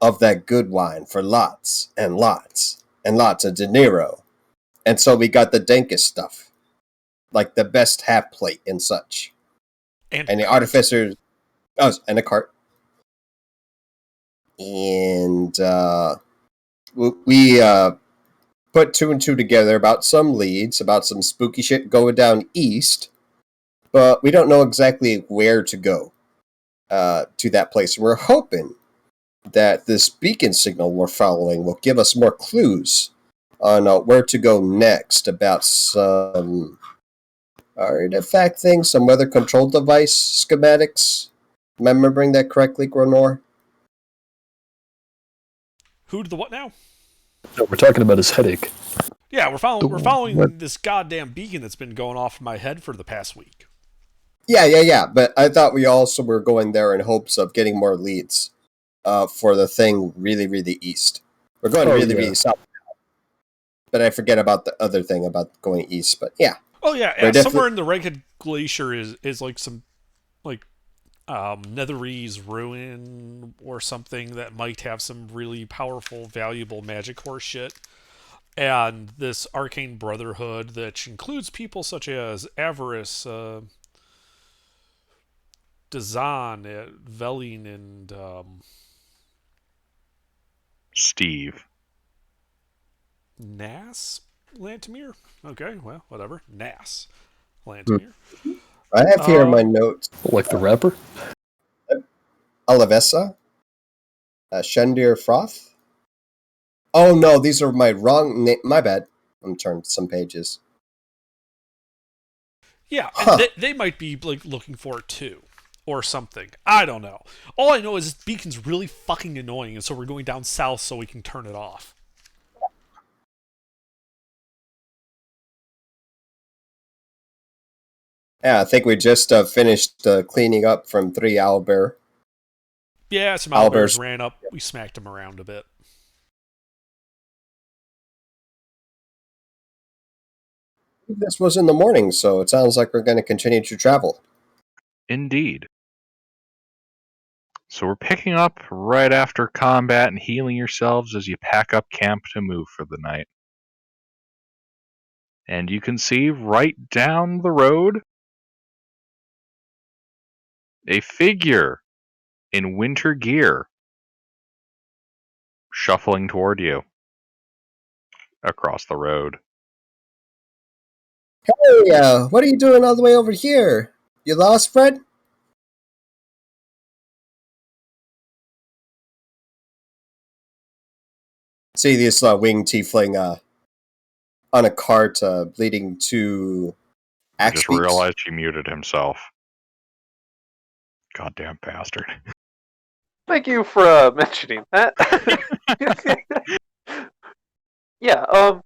of that good wine for lots and lots and lots of dinero. And so we got the dankest stuff, like the best half plate and such. And the artificers, and a cart. And we put two and two together about some leads, about some spooky shit going down east, but we don't know exactly where to go to that place. We're hoping that this beacon signal we're following will give us more clues on where to go next, about some artifact things, some weather control device schematics. Am I remembering that correctly, Gronor? Who to the what now? No, we're talking about his headache. Yeah, we're following this goddamn beacon that's been going off in my head for the past week. Yeah. But I thought we also were going there in hopes of getting more leads for the thing really, really east. We're going really south. But I forget about the other thing about going east. But yeah. Oh yeah. Somewhere in the Ragged Glacier is like some like Netherese ruin or something that might have some really powerful, valuable magic horse shit. And this arcane brotherhood that includes people such as Avarice, Dazan, Veline, and Steve. Nas Lantimir? Okay, well, whatever. Nas Lantimir. I have here in my notes. Like the rapper? Alavesa? Shendir Froth? Oh no, these are my wrong name. My bad. I'm turning some pages. Yeah, they might be like looking for it too. Or something. I don't know. All I know is this beacon's really fucking annoying, and so we're going down south so we can turn it off. Yeah, I think we just finished cleaning up from 3 owlbear. Yeah, some owlbears ran up. We smacked them around a bit. This was in the morning, so it sounds like we're going to continue to travel. Indeed. So we're picking up right after combat and healing yourselves as you pack up camp to move for the night. And you can see right down the road a figure in winter gear shuffling toward you across the road. Hey, what are you doing all the way over here? You lost, Fred? See this winged tiefling on a cart leading to I just realized he muted himself. Goddamn bastard. Thank you for mentioning that. Yeah,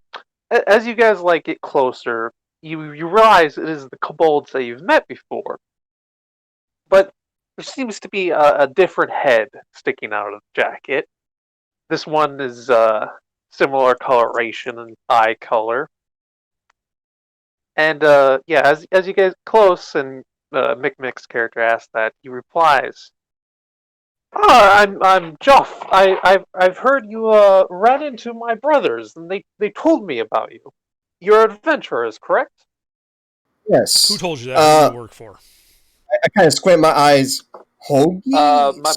as you guys get closer, you realize it is the kobolds that you've met before. But there seems to be a different head sticking out of the jacket. This one is similar coloration and eye color. And yeah, as you get close and Mick's character asks that, he replies, I'm Joff. I've heard you ran into my brothers, and they told me about you. You're adventurers, correct? Yes. Who told you that? Who do you work for? I kind of squint my eyes. Hoagie?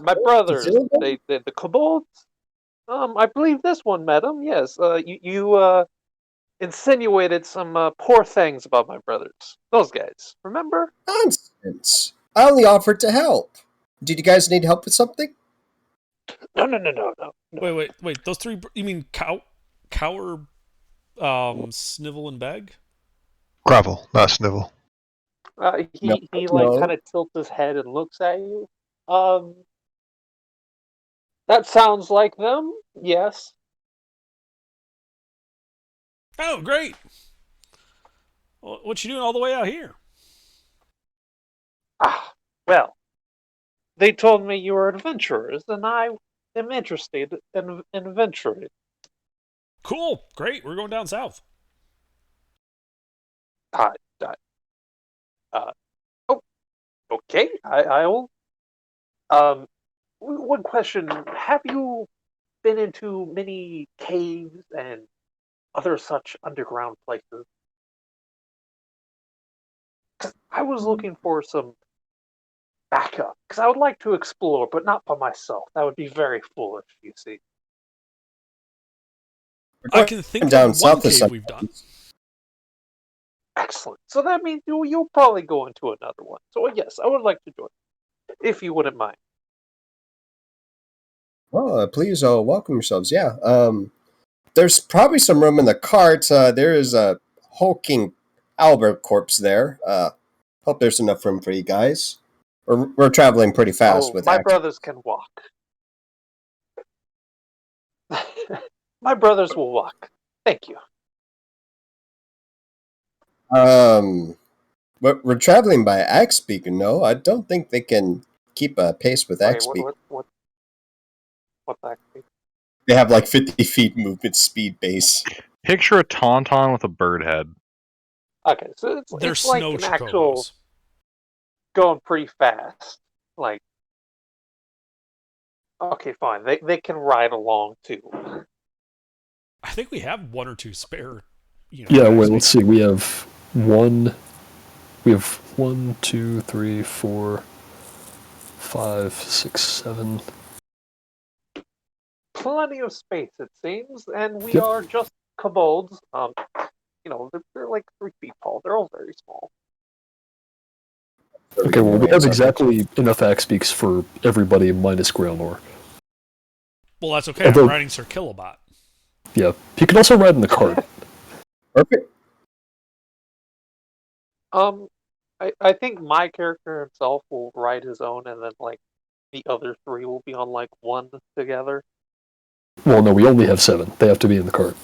My brothers, the kobolds. I believe this one met him. Yes. You insinuated some poor things about my brothers. Those guys. Remember? Nonsense. I only offered to help. Did you guys need help with something? No. Wait. Those three. You mean Cower, Snivel, and Beg? Gravel, not Snivel. He kind of tilts his head and looks at you. That sounds like them. Yes. Oh, great. What you doing all the way out here? Well, they told me you were adventurers, and I am interested in adventuring. Cool, great. We're going down south. Okay. I will. One question: have you been into many caves and other such underground places. I was looking for some backup because I would like to explore, but not by myself. That would be very foolish, you see. I can think down of one south of cave some. we've done. Excellent. So that means you'll probably go into another one. So yes, I would like to join, if you wouldn't mind. Well, please welcome yourselves. Yeah. There's probably some room in the cart. There is a hulking Albert corpse there. Hope there's enough room for you guys. We're traveling pretty fast Oh, with my Axe. brothers can walk. My brothers will walk. Thank you. We're traveling by Axe Beacon. No, I don't think they can keep a pace with Wait, Axe Beacon. what's actually? They have like 50 feet movement speed base. Picture a tauntaun with a bird head. Okay, so They're it's like snow an actual chocobos. going pretty fast. Like, okay, fine. They can ride along too. I think we have one or two spare. Yeah, guys. wait, let's see. We have one, two, three, 4, 5, 6, 7. Plenty of space, it seems, and we Yep. are just kobolds. They're like 3 feet tall. They're all very small. Okay, well, we have exactly enough axe beaks for everybody minus Grailnor. Well, that's okay. Although- I'm riding Sir Killabot. Yeah, he can also ride in the cart. Perfect. I think my character himself will ride his own, and then like the other 3 will be on like one together. Well, no, we only have 7. They have to be in the cart.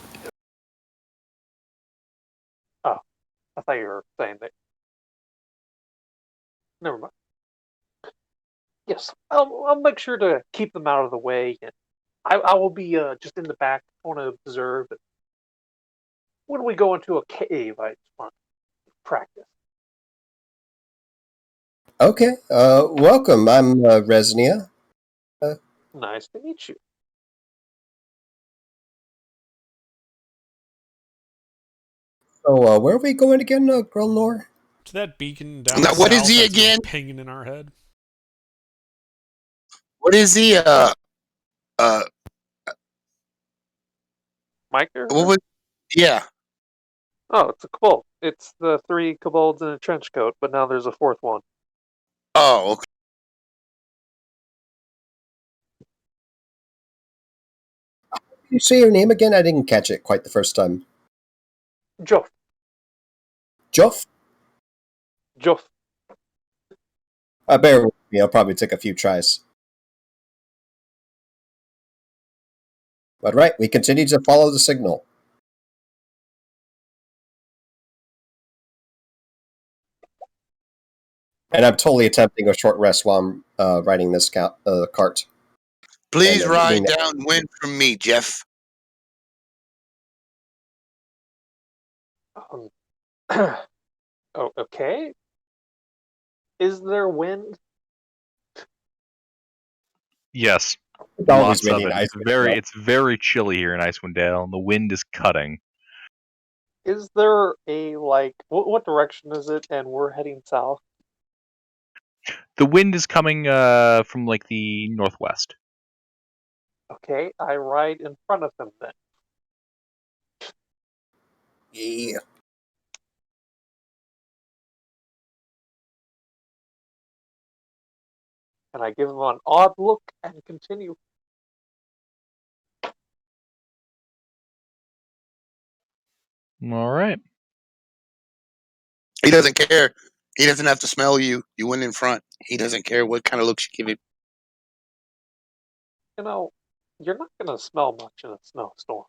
Oh, I thought you were saying that. Never mind. Yes, I'll make sure to keep them out of the way, and I will be just in the back. I want to observe. When we go into a cave, I just want to practice. Okay. Welcome. I'm Resnia. Nice to meet you. So, where are we going again, Grelnor? To that beacon down Now, what south is he that's been again? pinging in our head. What is he? Uh, My character? what was? Yeah. Oh, it's a kobold. It's the 3 kobolds in a trench coat, but now there's a 4th one. Oh, okay. Can you say your name again? I didn't catch it quite the first time. Joff. Joff? Joff. Bear with me. I'll probably take a few tries. But right, we continue to follow the signal. And I'm totally attempting a short rest while I'm riding this cart. Please And ride eating that. downwind from me, Jeff. Oh, okay. Is there wind? Yes, It's always lots of raining it. ice. It's very chilly here in Icewind Dale, and the wind is cutting. Is there a like what direction is it? And we're heading south. The wind is coming from like the northwest. Okay, I ride in front of him then. Yeah. And I give him an odd look and continue. All right. He doesn't care. He doesn't have to smell you. You went in front. He doesn't care what kind of looks you give him. You know, you're not gonna smell much in a snowstorm.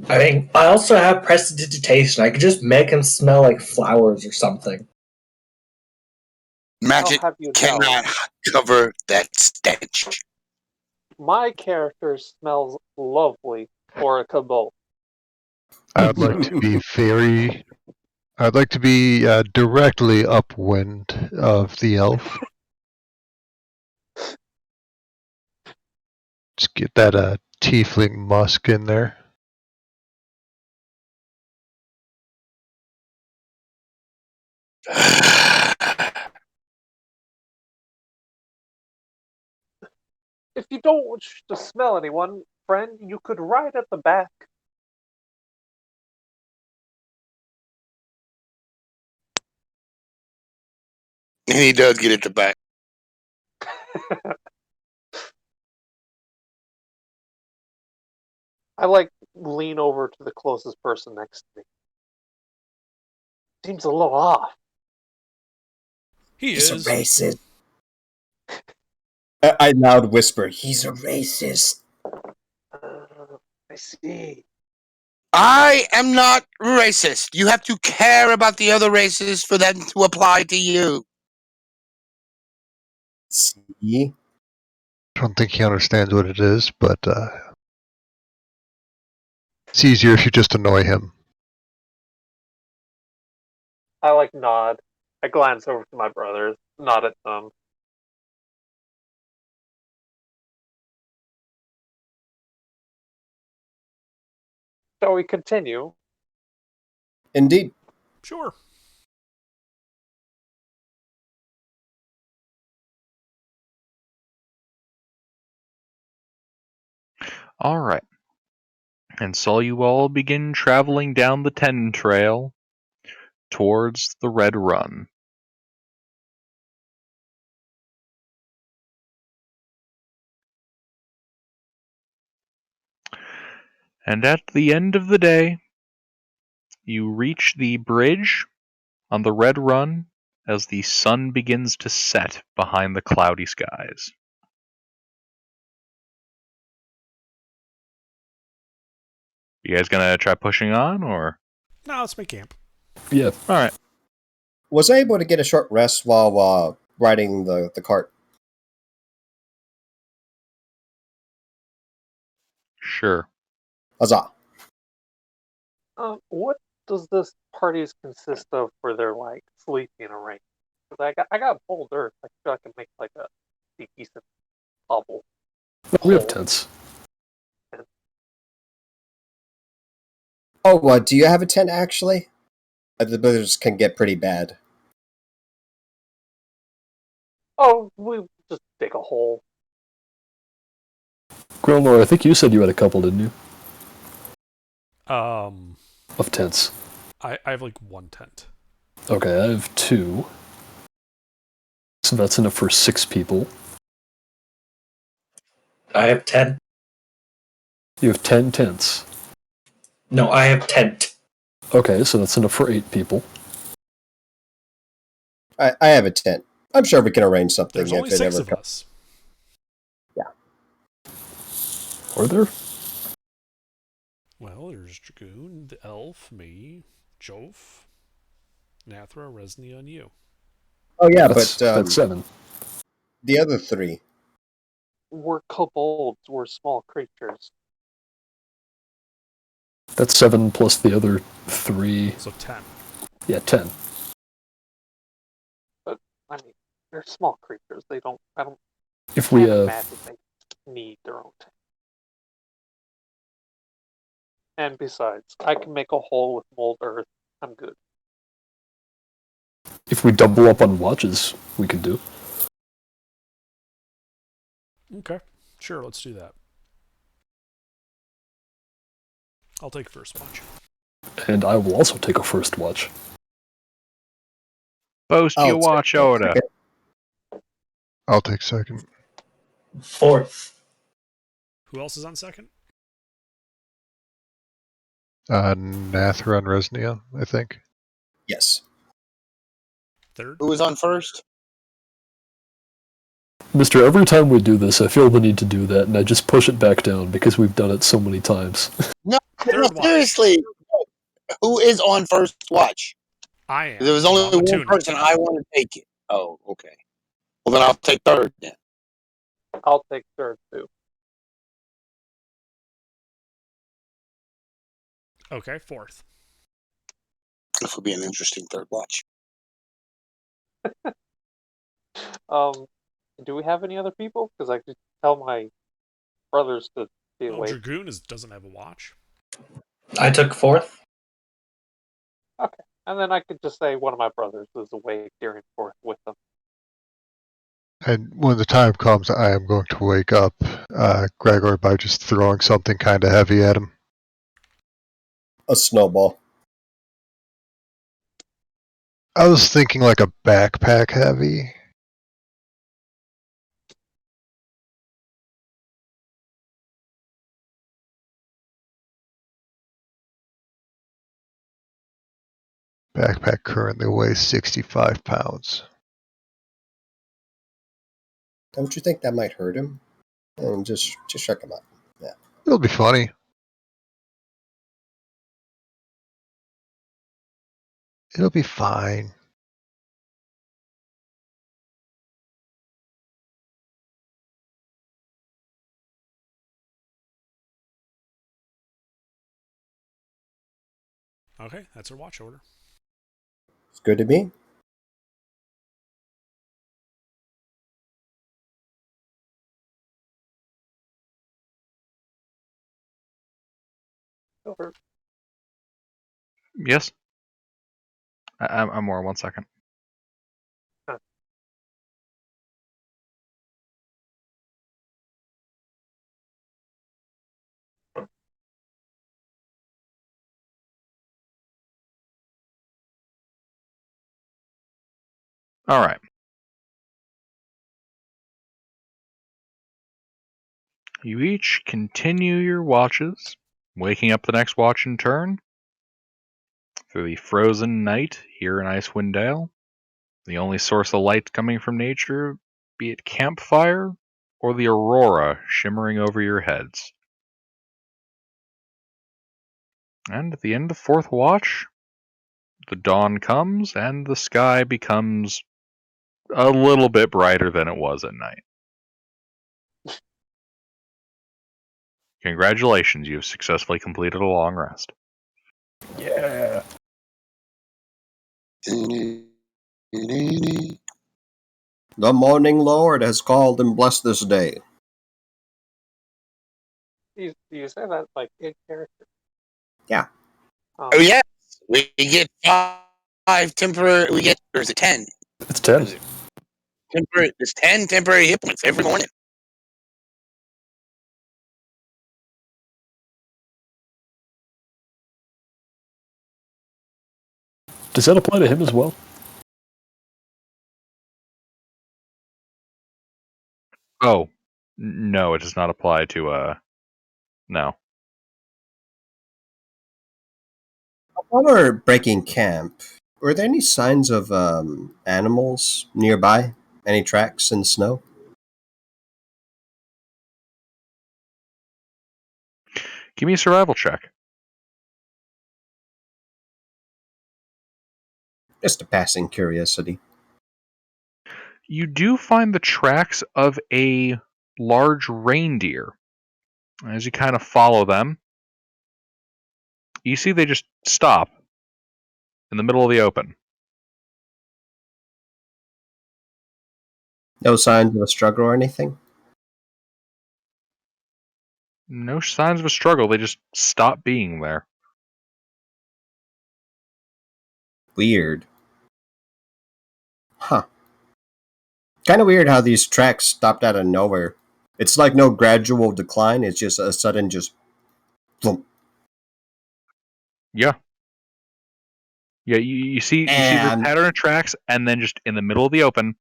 I mean, I also have prestidigitation. I could just make him smell like flowers or something. Magic I'll have you know, cannot cover that stench. my character smells lovely for a kobold. I'd like to be very. I'd like to be directly upwind of the elf. Get that tiefling musk in there. If you don't wish to smell anyone, friend, you could ride at the back. And he does get at the back. I lean over to the closest person next to me. Seems a little off. He's is. a racist. I loud whisper, he's a racist. I see. I am not racist. You have to care about the other races for them to apply to you. See? I don't think he understands what it is, but it's easier if you just annoy him. I nod. I glance over to my brothers, nod at them. Shall we continue? Indeed. Sure. All right. And so you all begin traveling down the Ten Trail towards the Red Run. And at the end of the day, you reach the bridge on the Red Run as the sun begins to set behind the cloudy skies. You guys gonna try pushing on, or? No, let's make camp. Yeah. All right. Was I able to get a short rest while riding the cart? Sure. Huzzah. What does this parties consist of for their sleeping arrangement? Because I got bold earth. I feel I can make a decent bubble. We have hole. tents. Oh, do you have a tent actually? The blizzards can get pretty bad. Oh, we just dig a hole. Grilnor, I think you said you had a couple, didn't you? Of tents. I have one tent. Okay, I have 2. So that's enough for 6 people. I have 10. You have 10 tents. No, I have tent. Okay, so that's enough for 8 people. I have a tent. I'm sure we can arrange something There's if only it 6 ever of comes. us. Are there? Well, there's Dragoon, the Elf, me, Jove, Nathra, Resnia, and you. Oh yeah, That's 7. The other 3. We're kobolds. We're small creatures. That's 7 plus the other 3. So 10. Yeah, 10. But I mean, they're small creatures. They don't. I don't. If we Can't imagine they need their own tent. And besides, I can make a hole with mold earth. I'm good. if we double up on watches, we could do. Okay. Sure, let's do that. I'll take first watch. And I will also take a first watch. Boast I'll you take watch, that Oda. second. I'll take second. 4th. Who else is on second? Nathra and Resnia, I think. Yes. Third? Who was on first? Mister, every time we do this, I feel the need to do that, and I just push it back down because we've done it so many times. No, Third watch. seriously. Who is on first watch? I am. There was 'cause only I'm a one tuner. person I want to take it. Oh, okay. Well, then I'll take third then. I'll take third too. Okay, fourth. This will be an interesting third watch. Do we have any other people? Because I could tell my brothers to be Well, awake. Dragoon doesn't have a watch. I took fourth. Okay. And then I could just say one of my brothers is awake during fourth with them. And when the time comes, I am going to wake up Gregor by just throwing something kind of heavy at him. A snowball. I was thinking like a backpack heavy. Backpack currently weighs 65 pounds. Don't you think that might hurt him? And just check him out. Yeah. It'll be funny. It'll be fine. Okay, that's her watch order. It's good to me. Over. Yes? I'm more. 1 second. Huh. All right. You each continue your watches, waking up the next watch in turn through the frozen night here in Icewind Dale. The only source of light coming from nature, be it campfire or the aurora shimmering over your heads. And at the end of fourth watch, the dawn comes and the sky becomes a little bit brighter than it was at night. Congratulations, you've successfully completed a long rest. Yeah. The morning Lord has called and blessed this day. Do you say that like in character? Yeah. Oh yes, we get five temporary. We get, or is it 10? It's 10. Is it temporary? There's 10 temporary hit points every morning. Does that apply to him as well? Oh, no, it does not apply to, no. While we're breaking camp, were there any signs of animals nearby? Any tracks in snow? Give me a survival check. Just a passing curiosity. You do find the tracks of a large reindeer. As you kind of follow them, you see they just stop in the middle of the open. No signs of a struggle or anything? No signs of a struggle, they just stop being there. Weird. Huh. Kind of weird how these tracks stopped out of nowhere. It's like no gradual decline, it's just a sudden just thump. Yeah. Yeah, you see the And pattern of tracks, and then just in the middle of the open,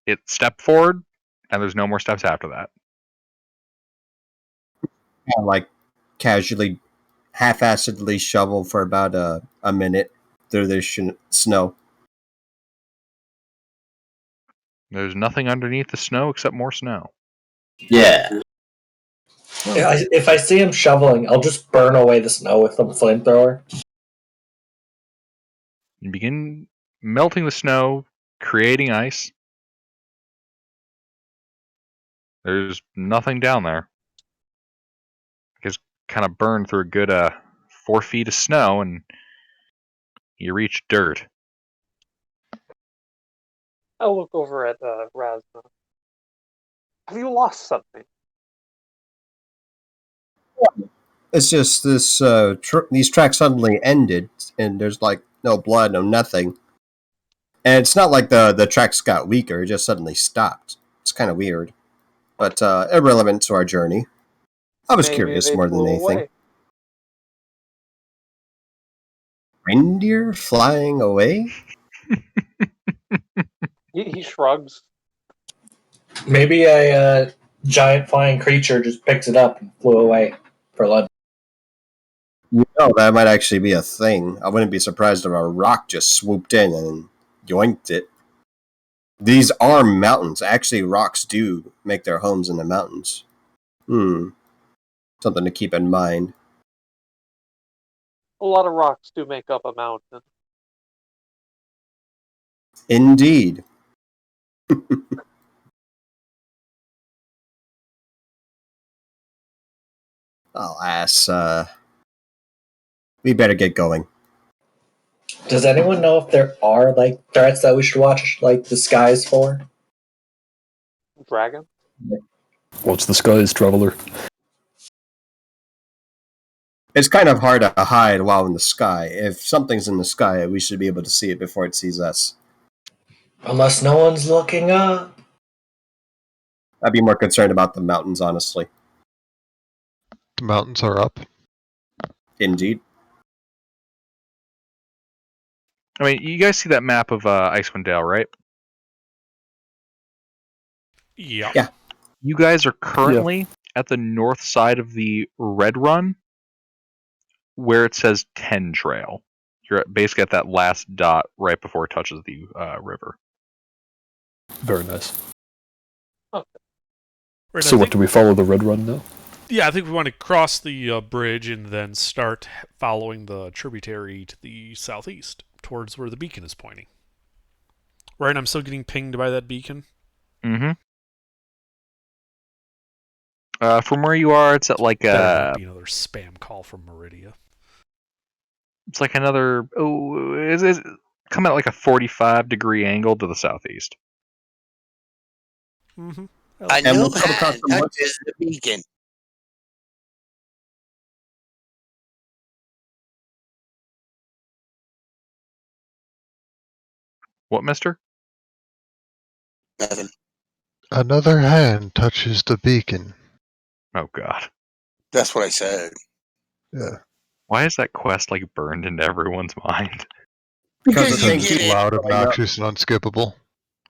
it stepped forward, and there's no more steps after that. like casually, half-assedly shovel for about a minute through the snow. There's nothing underneath the snow except more snow. Yeah. If I see him shoveling, I'll just burn away the snow with a flamethrower. You begin melting the snow, creating ice. There's nothing down there. Just kind of burned through a good 4 feet of snow, and you reach dirt. I'll look over at Razna. Have you lost something? It's just this these tracks suddenly ended, and there's like no blood, no nothing. And it's not like the tracks got weaker; it just suddenly stopped. It's kind of weird, but irrelevant to our journey. I was Maybe curious they more than flew anything. away. Reindeer flying away? He shrugs. Maybe a giant flying creature just picked it up and flew away for London. You know, that might actually be a thing. I wouldn't be surprised if a rock just swooped in and yoinked it. These are mountains. Actually, rocks do make their homes in the mountains. Something to keep in mind. A lot of rocks do make up a mountain. Indeed. Alas, we better get going. Does anyone know if there are like threats that we should watch like the skies for? Dragon? Watch the skies, traveler. It's kind of hard to hide while in the sky. If something's in the sky, we should be able to see it before it sees us. Unless no one's looking up. I'd be more concerned about the mountains, honestly. The mountains are up. Indeed. I mean, you guys see that map of Icewind Dale, right? Yeah. Yeah. You guys are currently at the north side of the Red Run, where it says 10 Trail. You're basically at that last dot right before it touches the river. Very nice. Right, So what, do we follow the red run now? Yeah, I think we want to cross the bridge and then start following the tributary to the southeast, towards where the beacon is pointing. Right, I'm still getting pinged by that beacon. Mm-hmm. From where you are, it's at like Better not be another spam call from Meridia. it's like another is coming at like a 45-degree angle to the southeast. Mm-hmm. A And new we'll come across hand some woods. touches the beacon. What, mister? Nothing. Another hand touches the beacon. Oh, God. That's what I said. Yeah. Why is that quest like burned into everyone's mind? Because the you thing get keeps it. Loud, going up. obnoxious, and unskippable.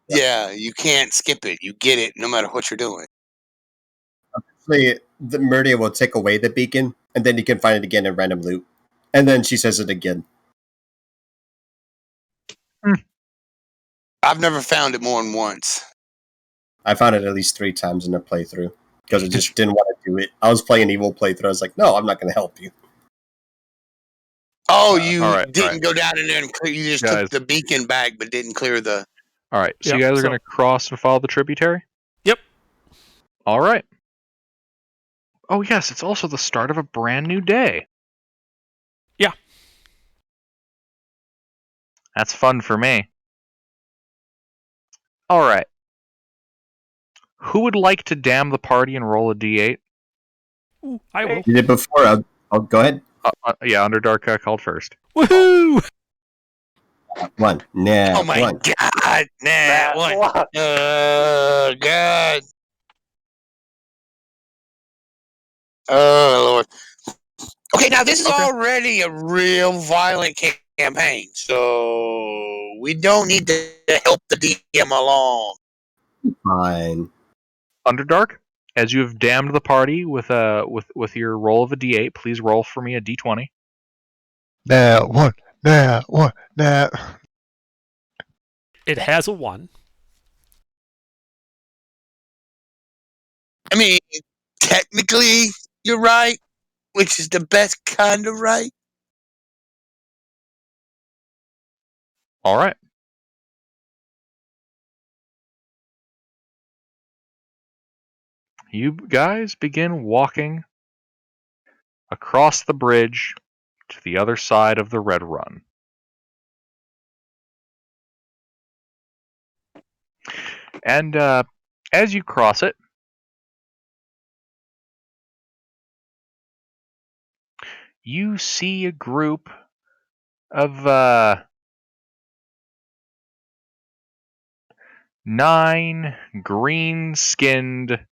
Yeah, you can't skip it. You get it no matter what you're doing. The Murdia will take away the beacon, and then you can find it again in random loot. And then she says it again. I've never found it more than once. I found it at least 3 times in a playthrough. Because I just didn't want to do it. I was playing evil playthrough. I was like, no, I'm not going to help you. Oh, you all right, didn't go down in there and clear. You just Guys. took the beacon back, but didn't clear the. All right, so Yep, you guys are so- going to cross and follow the tributary? Yep. All right. Oh, yes, it's also the start of a brand new day. Yeah. That's fun for me. All right. Who would like to damn the party and roll a d8? Ooh, I will. You did before. I'll go ahead. Yeah, Underdark called first. Woohoo! 1. Nah, Oh my 1. God! Nah, what? What? God! Oh Lord! Okay, now this is already a real violent campaign, so we don't need to help the DM along. Fine. Underdark, as you have damned the party with your roll of a d8, please roll for me a d20. Nah, one. Nah, one. Nah. It has a 1. I mean, technically, you're right, which is the best kind of right. All right. You guys begin walking across the bridge to the other side of the Red Run. And as you cross it, you see a group of 9 green-skinned,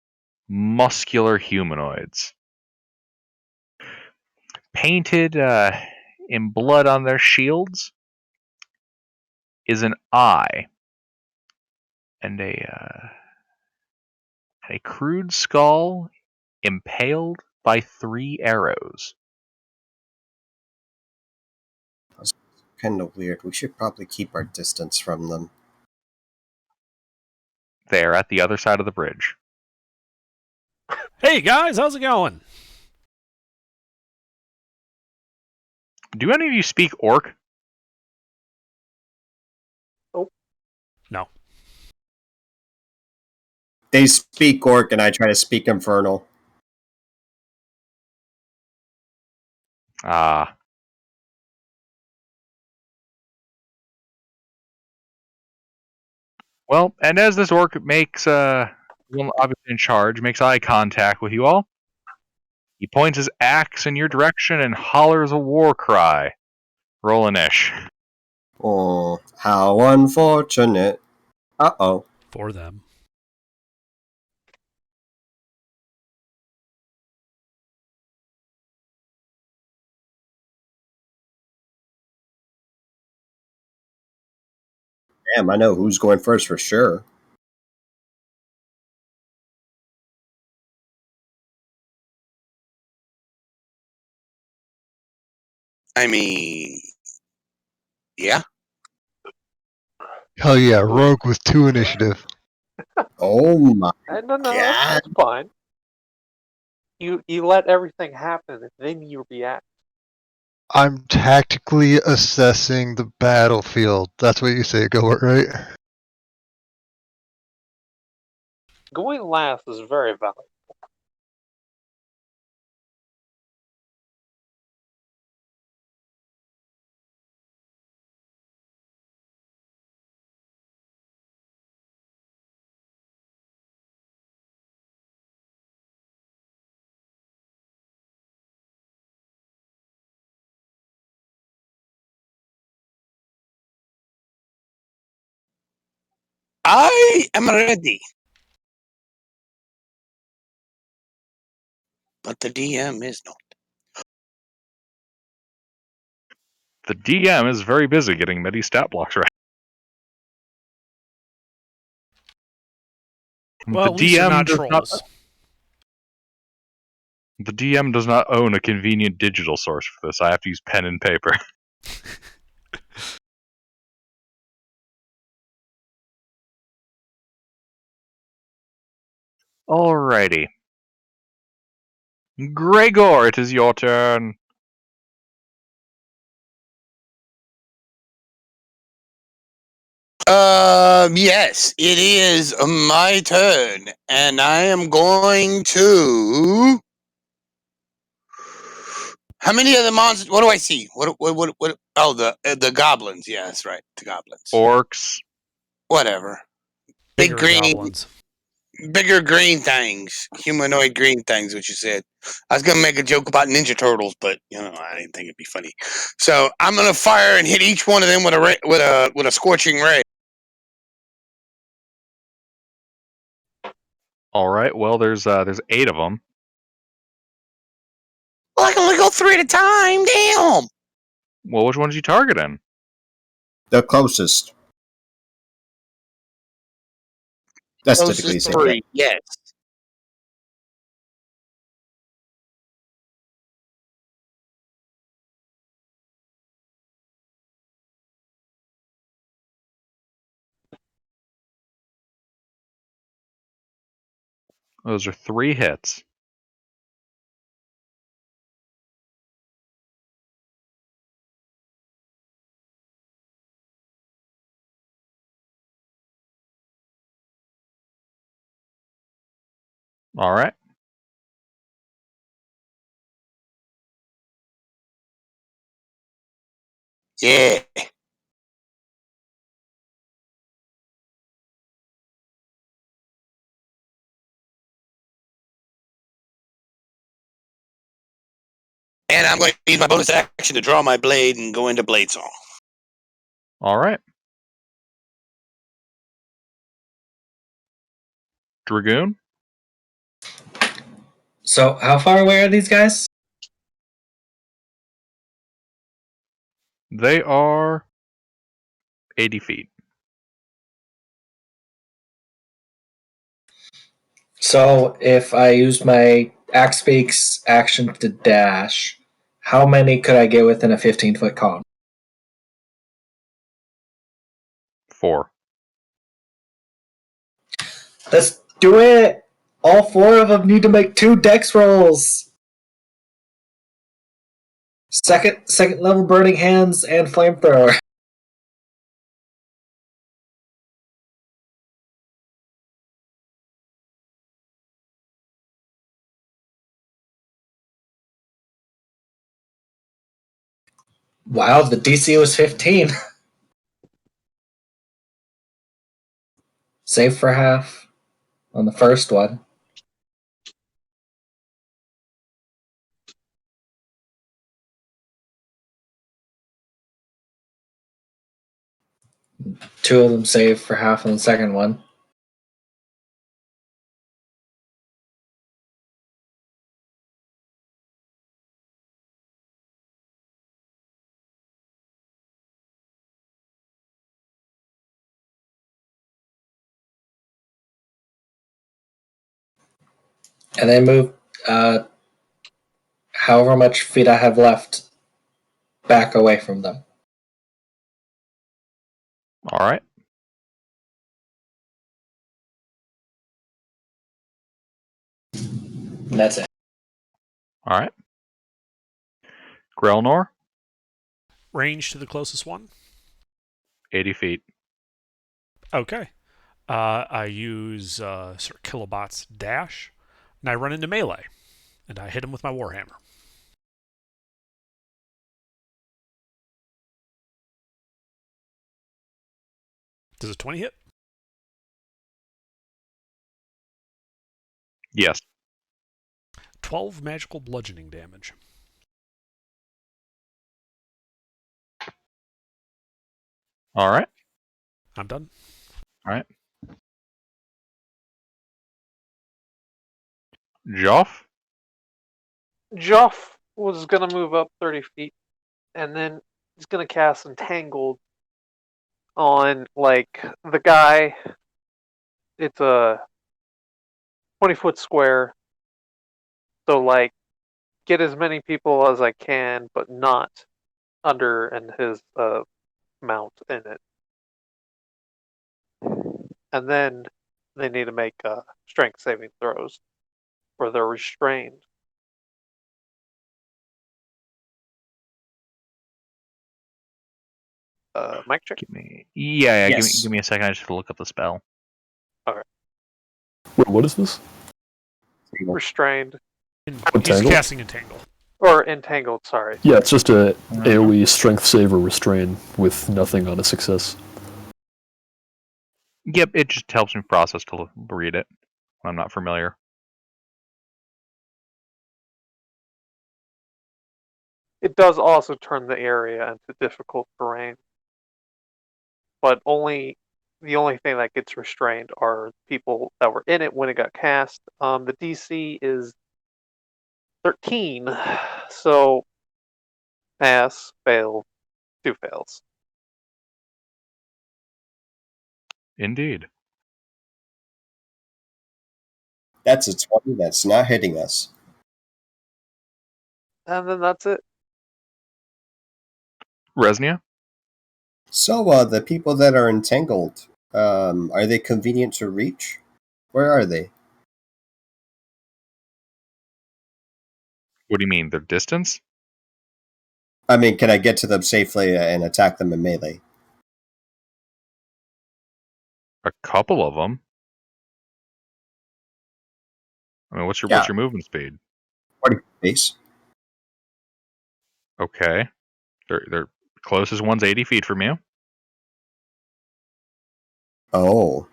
muscular humanoids. Painted in blood on their shields is an eye and a crude skull impaled by 3 arrows. That's kind of weird. We should probably keep our distance from them. They're at the other side of the bridge. Hey guys, how's it going? Do any of you speak Orc? No. They speak Orc, and I try to speak Infernal. Ah. Well, and as this Orc makes, well, obviously in charge, makes eye contact with you all, he points his axe in your direction and hollers a war cry. Roll an ish. Oh, how unfortunate. Uh-oh. For them. Damn, I know who's going first for sure. I mean, yeah. Hell yeah, rogue with 2 initiative. Oh my No, god. that's fine. You let everything happen, and then you react. I'm tactically assessing the battlefield. That's what you say, Gilbert, right? Going last is very valid. I am ready. But the DM is not. The DM is very busy getting many stat blocks right. Well, the at least they're DM not does trolls. The DM does not own a convenient digital source for this. I have to use pen and paper. Alrighty. Gregor, it is your turn. Yes, it is my turn, and I am going to. How many of the monsters? What do I see? What? Oh, the goblins. Yeah, that's right, the goblins. Orcs. Whatever. Bigger Big green, goblins. bigger green things, humanoid green things. What you said. I was gonna make a joke about Ninja Turtles, but I didn't think it'd be funny. So I'm gonna fire and hit each one of them with a scorching ray. Alright, well, there's 8 of them. Well, I can only go 3 at a time. Damn. Well, which one's you targeting? The closest. That's Those typically is the same 3. thing. Yes. Those are 3 hits. Alright. Yeah. And I'm going to use my bonus action to draw my blade and go into blade song. All right. Dragoon? So, how far away are these guys? They are 80 feet. So, if I use my Axe Beak's action to dash, how many could I get within a 15-foot cone? 4. Let's do it! All 4 of them need to make 2 dex rolls! Second level burning hands and flamethrower. Wow, the DC was 15. Save for half on the first one. Two of them save for half on the second one. And then move however much feet I have left back away from them. All right. And that's it. All right. Grelnor? Range to the closest one. 80 feet. Okay. I use Sir Kilobot's dash, and I run into melee, and I hit him with my warhammer. Does a 20 hit? Yes. 12 magical bludgeoning damage. All right. I'm done. All right. Joff? Joff was gonna move up 30 feet, and then he's gonna cast Entangled on like the guy. It's a 20-foot square, so like get as many people as I can, but not under and his mount in it. And then they need to make strength saving throws, or they're restrained. Mic check. Yeah. Yes. Give me a second. I just have to look up the spell. Wait, what is this? Restrained He's Entangle? casting Entangle. or entangled. Sorry. Yeah, it's just a AoE strength save or restrain with nothing on a success. Yep, it just helps me process to read it when I'm not familiar. It does also turn the area into difficult terrain, but the only thing that gets restrained are people that were in it when it got cast. The DC is 13, so pass, fail, 2 fails. Indeed. That's a 20 that's not hitting us. And then that's it. Resnia? So, the people that are entangled, are they convenient to reach? Where are they? What do you mean? Their distance? I mean, can I get to them safely and attack them in melee? A couple of them. I mean, what's your movement speed? 40 pace. Okay. Their closest one's 80 feet from you. Oh.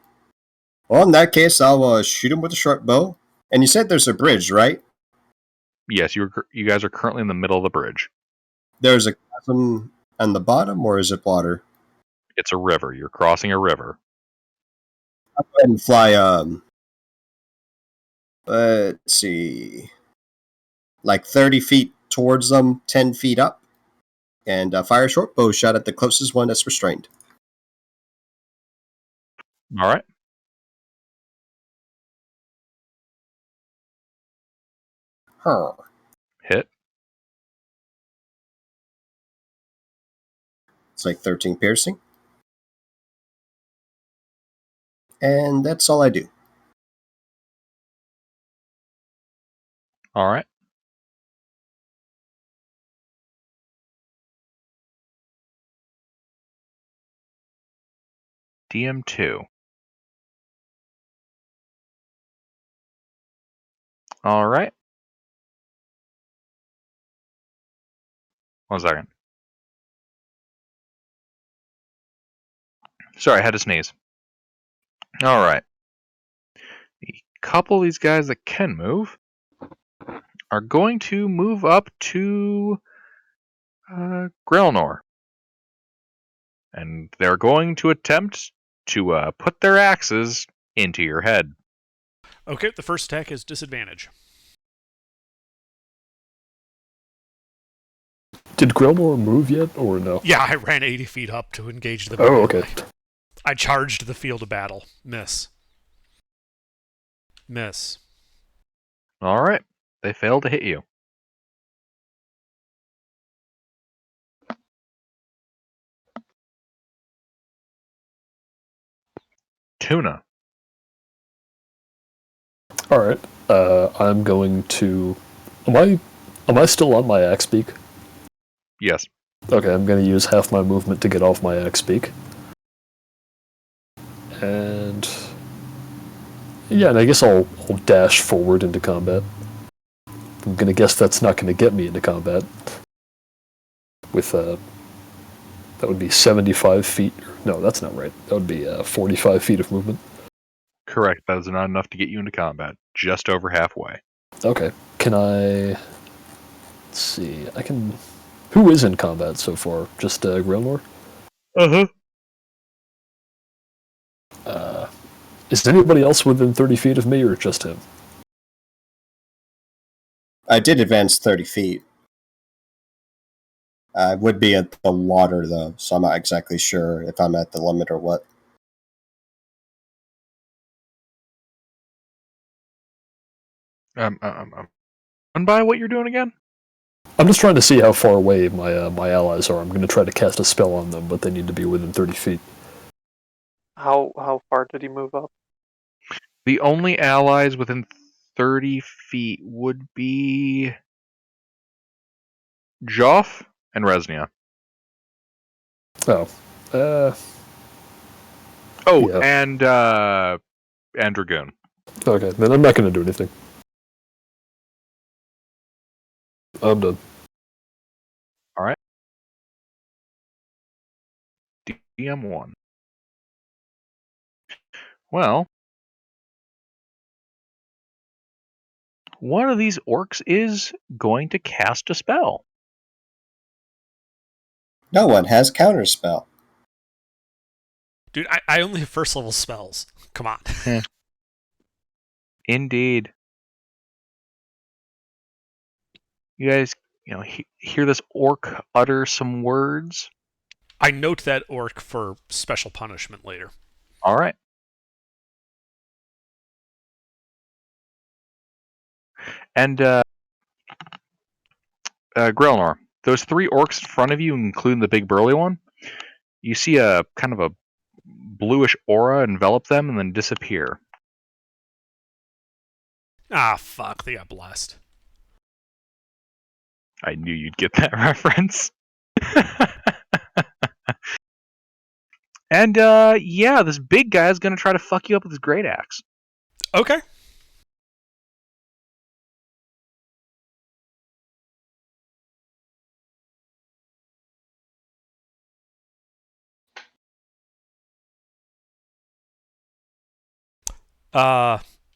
Well, in that case, I'll shoot him with a short bow. And you said there's a bridge, right? Yes, you guys are currently in the middle of the bridge. There's a chasm on the bottom, or is it water? It's a river. You're crossing a river. I'll go ahead and fly, let's see, like 30 feet towards them, 10 feet up, and fire a short bow shot at the closest one that's restrained. All right. Huh. Hit. It's like 13 piercing. And that's all I do. All right. DM2. All right. 1 second. Sorry, I had to sneeze. All right. A couple of these guys that can move are going to move up to Grelnor. And they're going to attempt to put their axes into your head. Okay, the first attack is disadvantage. Did Grelmore move yet, or no? Yeah, I ran 80 feet up to engage the Oh, okay. I charged the field of battle. Miss. Miss. All right. They fail to hit you. Tuna. All right. I'm going to. Am I still on my axe beak? Yes. Okay, I'm going to use half my movement to get off my axe beak. And yeah, and I guess I'll dash forward into combat. I'm going to guess that's not going to get me into combat. With that would be 75 feet. No, that's not right. That would be 45 feet of movement. Correct. That is not enough to get you into combat. Just over halfway. Okay. Can I? Let's see. I can. Who is in combat so far? Just Grelmore? Uh-huh. Is anybody else within 30 feet of me, or just him? I did advance 30 feet. I would be at the water, though, so I'm not exactly sure if I'm at the limit or what. Run by what you're doing again? I'm just trying to see how far away my allies are. I'm going to try to cast a spell on them, but they need to be within 30 feet. How far did he move up? The only allies within 30 feet would be Joff and Resnia. Oh. Oh, Yeah. and Dragoon. Okay, then I'm not going to do anything. I'm done. Alright. DM1. Well, one of these orcs is going to cast a spell. No one has counterspell. Dude, I only have first level spells. Come on. Indeed. You guys, hear this orc utter some words? I note that orc for special punishment later. All right. And Grelnor, those 3 orcs in front of you, including the big burly one, you see a kind of a bluish aura envelop them and then disappear. Ah, fuck. They got blessed. I knew you'd get that reference. And yeah, this big guy is going to try to fuck you up with his great axe. Okay.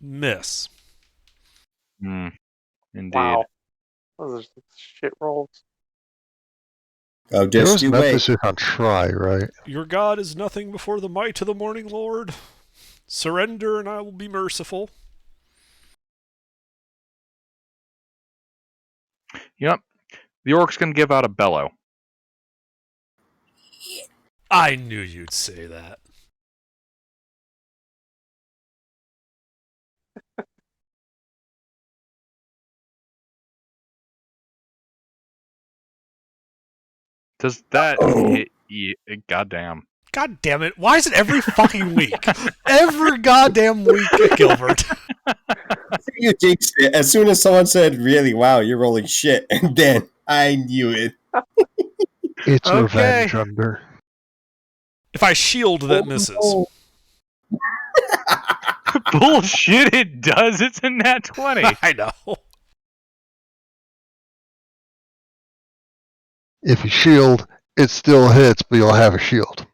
Miss. Indeed. Wow. Those are shit rolls. Oh, There just was you an wait. emphasis on try, right? Your God is nothing before the might of the morning Lord. Surrender, and I will be merciful. Yep. The orc's gonna give out a bellow. I knew you'd say that. Does that Uh-oh. hit you? Goddamn. God damn it. Why is it every fucking week? Every goddamn week, Gilbert. You jinxed it. As soon as someone said, really, wow, you're rolling shit. And then I knew it. It's Okay. revenge under. If I shield, that misses. no. Bullshit, it does. It's a nat 20. I know. If you shield, it still hits, but you'll have a shield.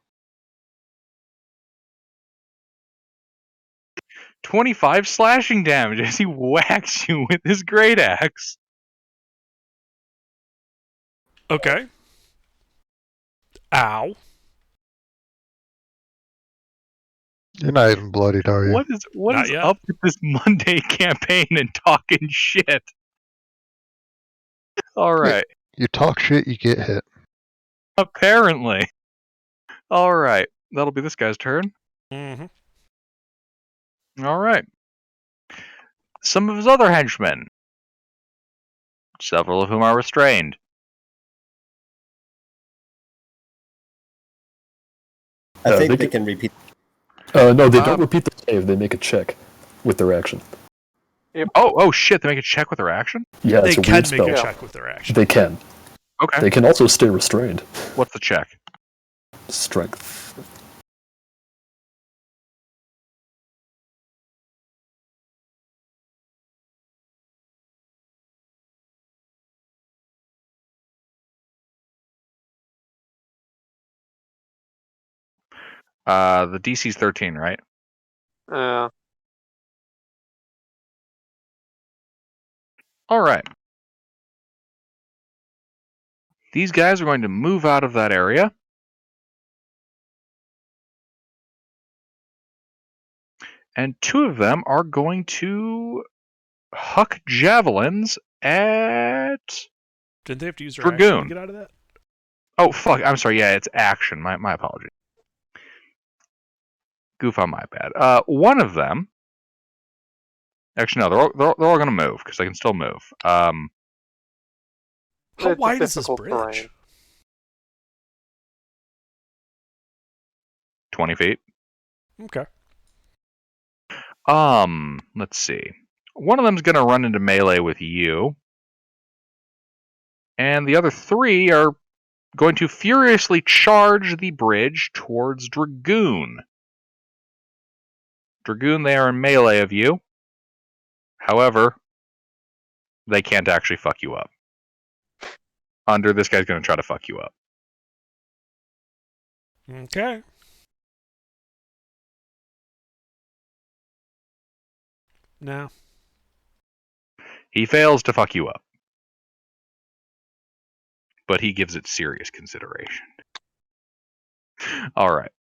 25 slashing damage as he whacks you with his great axe. Okay. Ow. You're not even bloodied, are you? What Not is yet. up with this Monday campaign and talking shit? Alright. You talk shit, you get hit. Apparently. Alright. That'll be this guy's turn. Mm-hmm. Alright. Some of his other henchmen, several of whom are restrained. I think they they can repeat. No, they don't repeat the save. They make a check with their action. Oh shit, they make a check with their action? Yeah, They it's a can weird make spell. a check with their action. They can. Okay. They can also stay restrained. What's the check? Strength. The DC's 13, right? Alright. These guys are going to move out of that area. And two of them are going to huck javelins at Didn't they have to use their action to Dragoon. get out of that? Oh, fuck. I'm sorry. Yeah, it's action. My apology. Goof on my bad. One of them... Actually, no. They're all going to move, because they can still move. How It's wide is this difficult bridge? terrain. 20 feet. Okay. Let's see. One of them's going to run into melee with you. And the other three are going to furiously charge the bridge towards Dragoon. Dragoon, they are in melee of you. However, they can't actually fuck you up. Under, this guy's going to try to fuck you up. Okay. No. He fails to fuck you up. But he gives it serious consideration. Alright.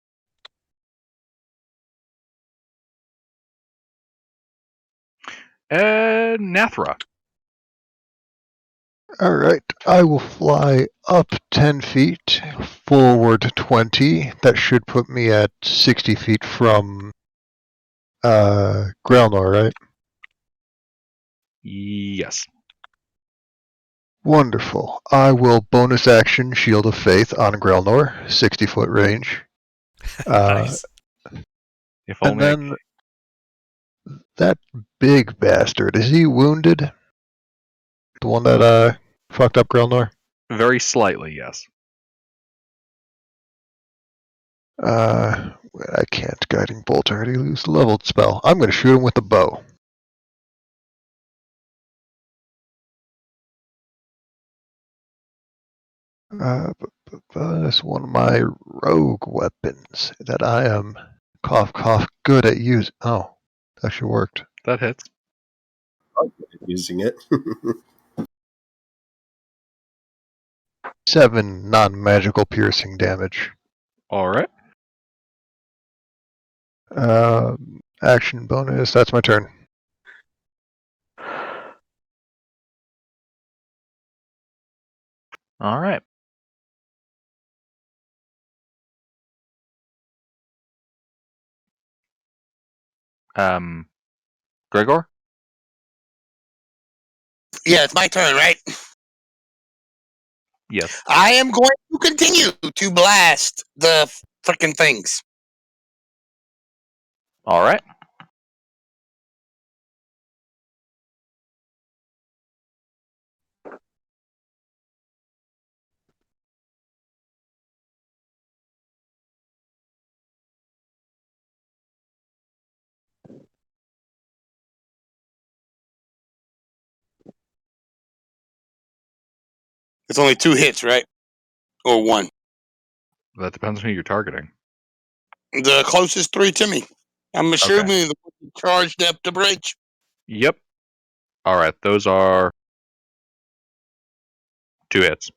Nathra. Alright, I will fly up 10 feet, forward 20. That should put me at 60 feet from Grelnor, right? Yes. Wonderful. I will bonus action Shield of Faith on Grelnor, 60-foot range. Nice. If And only then that big bastard, is he wounded? The one that fucked up Grelnor? very slightly, yes. I can't. Guiding Bolt already lose leveled spell. I'm going to shoot him with a bow. That's one of my rogue weapons that I am cough cough good at using. Oh, that actually worked. That hits. Using it. 7 non-magical piercing damage. All right. Action bonus. That's my turn. All right. Gregor? Yeah, it's my turn, right? Yes. I am going to continue to blast the freaking things. All right. It's only 2 hits, right? Or 1. That depends on who you're targeting. The closest 3 to me. I'm assuming the one charged up the bridge. Yep. All right. Those are 2 hits.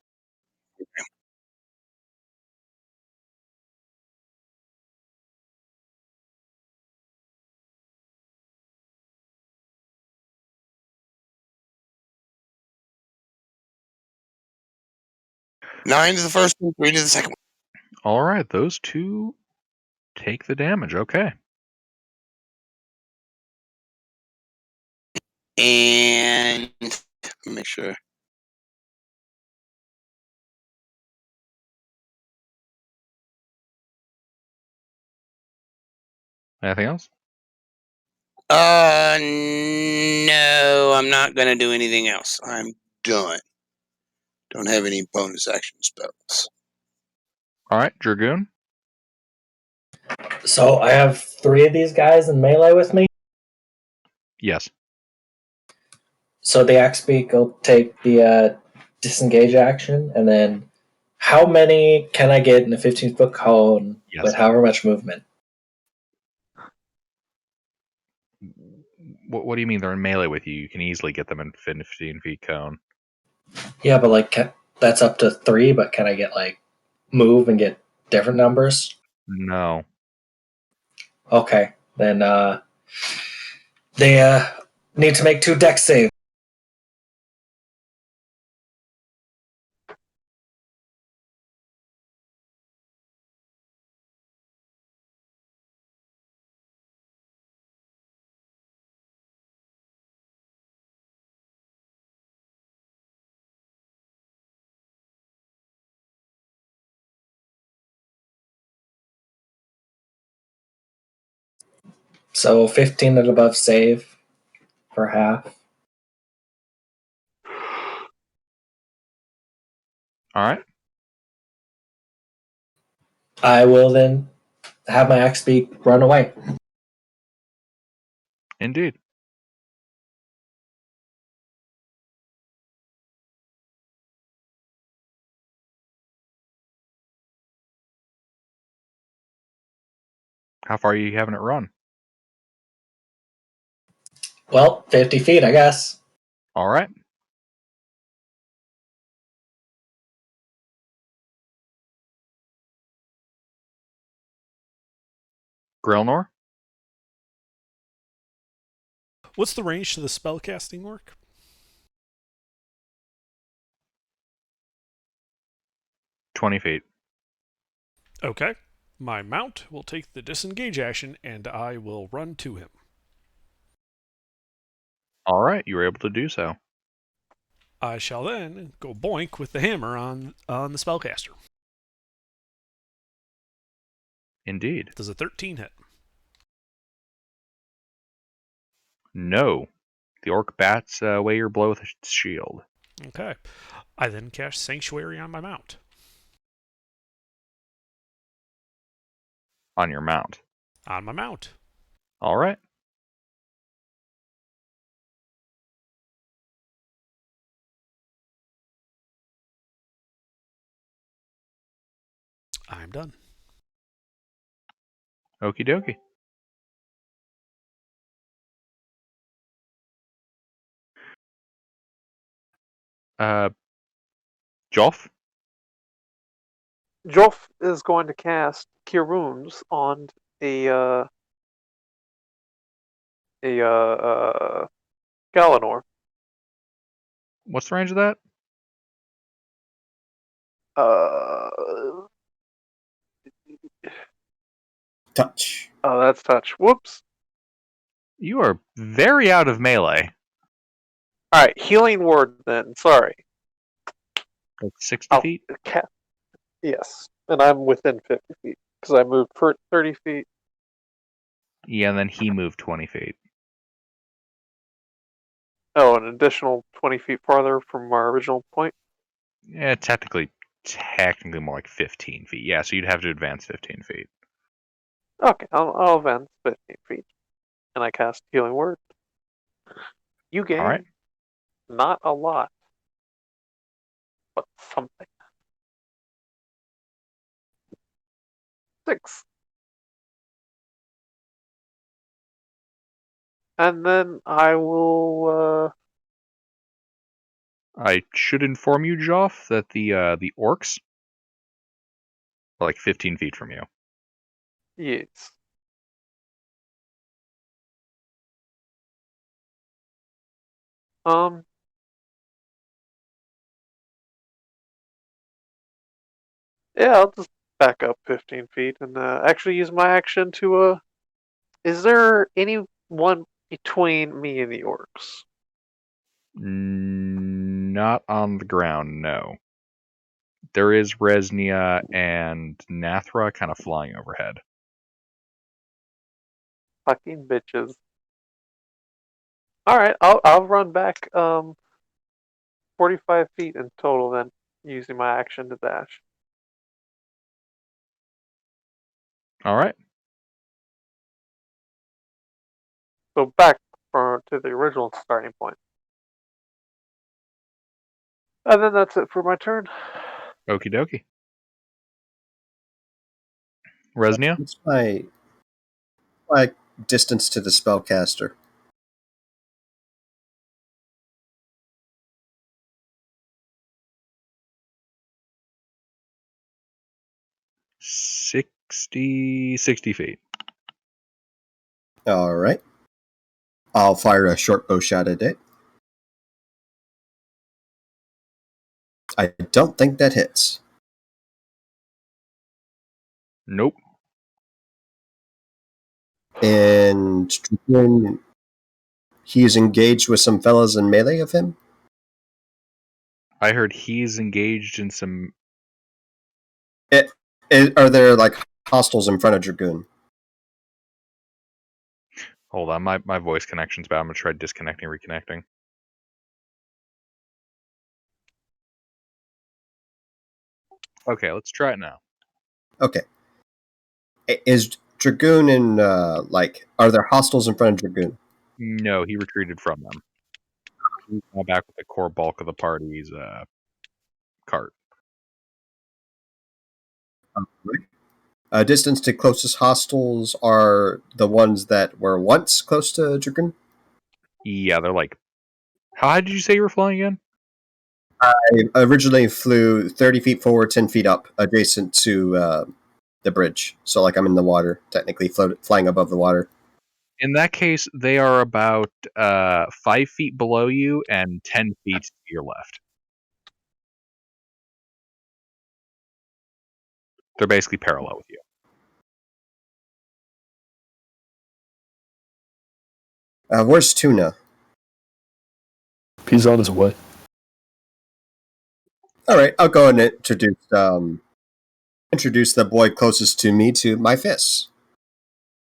Nine to the first one, 3 to the second one. All right. Those 2 take the damage. Okay. And let me make sure. Anything else? No, I'm not gonna do anything else. I'm done. Don't have any bonus action spells. All right. Dragoon? So I have 3 of these guys in melee with me. Yes. So the axe beak will take the disengage action, and then how many can I get in a 15-foot cone Yes. with however much movement? What do you mean they're in melee with you? You can easily get them in 15 feet cone. Yeah, but like that's up to 3. But can I get like move and get different numbers? No. Okay, then they need to make 2 dex saves. So 15 and above save for half. All right. I will then have my axe beak run away. Indeed. How far are you having it run? Well, 50 feet, I guess. All right. Grilnor? What's the range to the spellcasting work? 20 feet. Okay. My mount will take the disengage action, and I will run to him. All right. You were able to do so. I shall then go boink with the hammer on the spellcaster. Indeed. Does a 13 hit? No. The orc bats away your blow with its shield. Okay. I then cast Sanctuary on my mount. On your mount. On my mount. All right. I'm done. Okie dokie. Joff? Jolf is going to cast Cure Wounds on a Galanor. What's the range of that? Uh, Touch. oh, that's touch. Whoops. You are very out of melee. All right, healing word then. Sorry. Like 60 feet? Yes, and I'm within 50 feet because I moved 30 feet. Yeah, and then he moved 20 feet. Oh, an additional 20 feet farther from our original point. Yeah, technically more like 15 feet. Yeah, so you'd have to advance 15 feet. Okay, I'll advance 15 feet, and I cast healing word. You gain All right. not a lot, but something. 6. And then I will. I should inform you, Joff, that the orcs are like 15 feet from you. Yes. Um. Yeah, I'll just back up 15 feet and actually use my action to. Is there anyone between me and the orcs? Not on the ground, no. There is Resnia and Nathra kind of flying overhead. Fucking bitches. All right, I'll run back 45 feet in total then, using my action to dash. All right. So back to the original starting point. And then that's it for my turn. Okie dokie. Resnia? What's my distance to the spellcaster? Sixty feet. All right. I'll fire a short bow shot at it. I don't think that hits. Nope. And he is engaged with some fellas in melee of him. I heard he's engaged in some. Are there like hostiles in front of Dragoon? Hold on, my voice connection's bad. I'm gonna try disconnecting, reconnecting. Okay, let's try it now. Okay. Is Dragoon in are there hostiles in front of Dragoon? No, he retreated from them. He's now back with the core bulk of the party's cart. Distance to closest hostiles are the ones that were once close to Dragoon. Yeah, they're like. How high did you say you were flying again? I originally flew 30 feet forward, 10 feet up, adjacent to the bridge. So, like, I'm in the water, technically flying above the water. In that case, they are about 5 feet below you and 10 feet to your left. They're basically parallel with you. Where's Tuna? He's on his way. All right, I'll go and introduce the boy closest to me to my fists.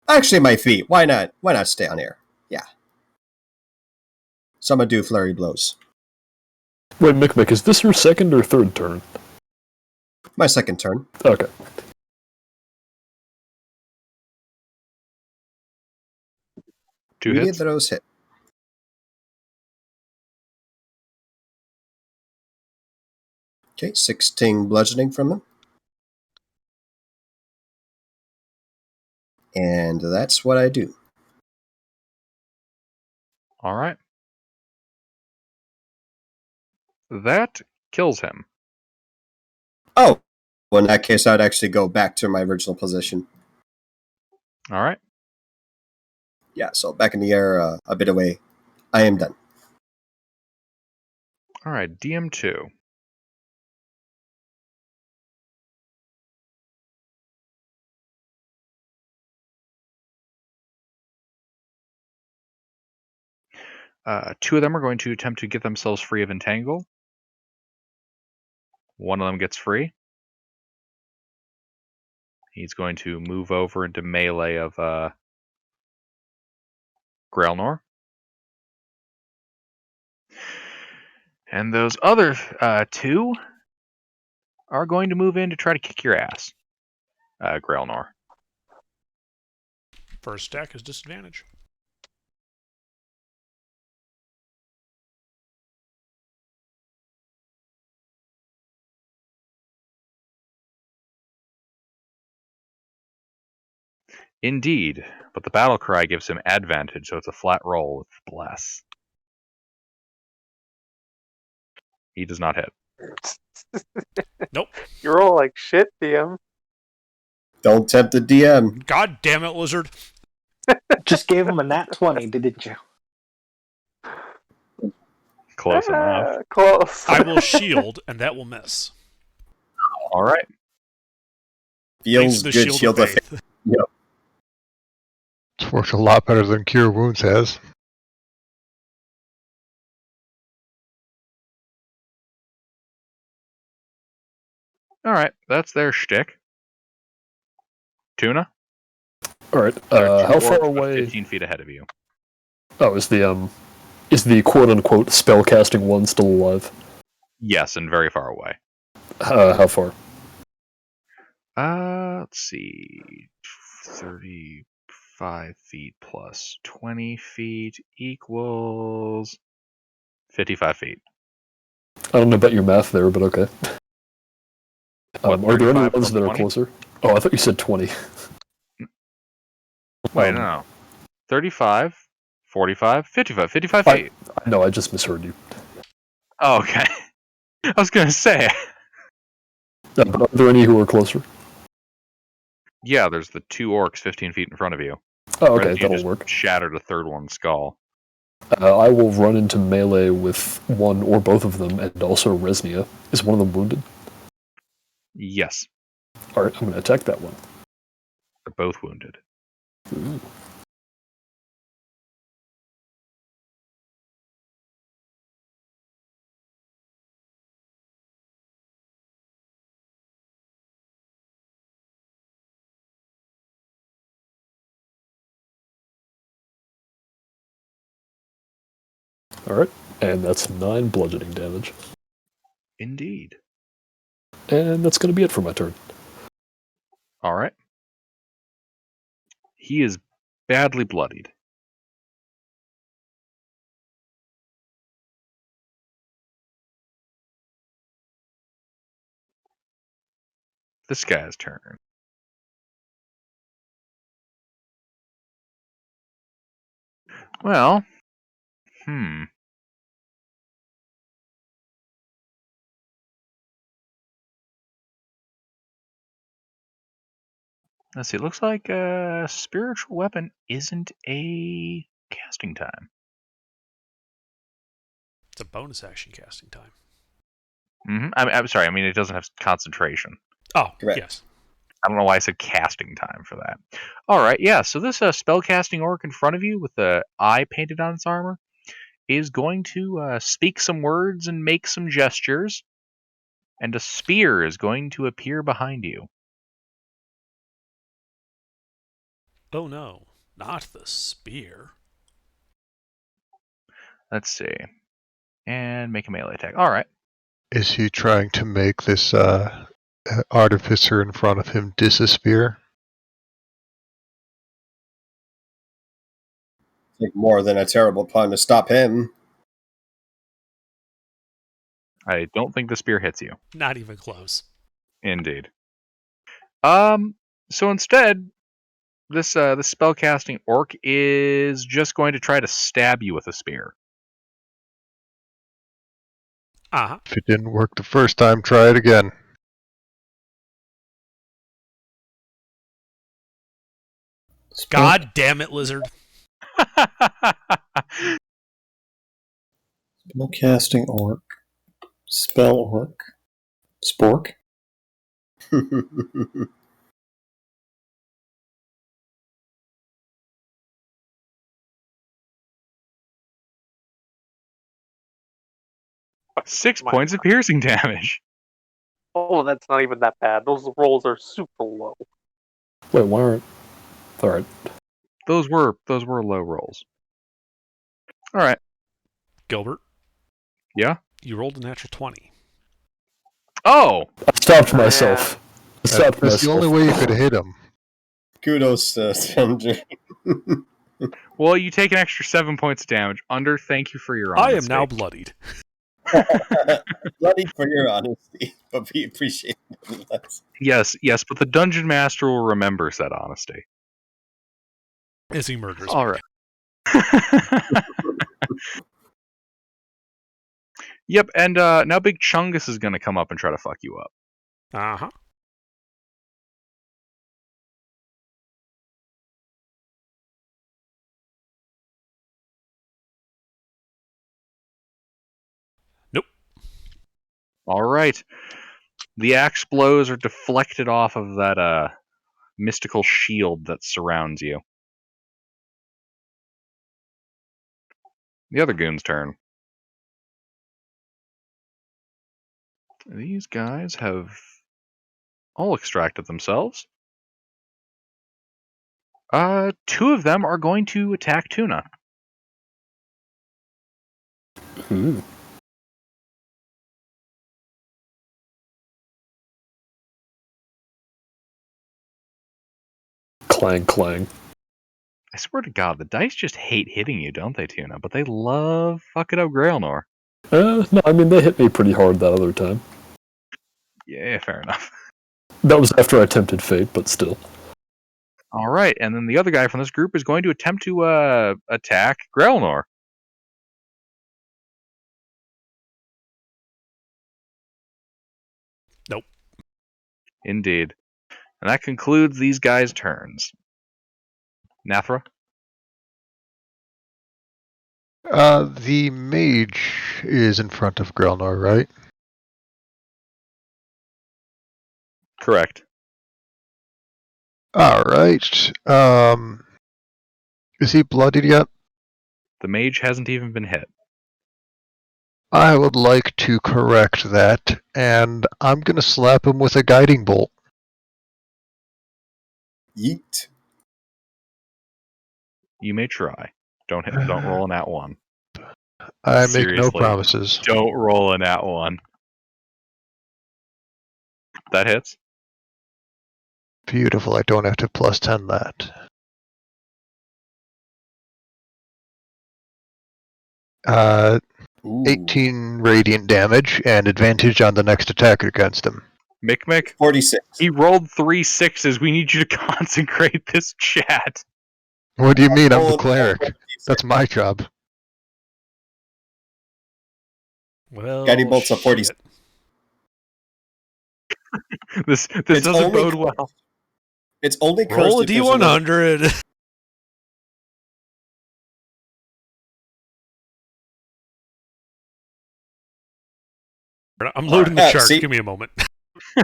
Actually, my feet. Why not? Why not stay on here? Yeah. So I'm gonna do flurry blows. Wait, Mick, is this your second or third turn? My second turn. Okay. Two Immediate hits. throws hit. Okay, 16 bludgeoning from him. And that's what I do. All right. That kills him. Oh, Well, in that case, I'd actually go back to my original position. All right. Yeah, so back in the air, a bit away. I am done. All right, DM2. Two of them are going to attempt to get themselves free of Entangle. One of them gets free. He's going to move over into melee of Grelnor. And those other two are going to move in to try to kick your ass, Grelnor. First attack is disadvantage. Indeed, but the battle cry gives him advantage, so it's a flat roll with bless. He does not hit. Nope. You're all like shit, DM. Don't tempt the DM. God damn it, Lizard. Just gave him a nat 20, didn't you? Close enough. Close. I will shield, and that will miss. All right. Feels Thanks to the good. Shield of faith. faith. Yep. It's worked a lot better than Cure Wounds has. All right. That's their shtick. Tuna? All right. There are two How far orcs away? 15 feet ahead of you. Oh, is the quote unquote spellcasting one still alive? Yes, and very far away. How far? Let's see. 35 feet plus 20 feet equals 55 feet. I don't know about your math there, but okay. What, Are there any 35 ones from that are 20? closer? Oh, I thought you said 20. Wait, no. 35, 45, 55. 55 I- feet. No, I just misheard you. Oh, okay. I was going to say. But are there any who are closer? Yeah, there's the two orcs 15 feet in front of you. Oh, Or okay, you that'll just work. shattered a third one's skull. I will run into melee with one or both of them, and also Resnia. Is one of them wounded? Yes, Alright, I'm going to attack that one. they're both wounded. Ooh. Alright, and that's 9 bludgeoning damage. Indeed. And that's going to be it for my turn. All right. He is badly bloodied. This guy's turn. Well, let's see. It looks like a spiritual weapon isn't a casting time. It's a bonus action casting time. I'm sorry. I mean, it doesn't have concentration. Oh, Correct. yes. I don't know why I said casting time for that. All right, yeah. So this spellcasting orc in front of you with the eye painted on its armor is going to speak some words and make some gestures, and a spear is going to appear behind you. Oh no, not the spear. Let's see, and make a melee attack. All right. Is he trying to make this artificer in front of him disappear? Like more than a terrible plan to stop him. I don't think the spear hits you. Not even close. Indeed. So instead, this spellcasting orc is just going to try to stab you with a spear. Uh-huh. If it didn't work the first time, try it again. God damn it, lizard. Spellcasting orc. Spell orc. Spork. Six points of piercing damage. Oh, that's not even that bad. Those rolls are super low. Wait, why aren't? All right. Those were low rolls. All right. Gilbert, Yeah. you rolled a natural 20. Oh. I stopped myself. I stopped That's the myself. only way you could hit him. Kudos to Sandra. Well, you take an extra 7 points of damage. Under, thank you for your honesty. I am now bloodied. Bloody for your honesty, but we appreciate it nonetheless. Yes, but the dungeon master will remember said honesty. As he murders All me. right. Yep, and now Big Chungus is going to come up and try to fuck you up. Uh-huh. Nope. All right. The axe blows are deflected off of that mystical shield that surrounds you. The other goon's turn. These guys have all extracted themselves. Two of them are going to attack Tuna. Ooh. Clang, clang. I swear to God, the dice just hate hitting you, don't they, Tuna? But they love fucking up Grailnor. No, I mean, they hit me pretty hard that other time. Yeah, fair enough. That was after I attempted fate, but still. All right, and then the other guy from this group is going to attempt to attack Grailnor. Nope. Indeed. And that concludes these guys' turns. Nathra? The mage is in front of Grelnor, right? Correct. Alright. Is he bloodied yet? The mage hasn't even been hit. I would like to correct that, and I'm gonna slap him with a guiding bolt. Yeet. You may try. Don't roll an nat 1. I make no Seriously. promises. Don't roll a nat 1. That hits. Beautiful, I don't have to plus 10 that. Ooh. 18 radiant damage, and advantage on the next attack against him. Mick, 46. he rolled 3 6s. We need you to consecrate this chat. What do you mean? I'm the Oh, no, cleric. That's my job. Well, Guiding bolts of 46. shit. This It's doesn't only bode well. It's only Roll a cursed if there's another- D100. I'm loading the chart. see- Give me a moment.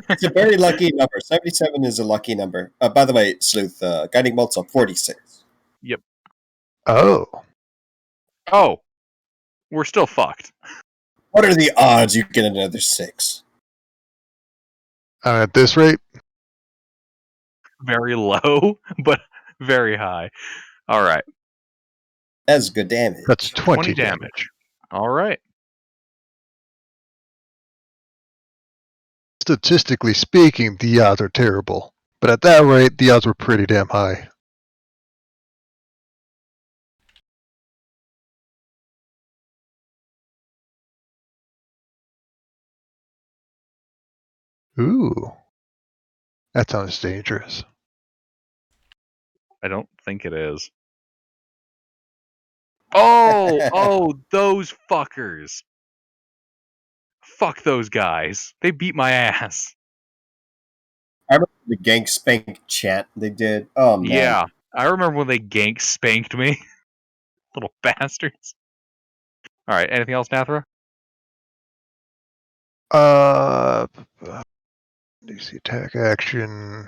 It's a very lucky number. 77 is a lucky number. By the way, Sleuth, guiding bolts of 46. Oh. Oh, we're still fucked. What are the odds you get another 6? At this rate, Very low, but very high. All right. That's good damage. that's 20 damage. All right. Statistically speaking, the odds are terrible. But at that rate, the odds were pretty damn high. Ooh. That sounds dangerous. I don't think it is. Oh, those fuckers. Fuck those guys. They beat my ass. I remember the gang spank chant they did. Oh, man. Yeah, I remember when they gank spanked me. Little bastards. Alright, anything else, Nathra? DC attack action.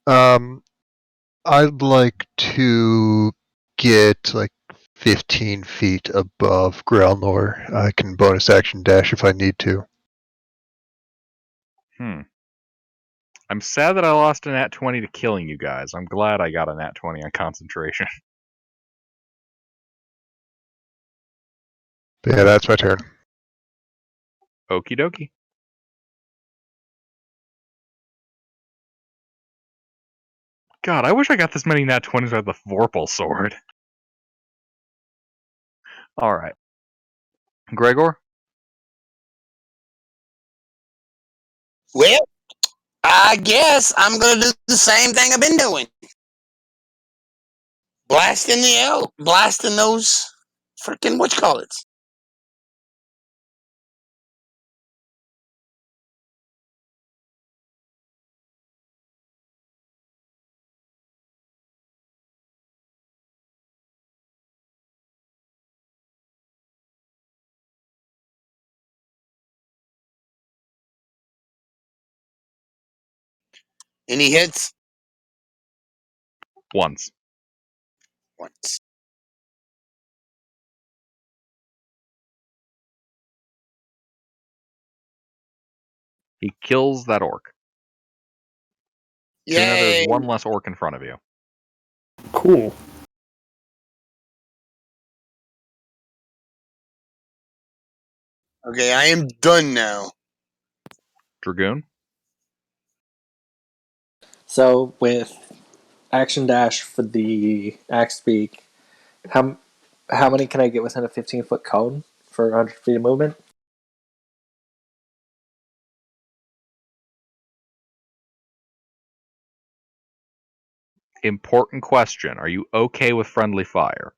I'd like to get like 15 feet above Grelnor. I can bonus action dash if I need to. I'm sad that I lost a nat 20 to killing you guys. I'm glad I got a nat 20 on concentration. But yeah, that's my turn. Okie dokie. God, I wish I got this many nat 20s with the Vorpal sword. Alright. Gregor? Well, I guess I'm gonna do the same thing I've been doing. Blasting those freaking whatchamacallits. Any hits? Once. Once. He kills that orc. So now there's Yay! one less orc in front of you. Cool. Okay, I am done now. Dragoon? So with action dash for the axe beak, how many can I get within a 15-foot cone for 100 feet of movement? Important question. Are you okay with friendly fire?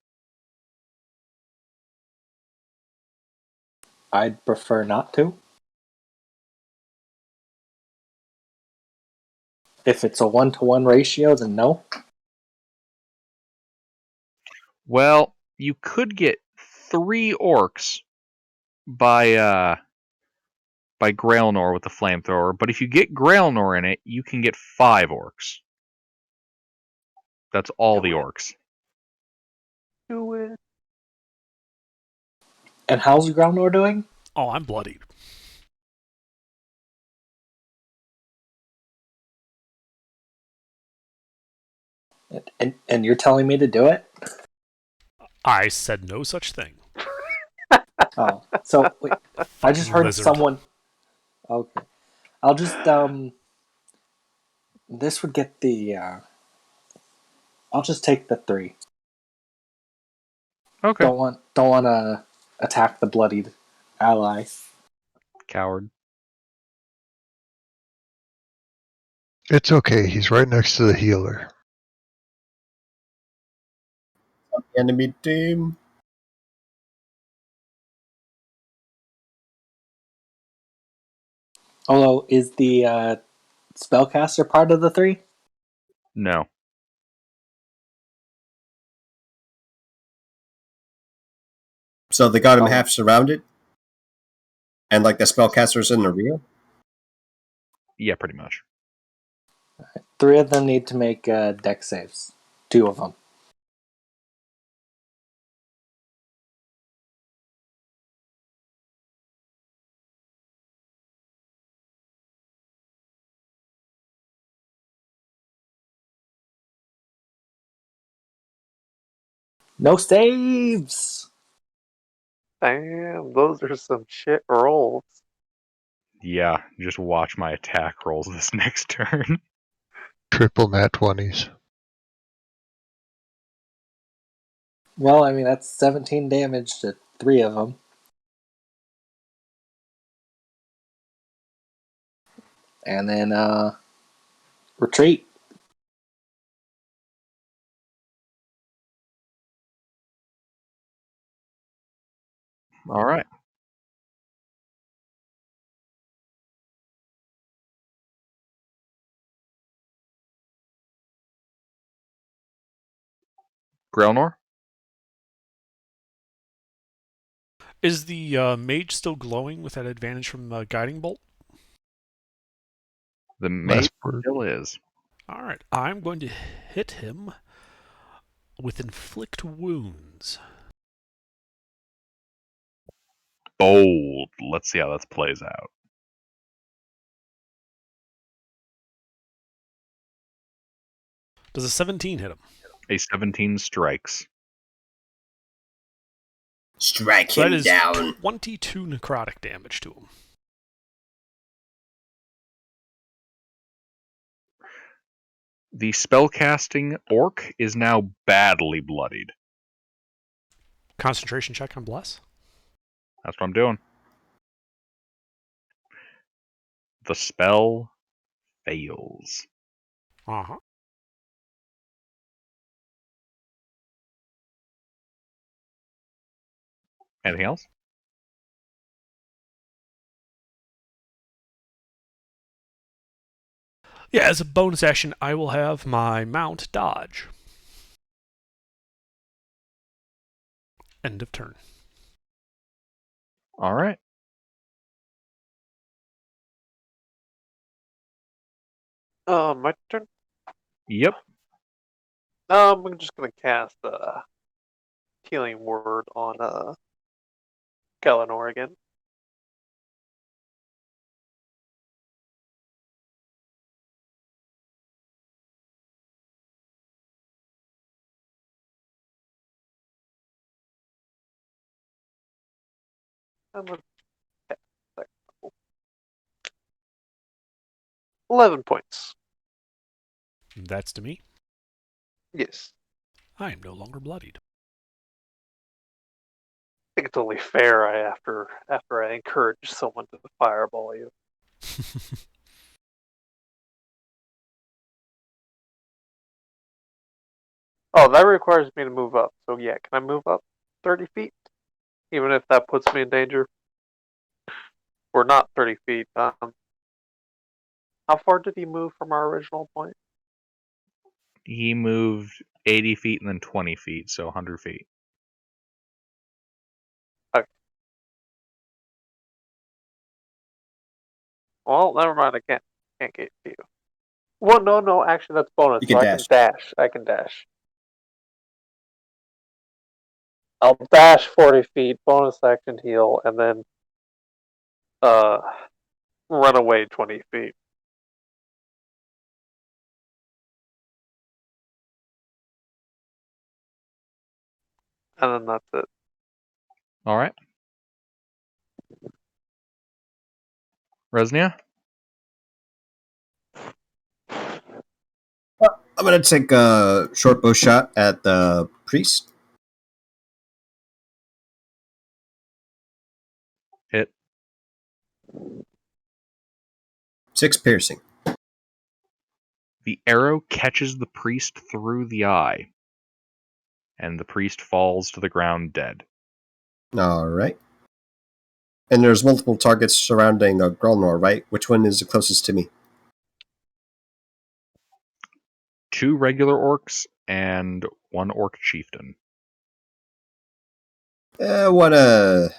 I'd prefer not to. If it's a 1-to-1 ratio, then no. Well, you could get 3 orcs by Grailnor with the flamethrower, but if you get Grailnor in it, you can get 5 orcs. That's all the orcs. Do it. And how's Groundor doing? Oh, I'm bloodied. And you're telling me to do it? I said no such thing. Oh, so wait, I just heard Lizard. someone. Okay, I'll just This would get the. I'll just take the 3. Okay. Don't want to attack the bloodied ally. Coward. It's okay, he's right next to the healer. Enemy team. Although, is the spellcaster part of the 3? No. So they got him Oh. half surrounded? And like the spellcaster's in the rear? Yeah, pretty much. 3 of them need to make deck saves. 2 of them. No saves! Damn, those are some shit rolls. Yeah, just watch my attack rolls this next turn. Triple nat 20s. Well, I mean, that's 17 damage to 3 of them. And then, retreat. Alright. Grelnor? Is the mage still glowing with that advantage from the guiding bolt? The mage Last word. still is. All right, I'm going to hit him with inflict wounds. Bold. Let's see how this plays out. Does a 17 hit him? A 17 strikes. Strike So that him is down. 22 necrotic damage to him. The spellcasting orc is now badly bloodied. Concentration check on bless. That's what I'm doing. The spell fails. Uh-huh. Anything else? Yeah, as a bonus action, I will have my mount dodge. End of turn. All right. My turn. Yep. I'm just gonna cast healing word on Galanor again. I'm gonna cast that couple. 11 points. That's to me. Yes. I am no longer bloodied. I think it's only fair after I encourage someone to fireball you. Oh, that requires me to move up. So yeah, can I move up 30 feet? Even if that puts me in danger? Or not 30 feet. How far did he move from our original point? He moved 80 feet and then 20 feet, so 100 feet. Okay. Well, never mind. I can't get to you. Well, no. Actually, that's bonus. You can so dash. I can dash. I'll dash 40 feet, bonus action heal, and then run away 20 feet. And then that's it. All right. Resnia? I'm going to take a short bow shot at the priest. Hit. 6 piercing. The arrow catches the priest through the eye, and the priest falls to the ground dead. All right. And there's multiple targets surrounding Grelnor, right? Which one is the closest to me? 2 regular orcs and 1 orc chieftain. I want to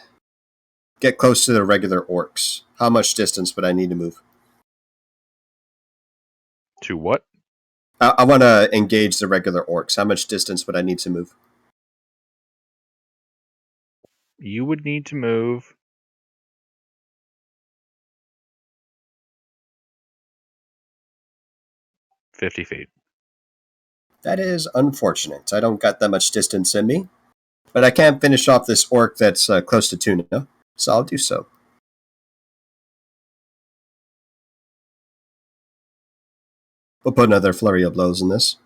get close to the regular orcs. How much distance would I need to move? To what? I want to engage the regular orcs. How much distance would I need to move? You would need to move 50 feet. That is unfortunate. I don't got that much distance in me. But I can finish off this orc that's close to Tuna, so I'll do so. We'll put another flurry of blows in this.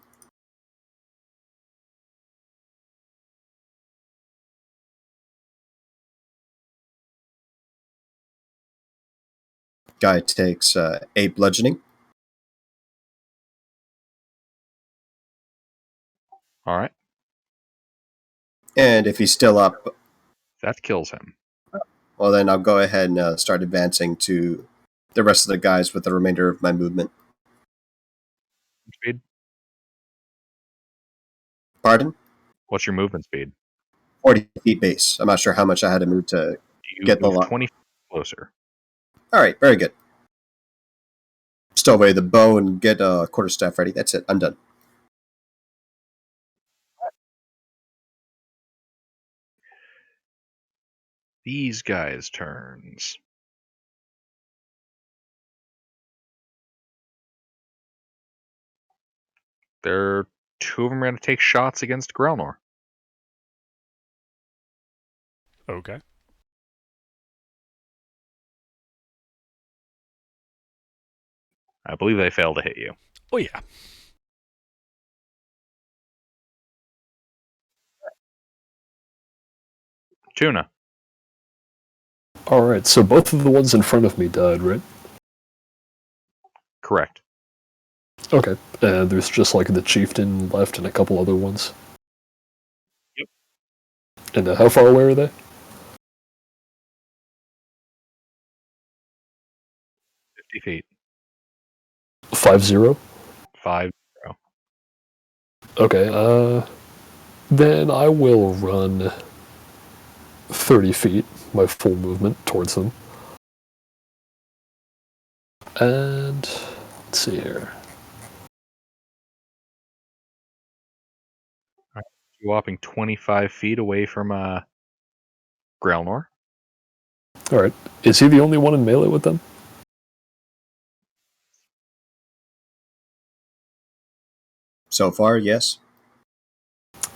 Guy takes 8 bludgeoning. All right. And if he's still up, That kills him. well, then I'll go ahead and start advancing to the rest of the guys with the remainder of my movement. Speed. Pardon? What's your movement speed? 40 feet base. I'm not sure how much I had to move to You get the move line. 20 feet closer. All right, very good. Stow away the bow and get a quarterstaff ready. That's it. I'm done. These guys' turns. Two of them are going to take shots against Grelnor. Okay. I believe they fail to hit you. Oh, yeah. Tuna. Alright, so both of the ones in front of me died, right? Correct. Okay. And there's just like the chieftain left and a couple other ones. Yep. And how far away are they? 50 feet. 5-0? 5-0. Okay, then I will run 30 feet, my full movement, towards them. And let's see here. You're whopping 25 feet away from Grelnor. Alright, is he the only one in melee with them? So far, yes.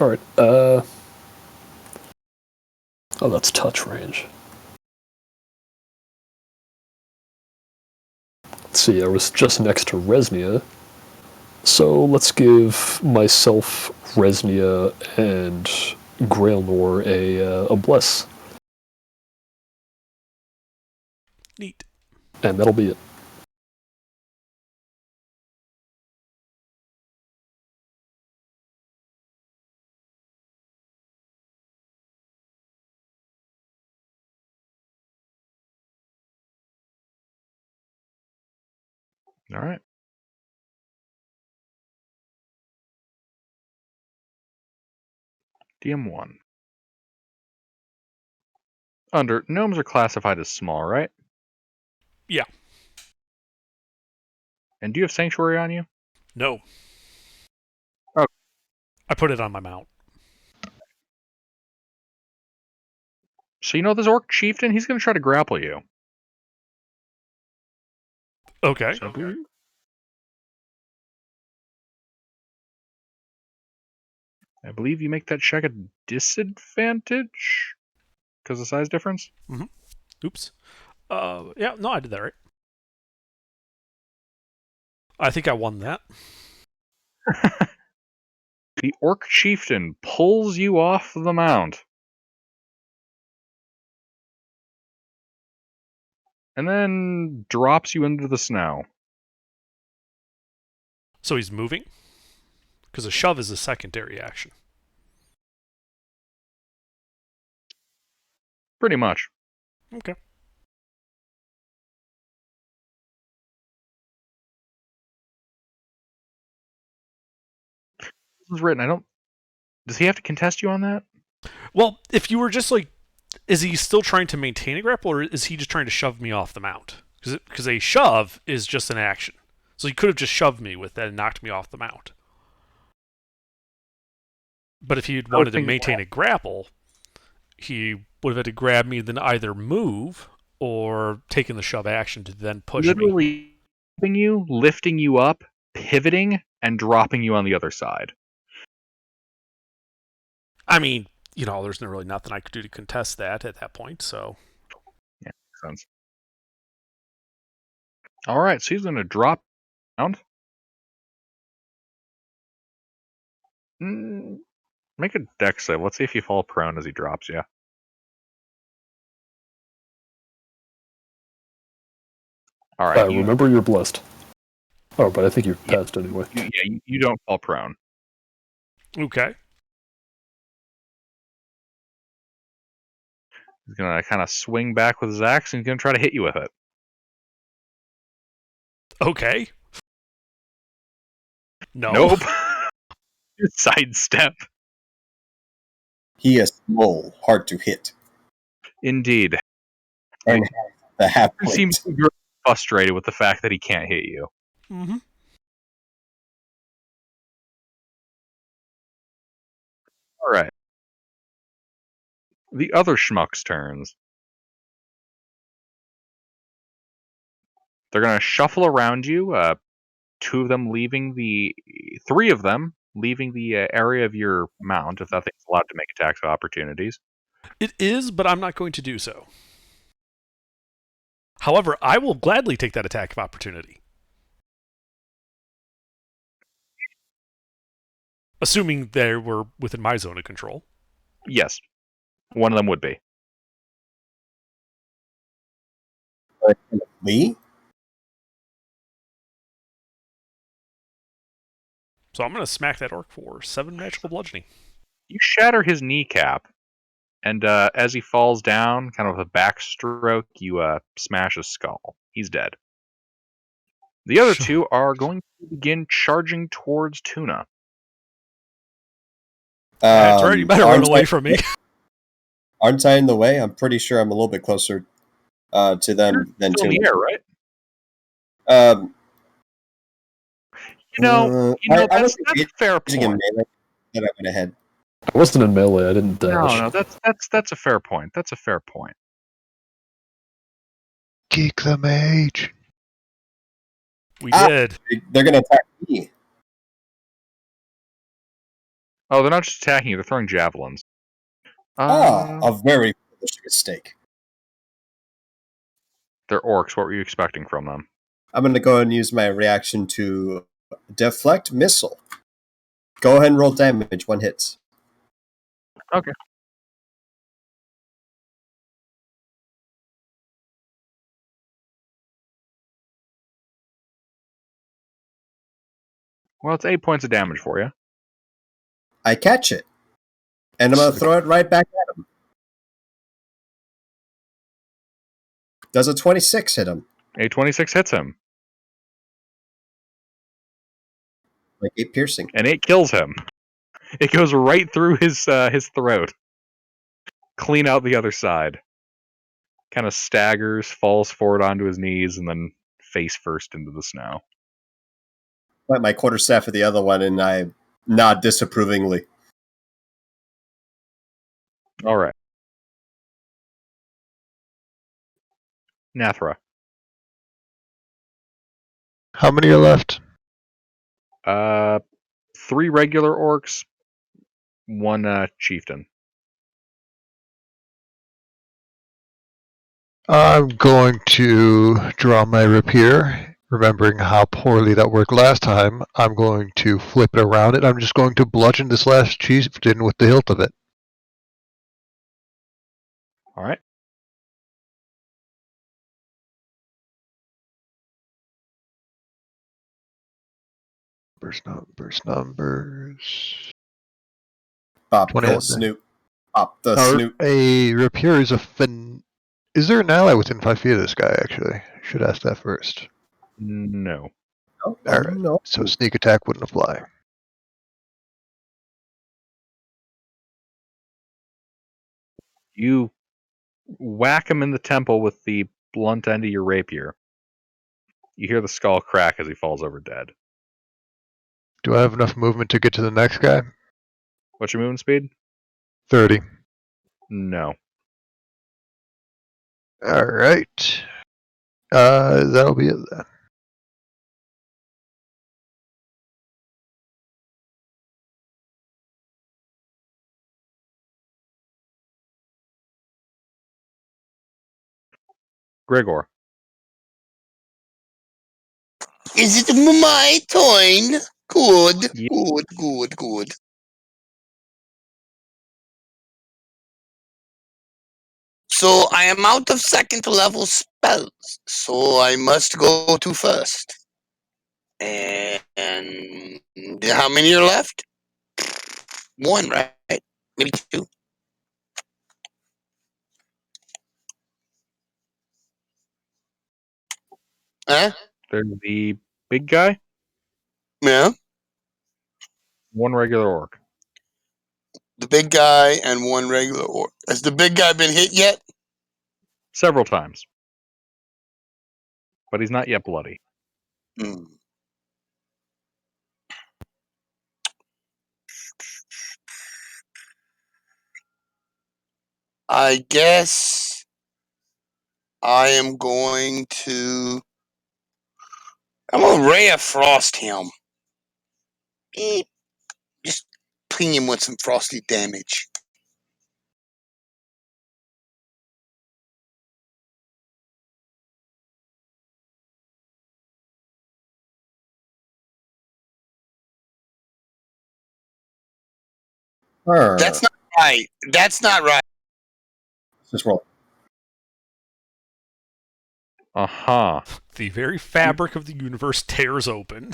Alright, oh, that's touch range. Let's see, I was just next to Resnia. So let's give myself, Resnia, and Grailnor a bless. Neat. And that'll be it. All right. DM1. Gnomes are classified as small, right? Yeah. And do you have Sanctuary on you? No. Oh. I put it on my mount. So you know this Orc Chieftain? He's going to try to grapple you. Okay. So I believe you make that check a disadvantage because of size difference. Mm-hmm. Oops. Yeah, no, I did that right. I think I won that. The Orc Chieftain pulls you off the mount. And then drops you into the snow. So he's moving? Because a shove is a secondary action. Pretty much. Okay. This is written. Does he have to contest you on that? Well, if you were just like, is he still trying to maintain a grapple, or is he just trying to shove me off the mount? Because a shove is just an action. So he could have just shoved me with that and knocked me off the mount. But if he wanted to maintain a grapple, he would have had to grab me, then either move or taken the shove action to then push me. Literally lifting you up, pivoting, and dropping you on the other side. I mean, there's really nothing I could do to contest that at that point, so. Yeah, makes sense. All right, so he's going to drop down. Make a dex save. Let's see if you fall prone as he drops you. All right. Remember, you're blessed. Oh, but I think you've passed anyway. You don't fall prone. Okay. He's going to kind of swing back with his axe and he's going to try to hit you with it. Okay. No. Nope. Sidestep. He is small, hard to hit, Indeed. and the half He seems plate. very frustrated with the fact that he can't hit you. Mm-hmm. All right. The other schmuck's turns. They're going to shuffle around you. Three of them leaving the area of your mount, if that thing's allowed to make attacks of opportunities. It is, but I'm not going to do so. However, I will gladly take that attack of opportunity. Assuming they were within my zone of control. Yes, one of them would be. Lee? So I'm going to smack that orc for 7 magical bludgeoning. You shatter his kneecap, and as he falls down, kind of with a backstroke, you smash his skull. He's dead. The other two are going to begin charging towards Tuna. That's right, you better run away from me. Aren't I in the way? I'm pretty sure I'm a little bit closer to them than Still to in the air, right? That's a fair point. That I went ahead. I wasn't in melee. I didn't dash. No, that's a fair point. That's a fair point. Geek the mage. We did. They're going to attack me. Oh, they're not just attacking you; they're throwing javelins. A very foolish mistake. They're orcs. What were you expecting from them? I'm going to go and use my reaction to deflect missile. Go ahead and roll damage. 1 hits. Okay. Well, it's 8 points of damage for you. I catch it. And I'm going to throw it right back at him. Does a 26 hit him? A 26 hits him. Like 8 piercing. And 8 kills him. It goes right through his throat. Clean out the other side. Kind of staggers, falls forward onto his knees, and then face first into the snow. But my quarterstaff at the other one, and I nod disapprovingly. All right. Nathra. How many are left? 3 regular orcs, 1 chieftain. I'm going to draw my rapier. Remembering how poorly that worked last time, I'm going to flip it around it. I'm just going to bludgeon this last chieftain with the hilt of it. All right. Numbers. Pop 21. the snoot. Pop the snoot. A rapier is a fin. Is there an ally within 5 feet of this guy, actually? Should ask that first. No. Alright, No. so sneak attack wouldn't apply. You whack him in the temple with the blunt end of your rapier. You hear the skull crack as he falls over dead. Do I have enough movement to get to the next guy? What's your movement speed? 30. No. Alright. That'll be it then. Gregor. Is it my turn? Good, Yeah. good. So I am out of second level spells, so I must go to first. And how many are left? 1, right? Maybe 2. Huh? There's the big guy, Yeah. 1 regular orc. the big guy and one regular orc. Has the big guy been hit yet? Several times. But he's not yet bloody. Hmm. I guess I am going to. I'm gonna ray of frost him. Just ping him with some frosty damage. That's not right. That's not right. Just roll. Uh-huh. The very fabric of the universe tears open.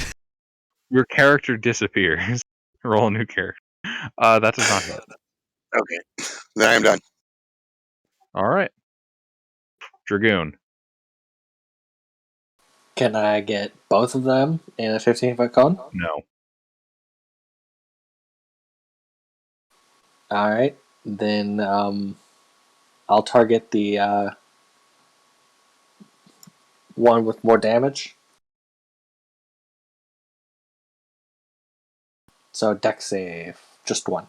Your character disappears. Roll a new character. That does not hit. Okay, then I am done. All right. Dragoon. Can I get both of them in a 15-foot cone? No. All right, then I'll target the one with more damage. So dex save, just one.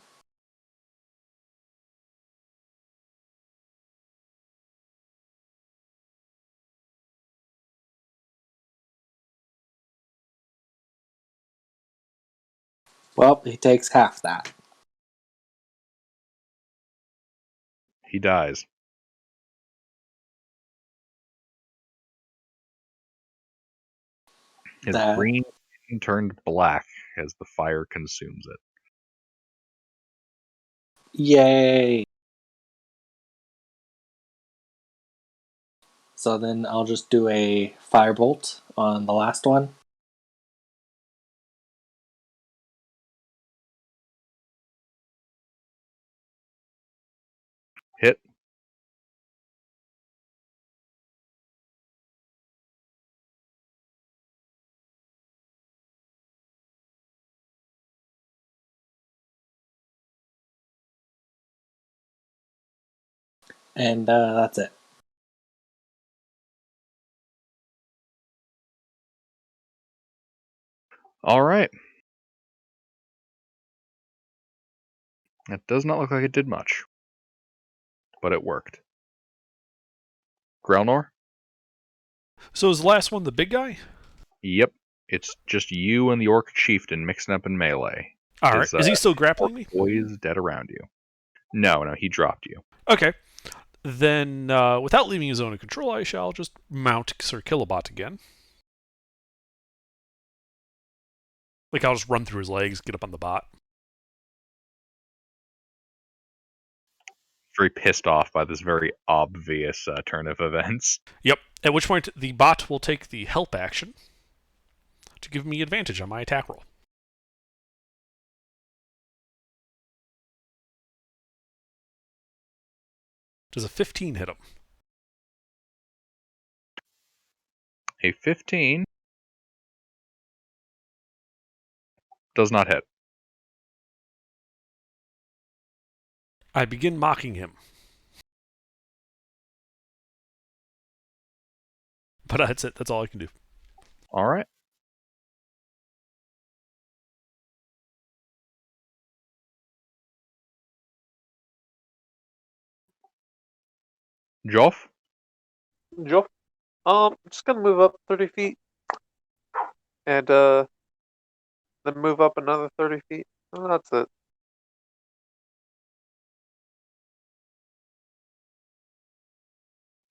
Well, he takes half that. He dies. His That green skin turned black as the fire consumes it. yay! So then I'll just do a firebolt on the last one. Hit. And that's it. All right. It does not look like it did much. But it worked. Grelnor? So is the last one the big guy? Yep. It's just you and the orc chieftain mixing up in melee. All right. Is he still grappling me? Boys dead around you. No, he dropped you. Okay. Then, without leaving his zone of control, I shall just mount Sir Killabot again. Like, I'll just run through his legs, get up on the bot. Very pissed off by this very obvious turn of events. Yep. At which point, the bot will take the help action to give me advantage on my attack roll. Does a 15 hit him? A 15 does not hit. I begin mocking him. But that's it. That's all I can do. All right. Joff? Joe, I'm just gonna move up 30 feet, and then move up another 30 feet. Oh, that's it.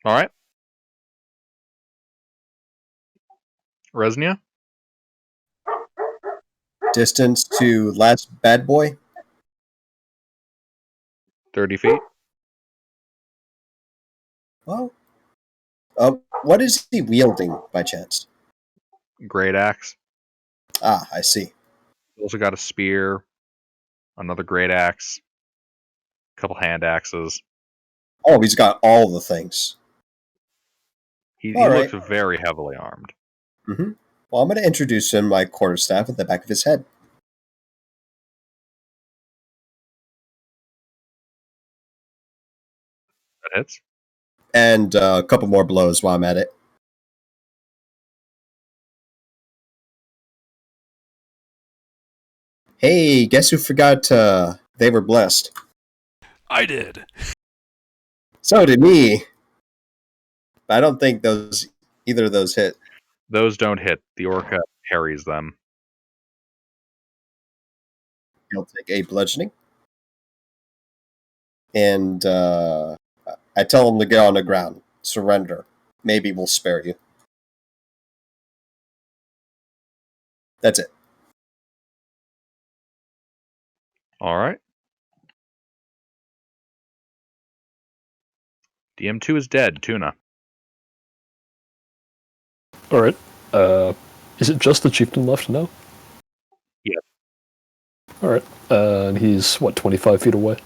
All right. Resnia? Distance to last bad boy? 30 feet. Well, what is he wielding by chance? Great axe. Ah, I see. Also got a spear, another great axe, a couple hand axes. Oh, he's got all the things. He All looks right. very heavily armed. Mm-hmm. Well, I'm going to introduce him my quarterstaff at the back of his head. hits. And a couple more blows while I'm at it. Hey, guess who forgot they were blessed? I did. So did me. But I don't think either of those hit. Those don't hit. The Orca parries them. He'll take a bludgeoning. And I tell him to get on the ground. Surrender. Maybe we'll spare you. That's it. All right. DM2 is dead. Tuna. All right. Is it just the chieftain left now? Yeah. All right. And he's, 25 feet away?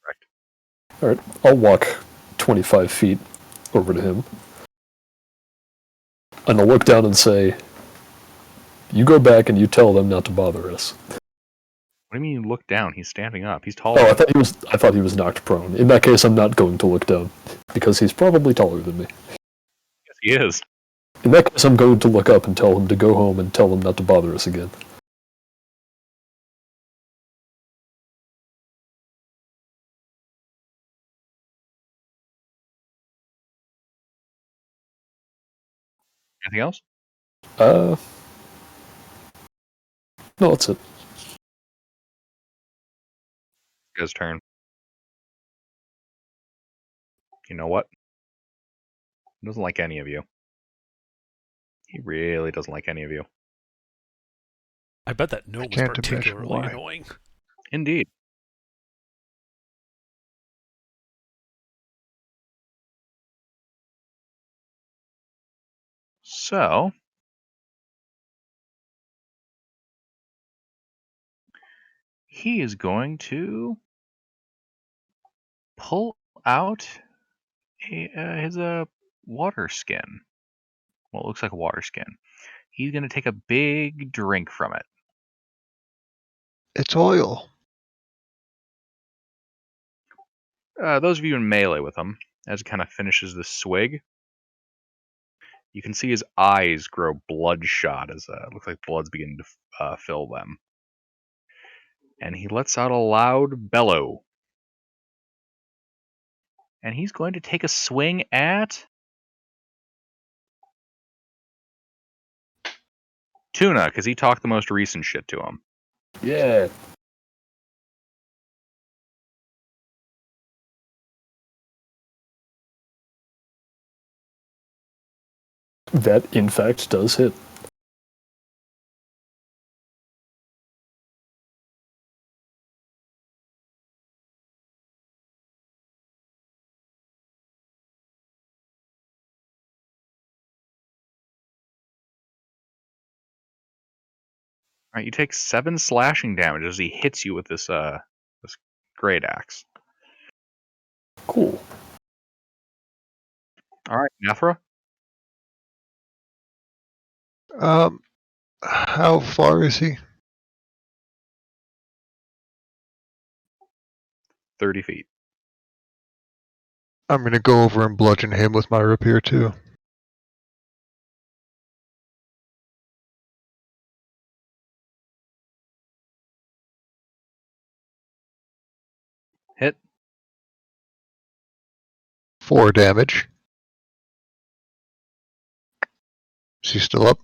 Correct. All right. I'll walk 25 feet over to him. And I'll look down and say, you go back and you tell them not to bother us. What do you mean you look down? He's standing up. He's taller. Oh, I thought he was knocked prone. In that case, I'm not going to look down, because he's probably taller than me. Yes, he is. In that case, I'm going to look up and tell him to go home and tell them not to bother us again. Anything else? No, that's it. His turn. You know what? He doesn't like any of you. He really doesn't like any of you. I bet that gnome was can't imagine particularly why. annoying. Indeed. So, he is going to pull out his water skin. Well, it looks like a water skin. He's going to take a big drink from it. It's oil. Those of you in melee with him, as he kind of finishes the swig, you can see his eyes grow bloodshot as it looks like blood's beginning to fill them. And he lets out a loud bellow. And he's going to take a swing at Tuna, because he talked the most recent shit to him. Yeah. That, in fact, does hit. All right, you take 7 slashing damage as he hits you with this great axe. Cool. All right, Nathra. How far is he? 30 feet. I'm gonna go over and bludgeon him with my rapier too. Hit. 4 damage. Is he still up?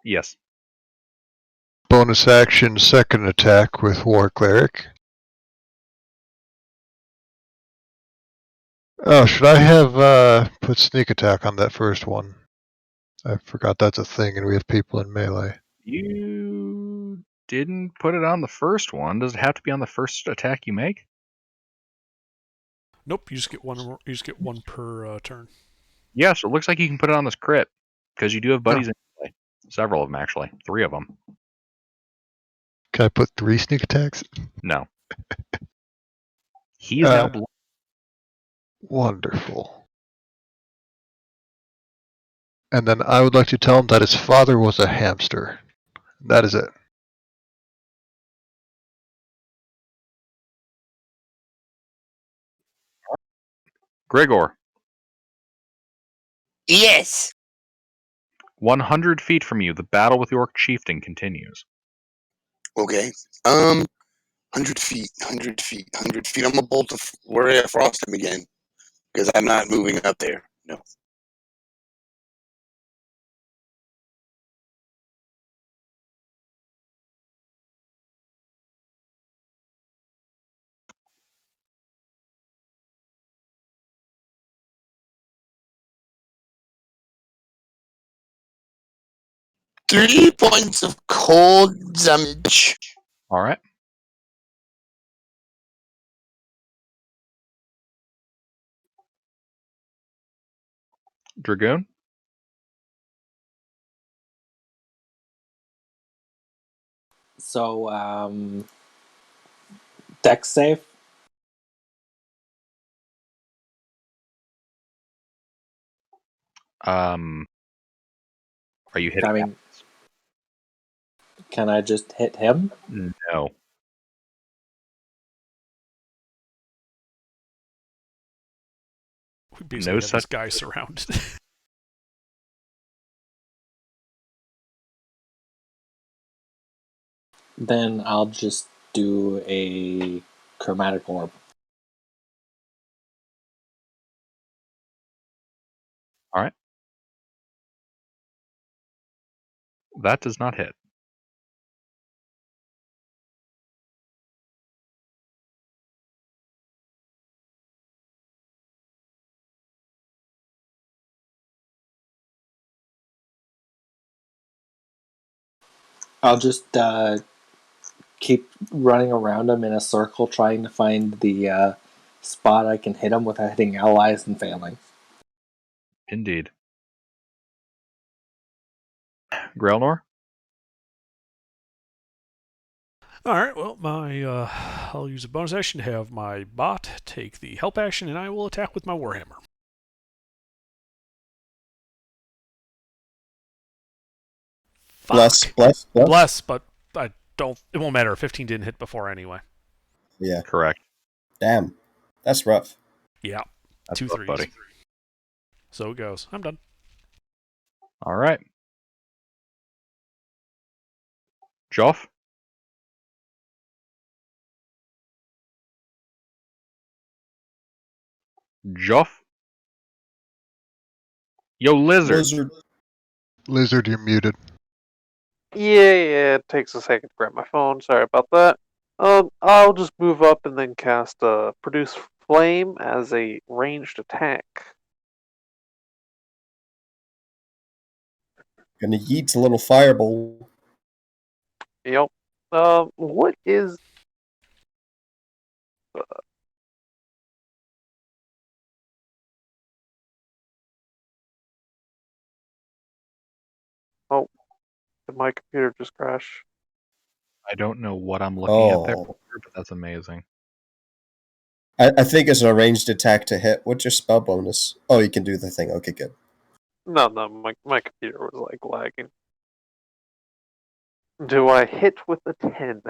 Yes. Bonus action, second attack with War Cleric. Oh, should I have put sneak attack on that first one? I forgot that's a thing and we have people in melee. You didn't put it on the first one. Does it have to be on the first attack you make? Nope, you just get one. You just get one per turn. Yeah, so it looks like you can put it on this crit because you do have buddies in play. Several of them, actually. 3 of them. Can I put 3 sneak attacks? No. He is now blown. Wonderful. And then I would like to tell him that his father was a hamster. That is it. Gregor, Yes. 100 feet from you, the battle with the Orc Chieftain continues. Okay. 100 feet, 100 feet, 100 feet. I'm gonna bolt where I frost him again because I'm not moving up there. No. Three points of cold damage. All right. Dragoon, So, deck save. are you hitting? I mean, can I just hit him? No. We basically No have this such. guy surrounded. Then I'll just do a chromatic orb. All right. That does not hit. I'll just keep running around him in a circle, trying to find the spot I can hit him without hitting allies and failing. Indeed. Grelnor? All right, well, I'll use a bonus action to have my bot take the help action, and I will attack with my warhammer. Bless, Fuck. bless, bless. Bless, but I don't. It won't matter. 15 didn't hit before anyway. Yeah. Correct. Damn. That's rough. Yeah, That's two rough, threes. buddy. So it goes. I'm done. All right. Joff? Joff? Yo, lizard. Lizard, you're muted. Yeah, it takes a second to grab my phone. Sorry about that. I'll just move up and then cast Produce Flame as a ranged attack. Gonna yeet a little fireball. Yep. What is... Oh, did my computer just crash? I don't know what I'm looking at there, Oh. but that's amazing. I think it's an ranged attack to hit. What's your spell bonus? Oh, you can do the thing. Okay, good. No, my computer was like lagging. Do I hit with a 10?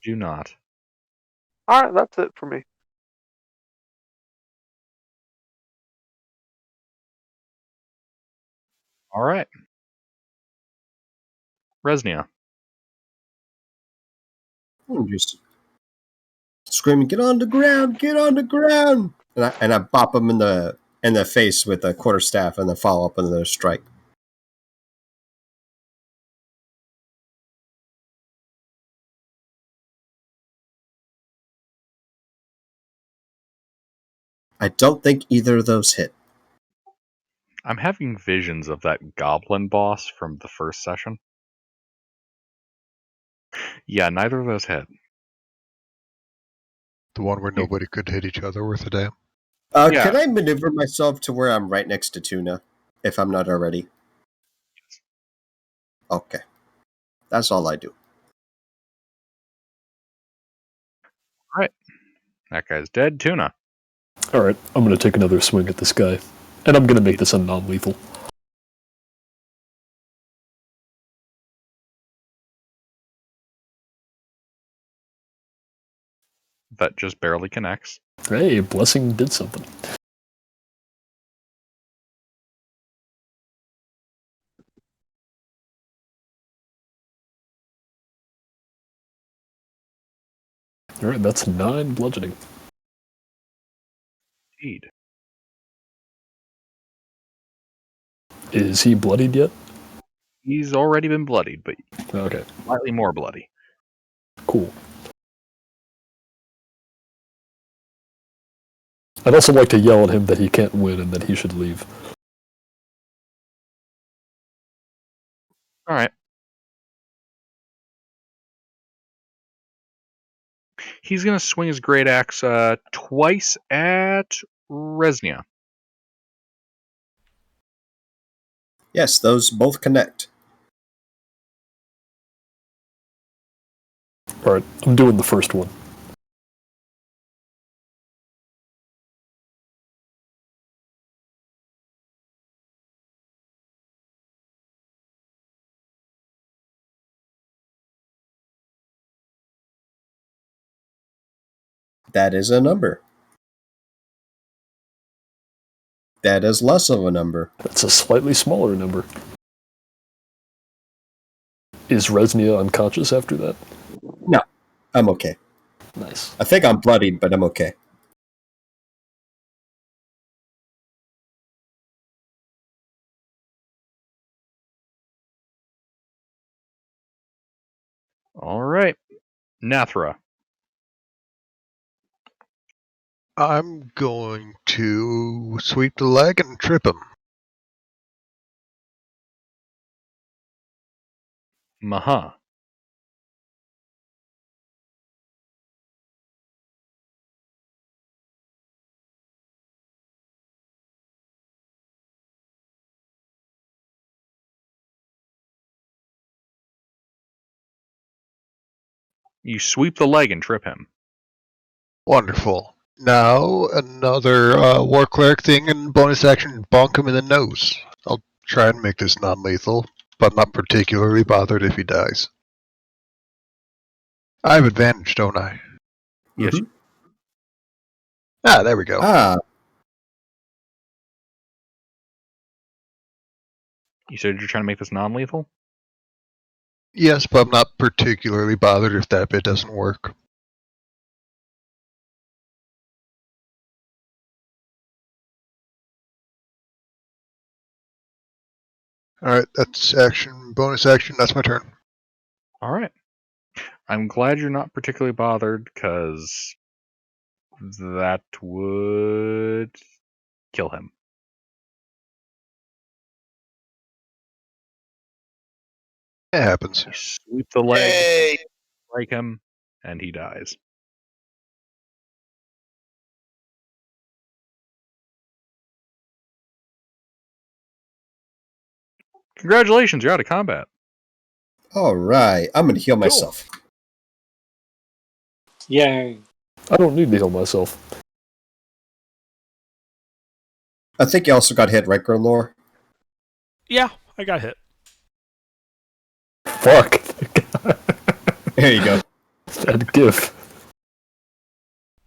Do not. Alright, that's it for me. All right. Resnia. I'm just screaming, "Get on the ground! Get on the ground!" And I bop him in the face with a quarterstaff, and then follow up with another strike. I don't think either of those hit. I'm having visions of that goblin boss from the first session. Yeah, neither of those hit. The one where nobody could hit each other worth a damn. Yeah. Can I maneuver myself to where I'm right next to Tuna, if I'm not already? Okay. That's all I do. All right. That guy's dead. Tuna. All right, I'm going to take another swing at this guy, and I'm going to make this a non-lethal. That just barely connects. Hey, blessing did something. All right, that's 9 bludgeoning. Indeed. Is he bloodied yet? He's already been bloodied, but Okay, slightly more bloody. cool. I'd also like to yell at him that he can't win and that he should leave. All right. He's going to swing his great axe twice at Resnia. Yes, those both connect. All right, I'm doing the first one. That is a number. That is less of a number. That's a slightly smaller number. Is Resnia unconscious after that? No, I'm okay. Nice. I think I'm bloodied, but I'm okay. All right. Nathra. I'm going to sweep the leg and trip him. Maha. You sweep the leg and trip him. Wonderful. Now, another War Cleric thing and bonus action, bonk him in the nose. I'll try and make this non-lethal, but I'm not particularly bothered if he dies. I have advantage, don't I? Yes. Mhm. Ah, there we go. You said you're trying to make this non-lethal? Yes, but I'm not particularly bothered if that bit doesn't work. Alright, that's action, bonus action, that's my turn. All right. I'm glad you're not particularly bothered, because that would kill him. It happens. You sweep the leg, Yay! strike him, and he dies. Congratulations, you're out of combat. All right, I'm gonna heal myself. Yay. I don't need to heal myself. I think you also got hit, right, Grimlore? Yeah, I got hit. Fuck. There you go. That gif.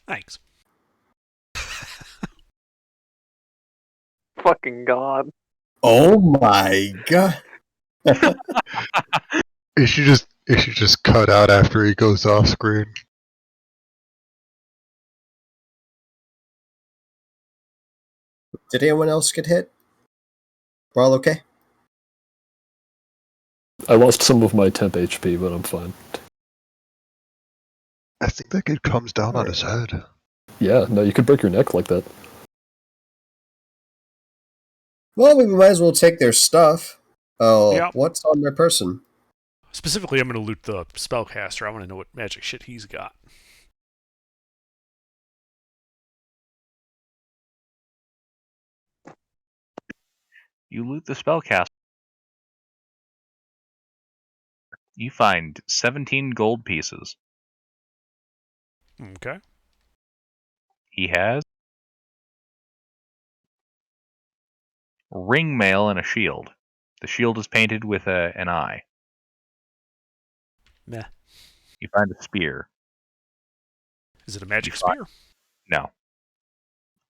Thanks. Fucking god. Oh my god. It should just cut out after he goes off screen. Did anyone else get hit? We're all okay? I lost some of my temp HP, but I'm fine. I think that kid comes down on his head. Yeah, no, you could break your neck like that. Well, we might as well take their stuff. Oh, Yeah. what's on their person? Specifically, I'm going to loot the spellcaster. I want to know what magic shit he's got. You loot the spellcaster. You find 17 gold pieces. Okay. He has ring mail and a shield. The shield is painted with an eye. Meh. You find a spear. Is it a magic You find- spear? No.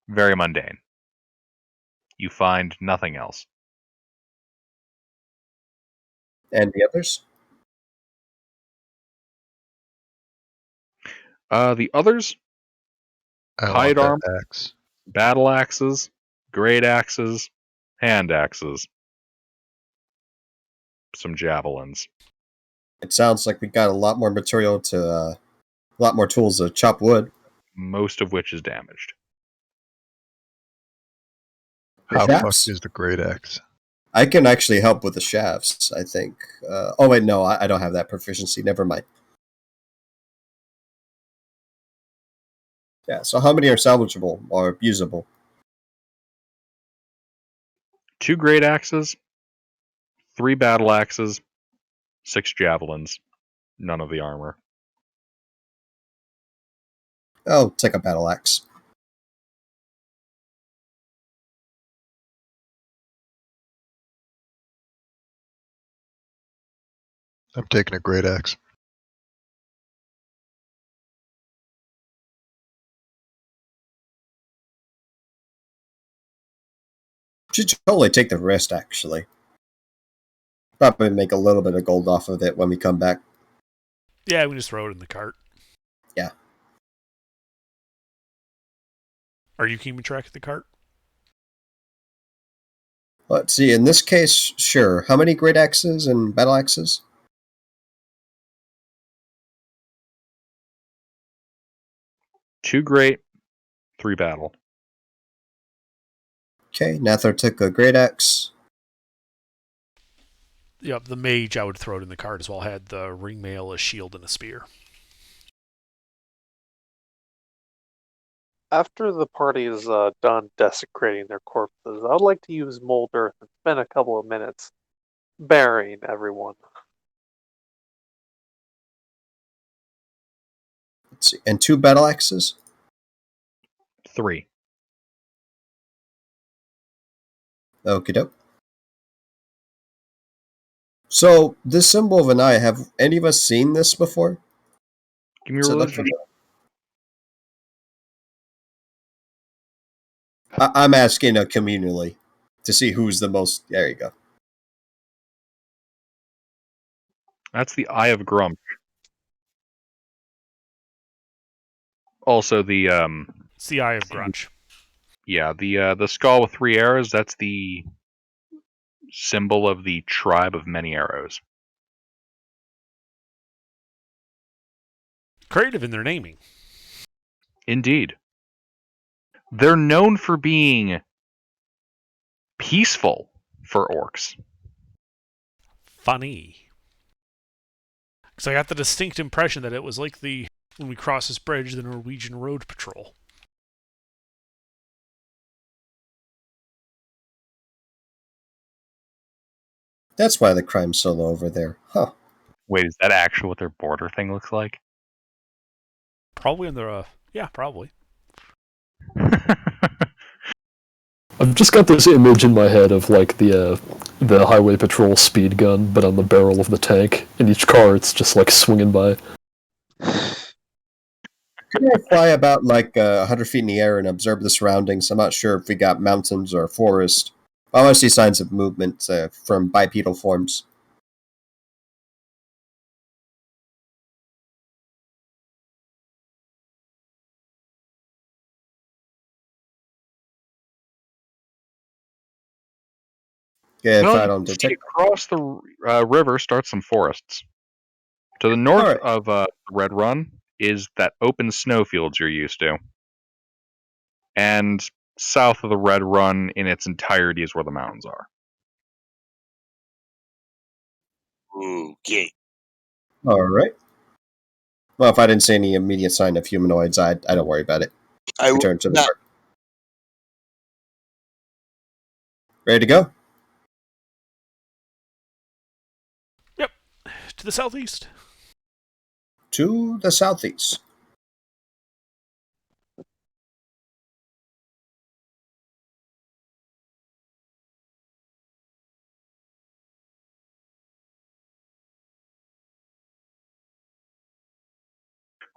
Very mundane. You find nothing else. And the others? The others, I hide want armor, that axe. battle axes, great axes, hand axes, some javelins. It sounds like we got a lot more material to, a lot more tools to chop wood. Most of which is damaged. The How fucked shafts? is the great axe? I can actually help with the shafts, I think. Oh, wait, no, I don't have that proficiency. Never mind. Yeah, so how many are salvageable or usable? 2 great axes, 3 battle axes, 6 javelins, none of the armor. Oh, take a battle axe. I'm taking a great axe. Should totally take the rest, actually. Probably make a little bit of gold off of it when we come back. Yeah, we just throw it in the cart. Yeah. Are you keeping track of the cart? Let's see, in this case, sure. How many great axes and battle axes? 2 great, 3 battle. Okay, Nathar took a great axe. Yep, the mage, I would throw it in the cart as well. Had the ring mail, a shield, and a spear. After the party is done desecrating their corpses, I would like to use mold earth and spend a couple of minutes burying everyone. Let's see, and 2 battle axes? 3. Okie doke. So, this symbol of an eye, have any of us seen this before? Give me a So religion. I'm asking communally to see who's the most. There you go. That's the Eye of Grump. Also the It's the Eye of Grunch. yeah, the skull with 3 arrows, that's the symbol of the tribe of many arrows. Creative in their naming. Indeed. They're known for being peaceful for orcs. Funny. Because I got the distinct impression that it was like when we crossed this bridge, the Norwegian Road Patrol. That's why the crime's so low over there. Huh. Wait, is that actually what their border thing looks like? Probably in the, yeah, probably. I've just got this image in my head of like the highway patrol speed gun, but on the barrel of the tank. In each car, it's just like swinging by. Could I fly about like 100 feet in the air and observe the surroundings? I'm not sure if we got mountains or forest. I want to see signs of movement from bipedal forms. Yeah, if Well, I you don't can see detect. across the river starts some forests. To the north Alright. of Red Run is that open snowfields you're used to. And south of the Red Run in its entirety is where the mountains are. Okay. Alright. Well, if I didn't see any immediate sign of humanoids, I don't worry about it. I Return to the not, park. Ready to go? Yep. To the southeast. To the southeast.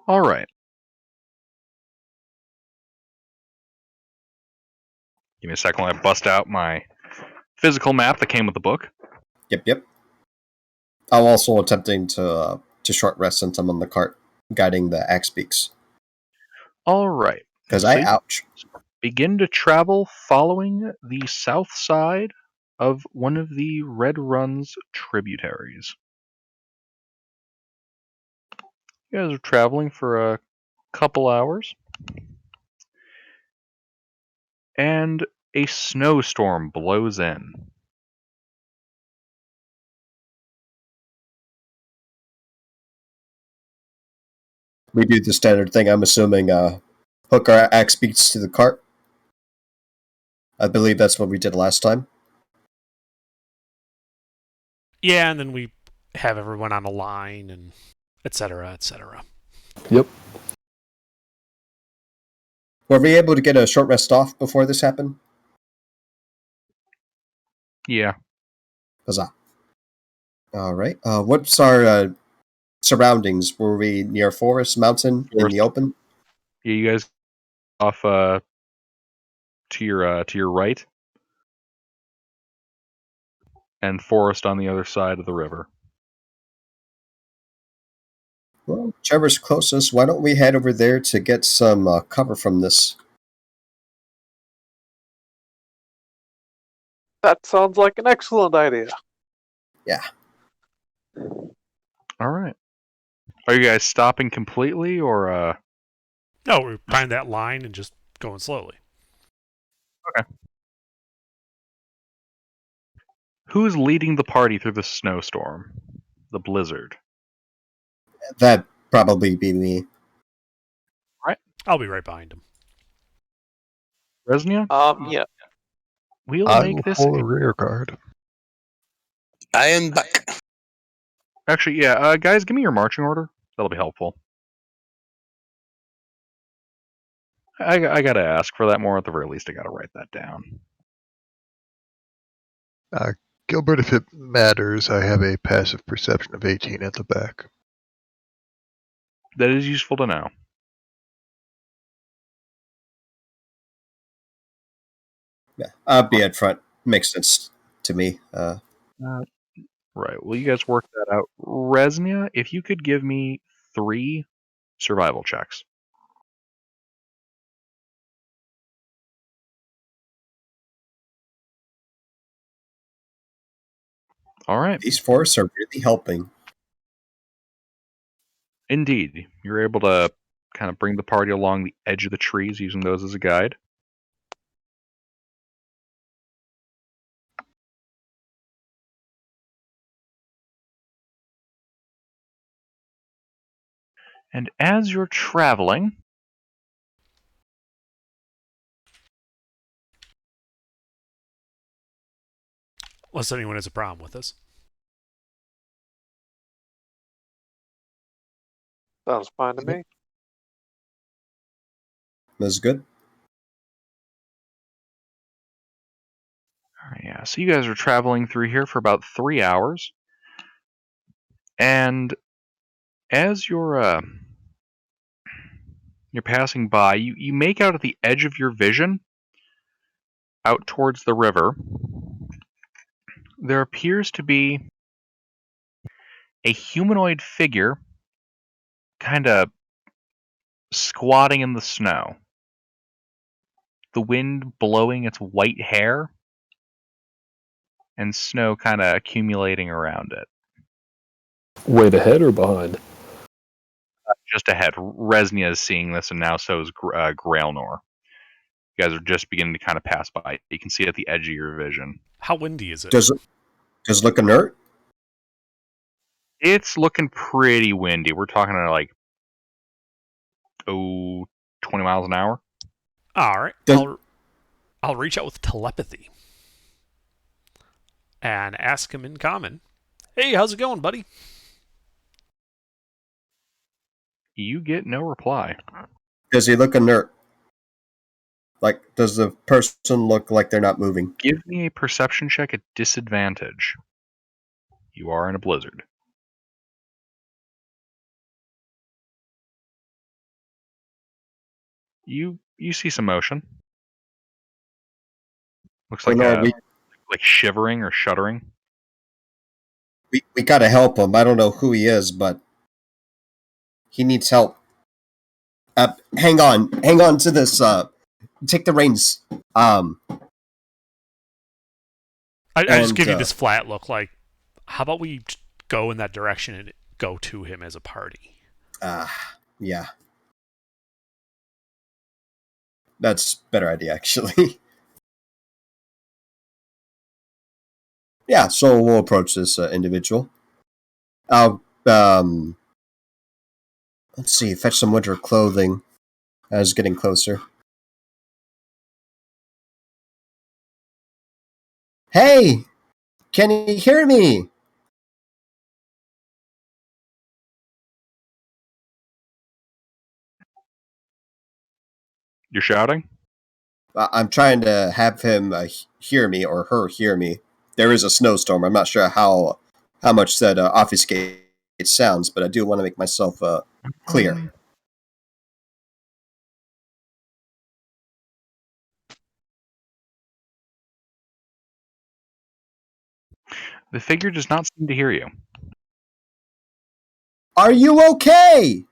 All right. Give me a second while I bust out my physical map that came with the book. Yep. I'm also attempting to short rest since I'm on the cart, guiding the axe beaks. All right. Because So you ouch. begin to travel following the south side of one of the Red Run's tributaries. You guys are traveling for a couple hours, and a snowstorm blows in. We do the standard thing. I'm assuming hook our axe beats to the cart. I believe that's what we did last time. Yeah, and then we have everyone on a line and etc. etc. Yep. Were we able to get a short rest off before this happened? Yeah. Huzzah. All right. What's our surroundings? Were we near forest, mountain, in the open? Yeah, you guys off to your right, and forest on the other side of the river. Well, whichever's closest. Why don't we head over there to get some cover from this? That sounds like an excellent idea. Yeah. All right. Are you guys stopping completely, or No, we're behind that line and just going slowly. who's leading the party through the snowstorm, the blizzard? That'd probably be me. I'll be right behind him. Resnia? Yeah. We'll I make will this. pull a rear guard. I am back. Actually, yeah, guys, give me your marching order. That'll be helpful. I gotta ask for that more. At the very least, I gotta write that down. Gilbert, if it matters, I have a passive perception of 18 at the back. That is useful to know. Yeah, I'll be at front. Makes sense to me. Right. Well, you guys work that out. Resnia, if you could give me 3 survival checks. All right. These forests are really helping. Indeed. You're able to kind of bring the party along the edge of the trees using those as a guide. And as you're traveling, Unless anyone has a problem with this. Sounds fine to me. That's good. yeah, so you guys are traveling through here for about 3 hours. And as you're passing by, you make out at the edge of your vision, out towards the river, there appears to be a humanoid figure kind of squatting in the snow. The wind blowing its white hair and snow kind of accumulating around it. Wait ahead or behind? Just ahead. Resnia is seeing this, and now so is Grailnor. You guys are just beginning to kind of pass by. You can see it at the edge of your vision. How windy is it? Does it look inert? It's looking pretty windy. We're talking like 20 miles an hour. All right. I'll reach out with telepathy and ask him in common. Hey, how's it going, buddy? You get no reply. Does he look inert? Like, does the person look like they're not moving? Give me a perception check at disadvantage. You are in a blizzard. You see some motion. Looks like like shivering or shuddering. We gotta help him. I don't know who he is, but he needs help. Hang on to this. Take the reins. I just And, give you this flat look, like, how about we go in that direction and go to him as a party? Yeah. That's a better idea, actually. Yeah, so we'll approach this individual. I'll, let's see, fetch some winter clothing. I was getting closer. Hey! Can you hear me? You're shouting? I'm trying to have him hear me, or her hear me. There is a snowstorm. I'm not sure how much that obfuscate it sounds, but I do want to make myself clear. The figure does not seem to hear you. Are you okay?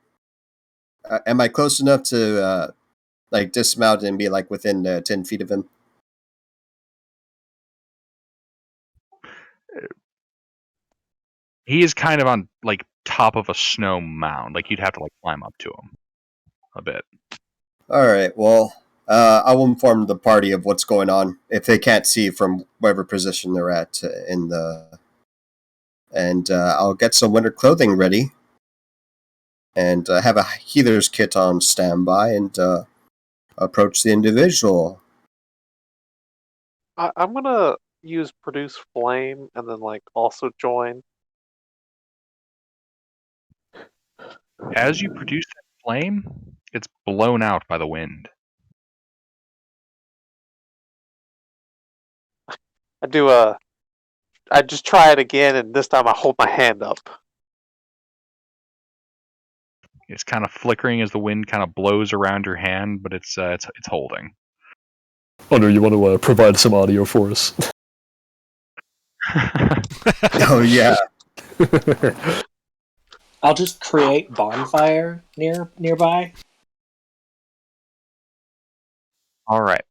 Am I close enough to like dismount and be like within 10 feet of him? He is kind of on like top of a snow mound. Like you'd have to like climb up to him a bit. All right. Well, I will inform the party of what's going on if they can't see from whatever position they're at in the. And I'll get some winter clothing ready, and have a healer's kit on standby, and approach the individual. I'm gonna use produce flame and then like also join. As you produce that flame, it's blown out by the wind. I just try it again, and this time I hold my hand up. It's kind of flickering as the wind kind of blows around your hand, but it's holding. Oh no, you want to provide some audio for us? Oh yeah. I'll just create bonfire nearby. All right,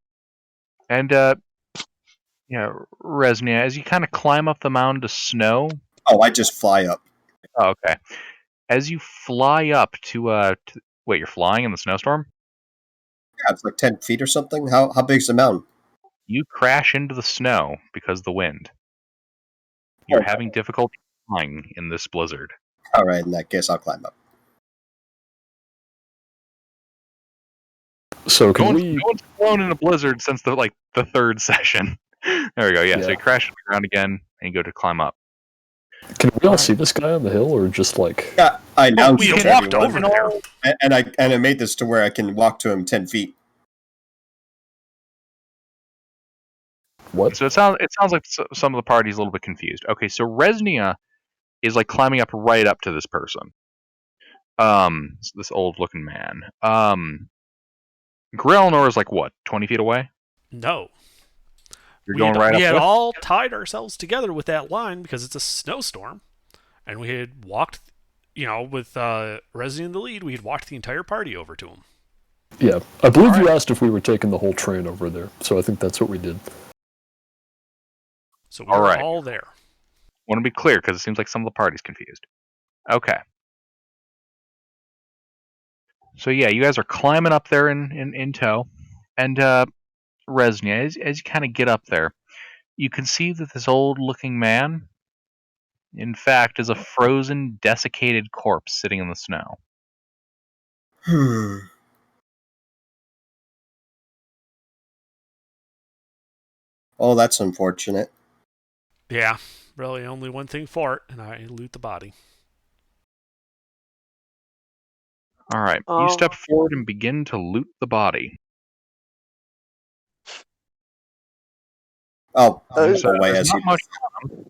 and Resnia, as you kind of climb up the mound of snow. Oh, I just fly up. Oh, okay. As you fly up to wait, you're flying in the snowstorm? Yeah, it's like 10 feet or something. How big's the mountain? You crash into the snow because of the wind. You're having difficulty flying in this blizzard. All right, in that case, I'll climb up. So can No we? one's flown in a blizzard since the third session. There we go. Yeah. So you crash to the ground again, and you go to climb up. Can we all see this guy on the hill, or just like? Yeah, I announced we it to walked everyone, over there. and I made this to where I can walk to him 10 feet. What? So it sounds like some of the party's a little bit confused. Okay, so Resnia is like climbing up right up to this person. This old looking man. Grelnor is like what, 20 feet away? No. You're going right up. We had to it? all tied ourselves together with that line because it's a snowstorm, and we had walked, with Resi in the lead, we had walked the entire party over to him. Yeah, I believe you asked if we were taking the whole train over there, so I think that's what we did. So we were all there. Want to be clear because it seems like some of the party's confused. Okay. So yeah, you guys are climbing up there in tow, and Resnia, as you kind of get up there, you can see that this old-looking man, in fact, is a frozen, desiccated corpse sitting in the snow. Oh, that's unfortunate. Yeah, really only one thing for it, and I loot the body. All right, you step forward and begin to loot the body. Oh, There's away not as he. much on him,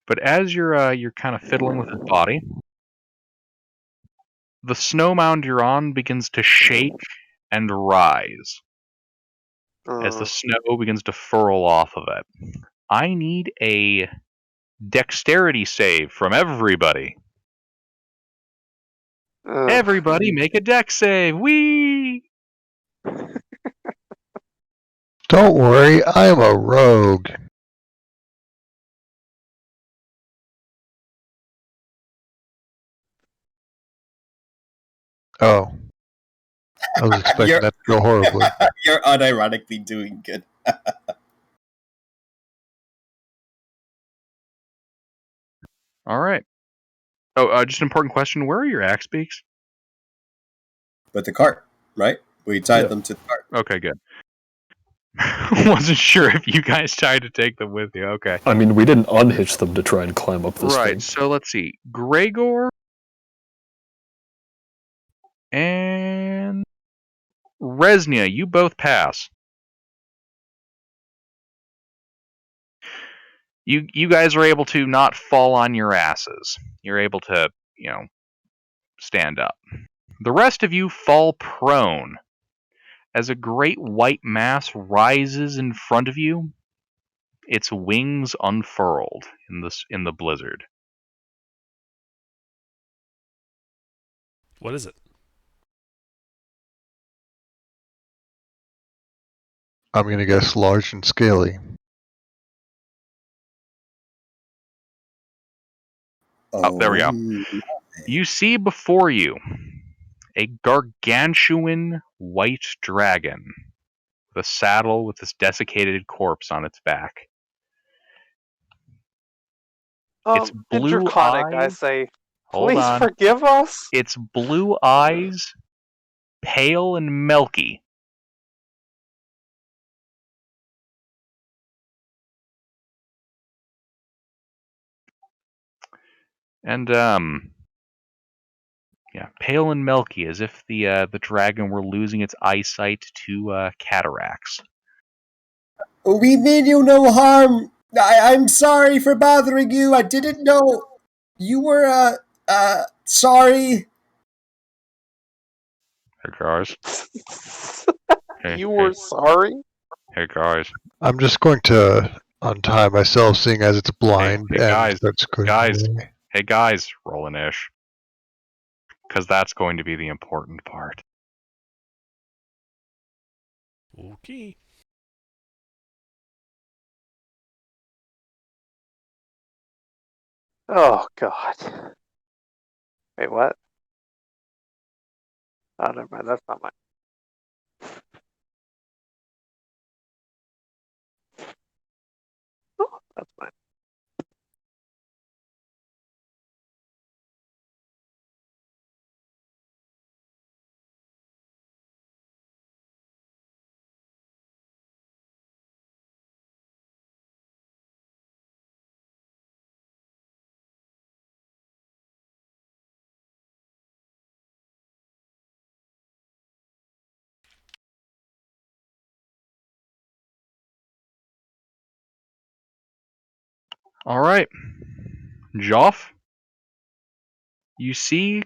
but as you're kind of fiddling with his body, the snow mound you're on begins to shake and rise as the snow begins to furl off of it. I need a dexterity save from everybody. Everybody make a deck save. Whee! Don't worry, I am a rogue. Oh. I was expecting You're- that to go horribly. You're unironically doing good. All right. Oh, just an important question. Where are your axe beaks? But the cart, right? We tied Yeah. them to the cart. Okay, good. Wasn't sure if you guys tried to take them with you. Okay. I mean, we didn't unhitch them to try and climb up this Right, thing. so let's see. Gregor and Resnia, you both pass. You guys are able to not fall on your asses. You're able to, stand up. The rest of you fall prone as a great white mass rises in front of you, its wings unfurled in the blizzard. What is it? I'm gonna guess large and scaly. Oh, there we go. You see before you a gargantuan white dragon with a saddle with this desiccated corpse on its back. Its In blue Draconic, I eyes. say, Hold please on. forgive us. Its blue eyes, pale and milky. And pale and milky, as if the dragon were losing its eyesight to cataracts. We mean you no harm. I'm sorry for bothering you. I didn't know you were, sorry. Hey guys. You were sorry? Hey guys. I'm just going to untie myself, seeing as it's blind, Hey, and guys, start scooting guys. away. Hey guys, roll an ish. Because that's going to be the important part. Okay. Oh, God. Wait, what? Oh, never mind. That's not mine. Oh, that's mine. Alright. Joff, you see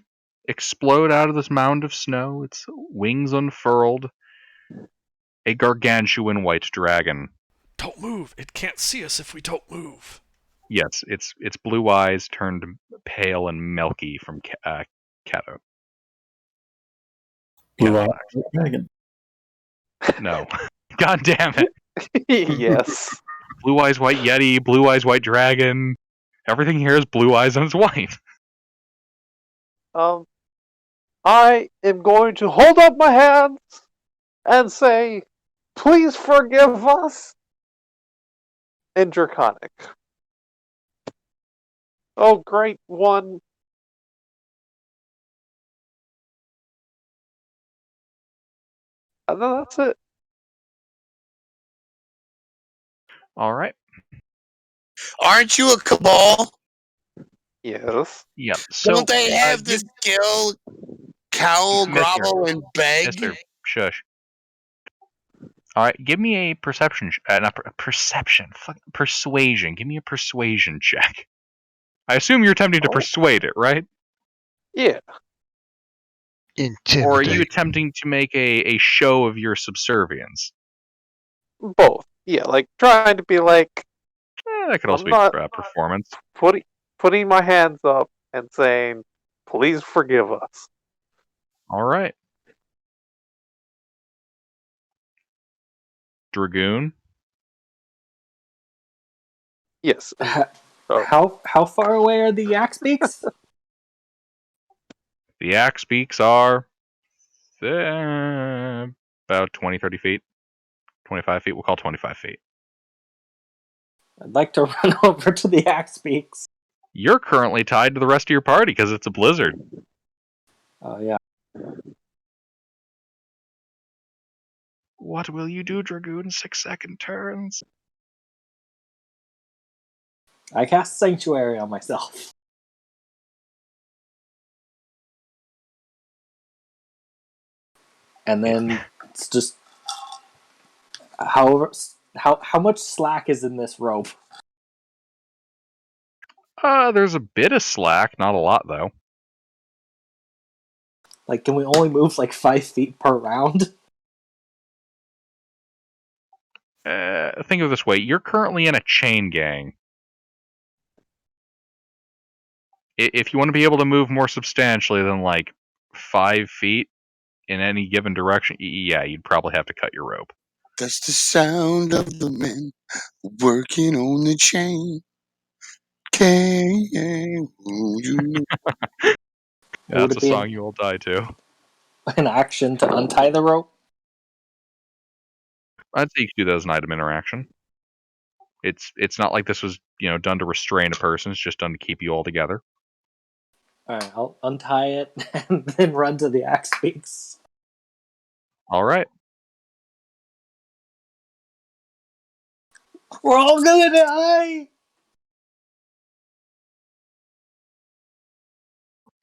explode out of this mound of snow, its wings unfurled, a gargantuan white dragon. Don't move. It can't see us if we don't move. Yes, its blue eyes turned pale and milky from Kato. Blue Eye Dragon. No. God damn it. Yes. Blue eyes white yeti, blue eyes white dragon. Everything here is blue eyes and it's white. I am going to hold up my hands and say, please forgive us. In Draconic. Oh, great one. And then that's it. Alright. Aren't you a cabal? Yes. Yep. So Don't they have the skill cowl, Mister. grovel, and beg? Mister, shush. Alright, give me a perception not perception. Persuasion. Give me a persuasion check. I assume you're attempting to persuade it, right? Yeah. Intimidate. Or are you attempting to make a show of your subservience? Both. Yeah, like trying to be like, That could also I'm be not performance. putting my hands up and saying, please forgive us. All right. Dragoon. Yes. Oh. How far away are the axe beaks? The axe beaks are about 20, 30 feet. 25 feet. We'll call 25 feet. I'd like to run over to the axe beaks. You're currently tied to the rest of your party because it's a blizzard. Oh yeah. What will you do, Dragoon? 6-second turns. I cast Sanctuary on myself. And then it's just how much slack is in this rope? There's a bit of slack, not a lot though. Like, can we only move like 5 feet per round? Think of it this way: you're currently in a chain gang. If you want to be able to move more substantially than like 5 feet in any given direction, yeah, you'd probably have to cut your rope. That's the sound of the men working on the chain. Can you? That's it a be song you will die to. an action to untie the rope? I'd say you could do that as an item interaction. It's not like this was done to restrain a person. It's just done to keep you all together. Alright, I'll untie it and then run to the axe beaks. All right. We're all gonna die!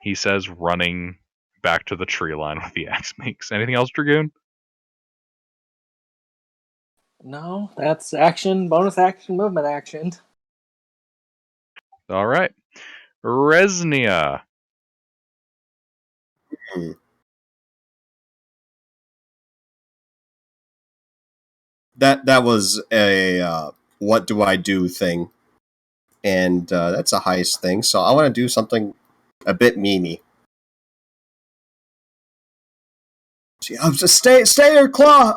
He says, running back to the tree line with the axe makes. Anything else, Dragoon? No, that's action, bonus action, movement action. All right. Resnia. That was a what do I do thing, and that's a heist thing. So I want to do something a bit memey. Just stay there, Claw.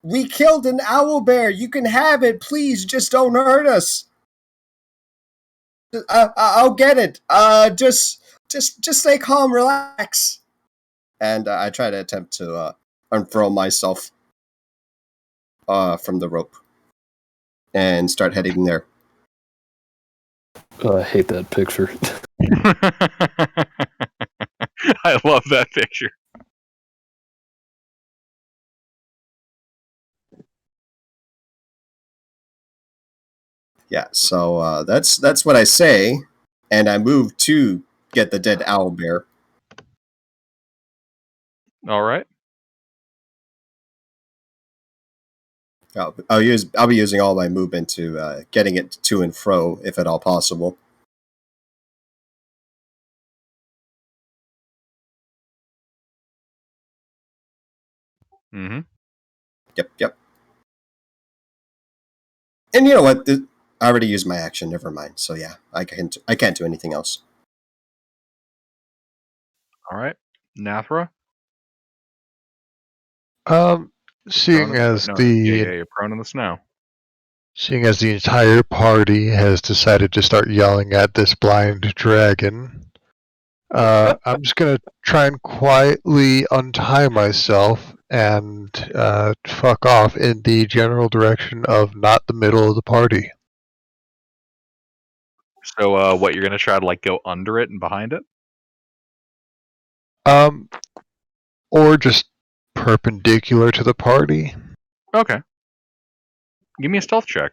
We killed an owl bear. You can have it, please. Just don't hurt us. I'll get it. Just stay calm, relax. And I try to attempt to unfurl myself from the rope and start heading there. I hate that picture. I love that picture. Yeah, so that's what I say, and I move to get the dead owl bear. All right. I'll be using all my movement to getting it to and fro, if at all possible. Mm-hmm. Yep. And you know what? I already used my action. Never mind. So yeah, I can't do anything else. All right. Nathra. Seeing as you're prone in the snow. Seeing as the entire party has decided to start yelling at this blind dragon, I'm just gonna try and quietly untie myself and fuck off in the general direction of not the middle of the party. So, what you're gonna try to go under it and behind it? Or just perpendicular to the party. Okay. Give me a stealth check.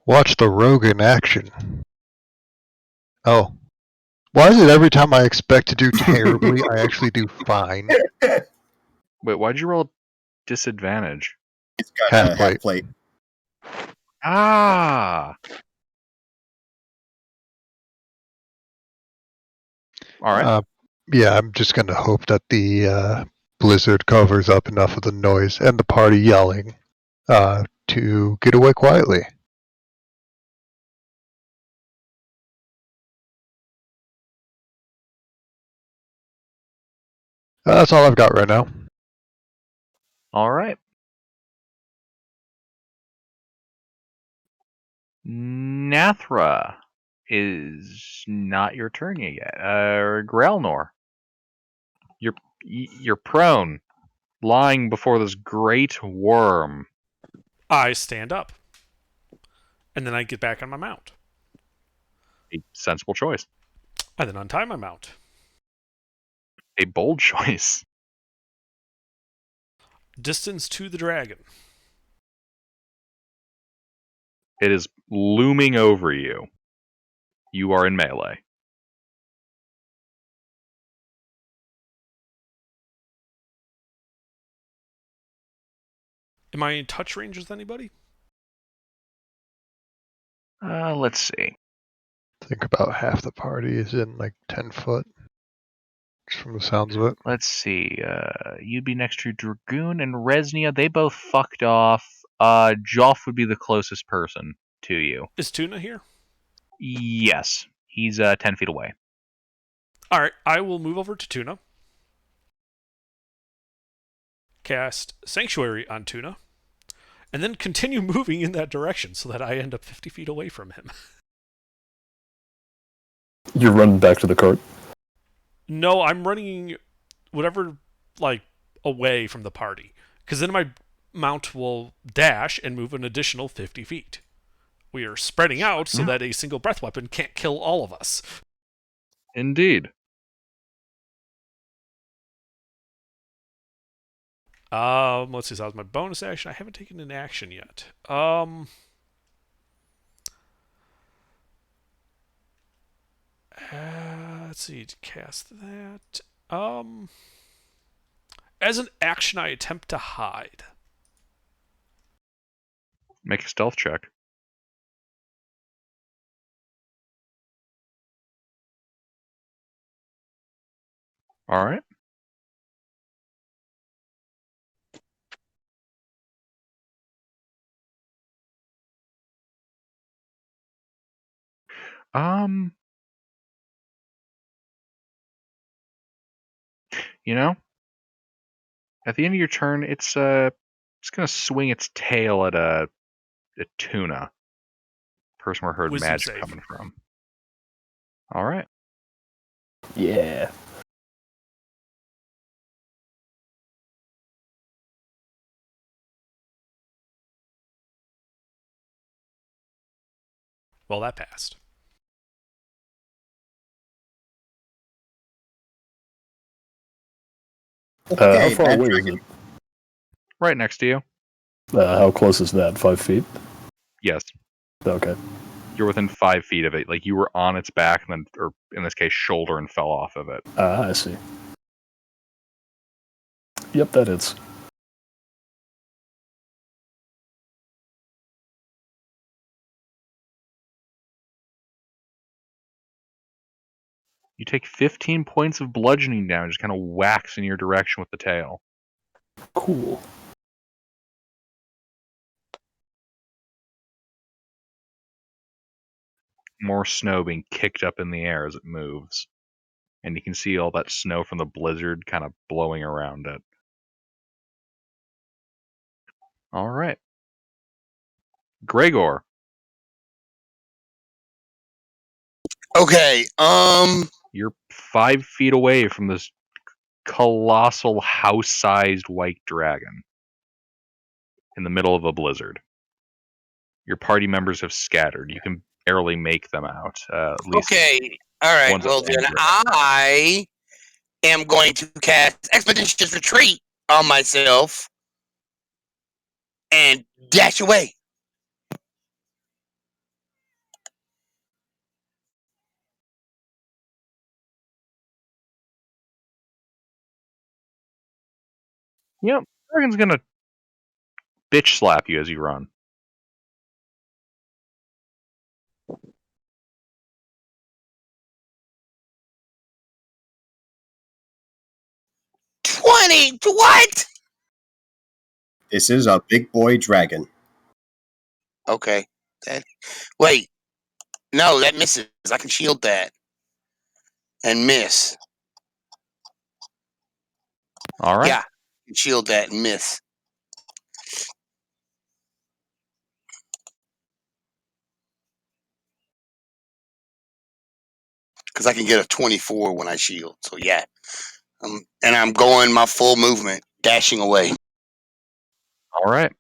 Watch the rogue in action. Oh. Why is it every time I expect to do terribly, I actually do fine? Wait, why'd you roll disadvantage? It's got Half a half plate. Ah. All right. Yeah, I'm just gonna hope that the blizzard covers up enough of the noise and the party yelling to get away quietly. That's all I've got right now. All right. Nathra is not your turn yet. Grelnor, you're prone, lying before this great worm. I stand up, and then I get back on my mount. A sensible choice. I then untie my mount. A bold choice. Distance to the dragon. It is looming over you. You are in melee. Am I in touch range with anybody? Let's see. I think about half the party is in like 10 foot. Just from the sounds of it. Let's see. You'd be next to Dragoon and Resnia. They both fucked off. Joff would be the closest person to you. Is Tuna here? Yes. He's 10 feet away. All right, I will move over to Tuna. Cast Sanctuary on Tuna. And then continue moving in that direction so that I end up 50 feet away from him. You're running back to the cart. No, I'm running whatever, like, away from the party. Because then my mount will dash and move an additional 50 feet. We are spreading out so that a single breath weapon can't kill all of us. Indeed. Let's see, so that was my bonus action. I haven't taken an action yet. Let's see, to cast that. As an action, I attempt to hide. Make a stealth check. All right. You know, at the end of your turn, it's gonna swing its tail at a tuna. Person where heard Wisdom magic save. coming from. All right. Yeah. Well, that passed. How far that away dragon- is it? Right next to you. How close is that? 5 feet? Yes. Okay. You're within 5 feet of it. Like you were on its back and then, or in this case, shoulder and fell off of it. I see. Yep, that hits. You take 15 points of bludgeoning damage, kind of whacks in your direction with the tail. Cool. More snow being kicked up in the air as it moves. And you can see all that snow from the blizzard kind of blowing around it. All right. Gregor. Okay. You're 5 feet away from this colossal house-sized white dragon in the middle of a blizzard. Your party members have scattered. You can barely make them out. At least Okay. All right. ones that Well, stand then direct. I am going to cast Expeditious Retreat on myself and dash away. Yep. Dragon's gonna bitch slap you as you run. What? This is a big boy dragon. Okay. Wait. No, that misses. I can shield that and miss. All right. Yeah, shield that and miss. Because I can get a 24 when I shield. So yeah, and I'm going my full movement, dashing away. All right.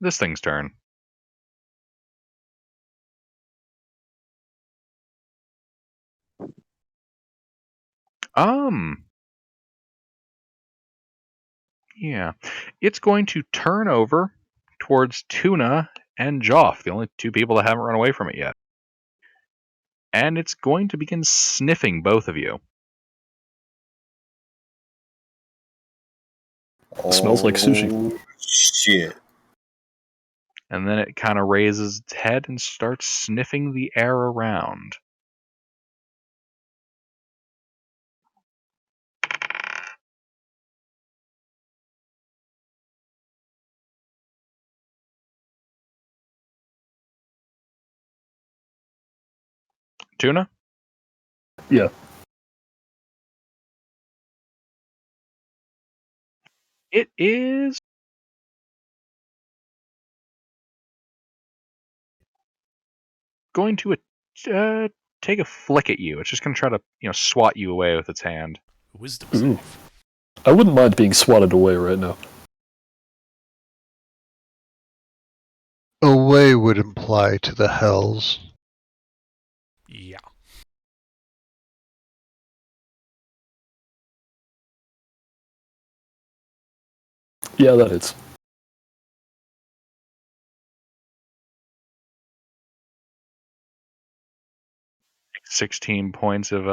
This thing's turn. Yeah. It's going to turn over towards Tuna and Joff, the only two people that haven't run away from it yet. And it's going to begin sniffing both of you. Smells like sushi. Oh, shit. And then it kind of raises its head and starts sniffing the air around. Tuna? Yeah. It is going to take a flick at you. It's just going to try to, swat you away with its hand. Wisdom Ooh. save. I wouldn't mind being swatted away right now. Away would imply to the hells. Yeah. Yeah, that is. Take 16 points of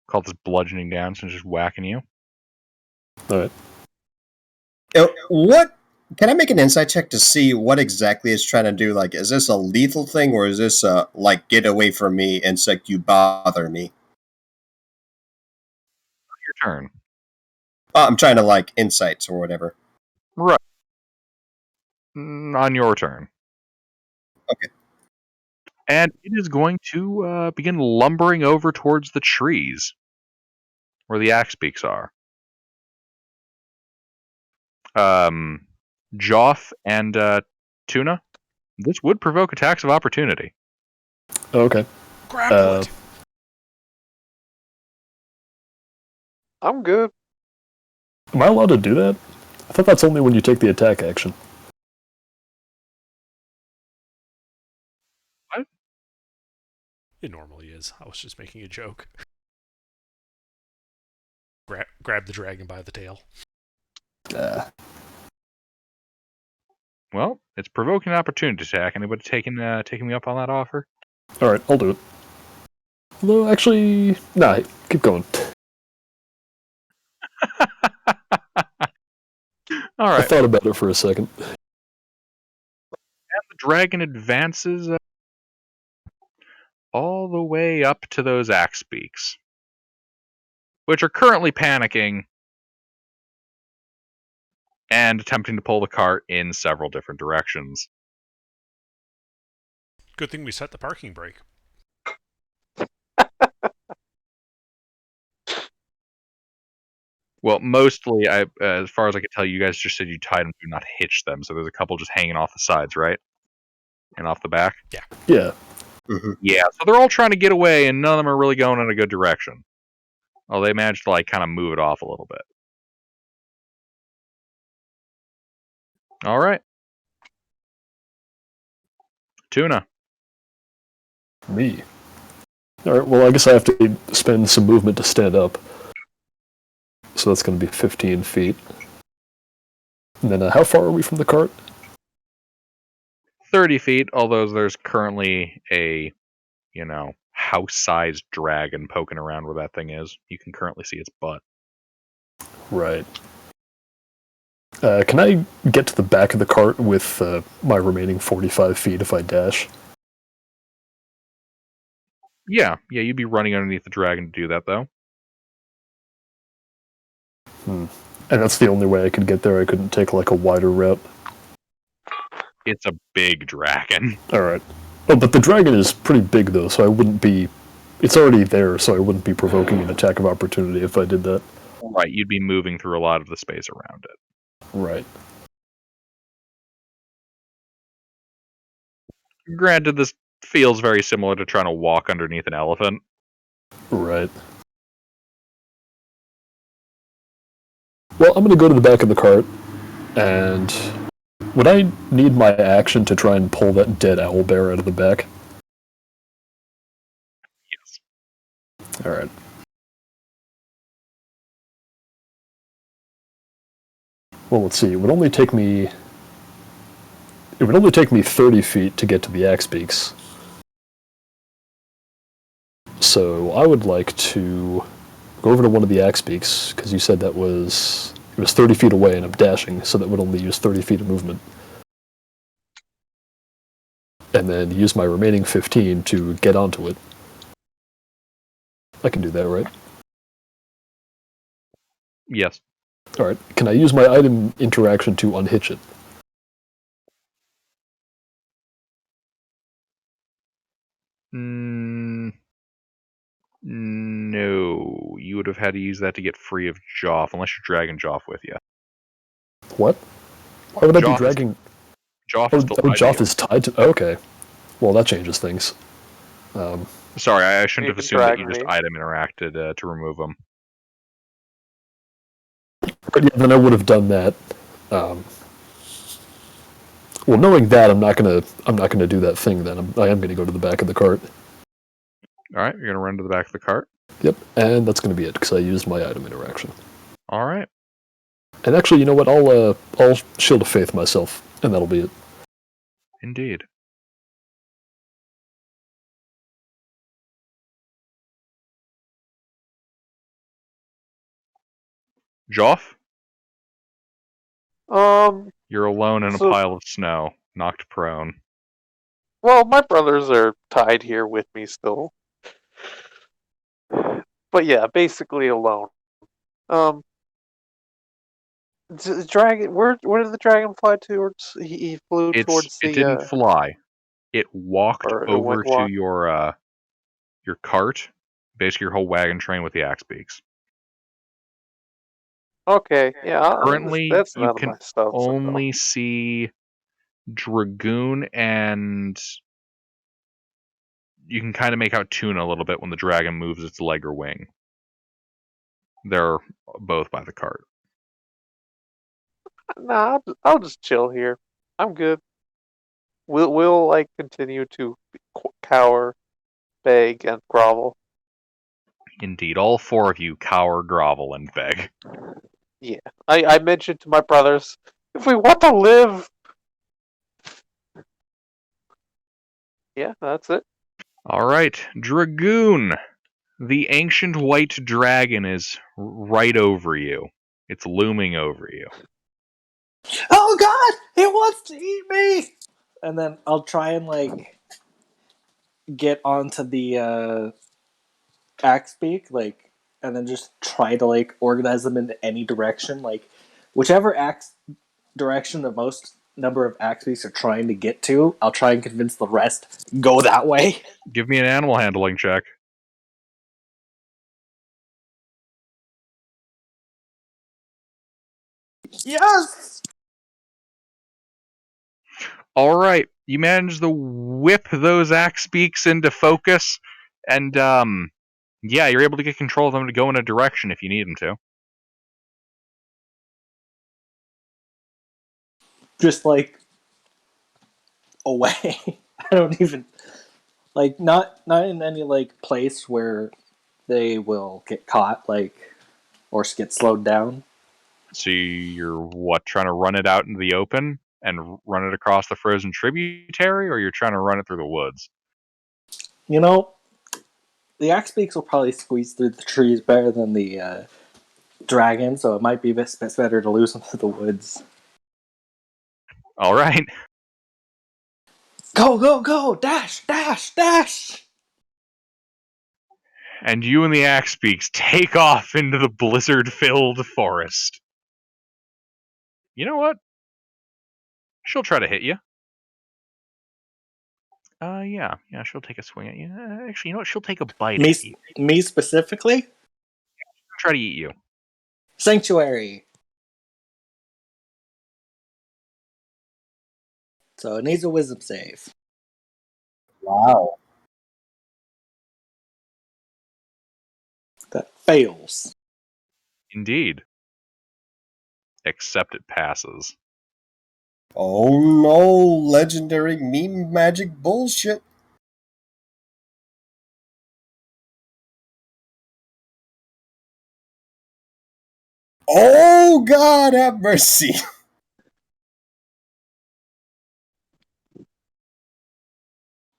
call this bludgeoning down, so it's just whacking you. Alright. What? Can I make an insight check to see what exactly it's trying to do? Like, is this a lethal thing, or is this like, get away from me, insect, you bother me? Your turn. I'm trying to, like, insights or whatever. Right. On your turn. Okay. And it is going to begin lumbering over towards the trees where the axe beaks are. Joff and Tuna, this would provoke attacks of opportunity. Okay. Grapple it. I'm good. Am I allowed to do that? I thought that's only when you take the attack action. What? It normally is. I was just making a joke. Grab the dragon by the tail. Well, it's provoking an opportunity attack. Anybody taking me up on that offer? Alright, I'll do it. Although, actually, nah, keep going. All I right. thought about it for a second. And the dragon advances all the way up to those axe beaks, which are currently panicking and attempting to pull the cart in several different directions. Good thing we set the parking brake. Well, mostly, as far as I could tell, you guys just said you tied them, do not hitch them. So there's a couple just hanging off the sides, right? And off the back? Yeah. Mm-hmm. Yeah, so they're all trying to get away, and none of them are really going in a good direction. Oh, they managed to, kind of move it off a little bit. All right. Tuna. Me. Alright, well, I guess I have to spend some movement to stand up. So that's going to be 15 feet. And then, how far are we from the cart? 30 feet, although there's currently a, house-sized dragon poking around where that thing is. You can currently see its butt. Right. Can I get to the back of the cart with my remaining 45 feet if I dash? Yeah, you'd be running underneath the dragon to do that, though. And that's the only way I could get there. I couldn't take, a wider route. It's a big dragon. Alright. Oh, but the dragon is pretty big, though, so I wouldn't be It's already there, so I wouldn't be provoking an attack of opportunity if I did that. Right, you'd be moving through a lot of the space around it. Right. Granted, this feels very similar to trying to walk underneath an elephant. Right. Well, I'm going to go to the back of the cart, and would I need my action to try and pull that dead owlbear out of the back? Yes. Alright. Well, let's see. It would only take me 30 feet to get to the axe beaks. So I would like to go over to one of the axe beaks, because you said it was 30 feet away and I'm dashing, so that would only use 30 feet of movement. And then use my remaining 15 to get onto it. I can do that, right? Yes. Alright. Can I use my item interaction to unhitch it? No. You would have had to use that to get free of Joff, unless you're dragging Joff with you. What? Why would I be Joff is- dragging... Joff Oh, is still tied to Joff you. is tied to... Okay. Well, that changes things. Sorry, I shouldn't You have can assumed that drag you just me. item interacted to remove them. But yeah, then I would have done that. Well, knowing that, I'm not gonna do that thing. Then I am gonna go to the back of the cart. All right, you're gonna run to the back of the cart. Yep, and that's gonna be it because I used my item interaction. All right. And actually, you know what? I'll shield of faith myself, and that'll be it. Indeed. Joff, you're alone in a So- pile of snow, knocked prone. Well, my brothers are tied here with me still. But yeah, basically alone. Dragon. Where did the dragon fly towards? He flew towards It the. didn't fly. It walked Or it over went to walk. your cart, basically your whole wagon train with the axe beaks. Okay, yeah, Currently, that's you none of can my stuff. So. only see Dragoon, and you can kind of make out Tuna a little bit when the dragon moves its leg or wing. They're both by the cart. Nah, I'll just chill here. I'm good. We'll like continue to cower, beg, and grovel. Indeed, all four of you cower, grovel, and beg. Yeah, I mentioned to my brothers, if we want to live. Yeah, that's it. All right, Dragoon. The ancient white dragon is right over you. It's looming over you. Oh God! It wants to eat me! And then I'll try and like get onto the axe beak, like, and then just try to like organize them in any direction, like whichever axe direction the most number of axe beaks are trying to get to. I'll try and convince the rest go that way. Give me an animal handling check. Yes. All right, you manage to whip those axe beaks into focus, and yeah, you're able to get control of them to go in a direction if you need them to. Just like away. I don't even like not in any like place where they will get caught, like, or get slowed down. So you're what, trying to run it out into the open and run it across the frozen tributary, or you're trying to run it through the woods? You know, the axe beaks will probably squeeze through the trees better than the dragon, so it might be best better to lose them to the woods. All right. Go, go, go! Dash, dash, dash! And you and the axe beaks take off into the blizzard-filled forest. You know what? She'll try to hit you. Yeah, she'll take a swing at you. Actually, you know what? She'll take a bite Me, at you. me specifically? She'll try to eat you. Sanctuary. So it needs a wisdom save. Wow. That fails. Indeed. Except it passes. Oh no, legendary meme magic bullshit. Oh God, have mercy.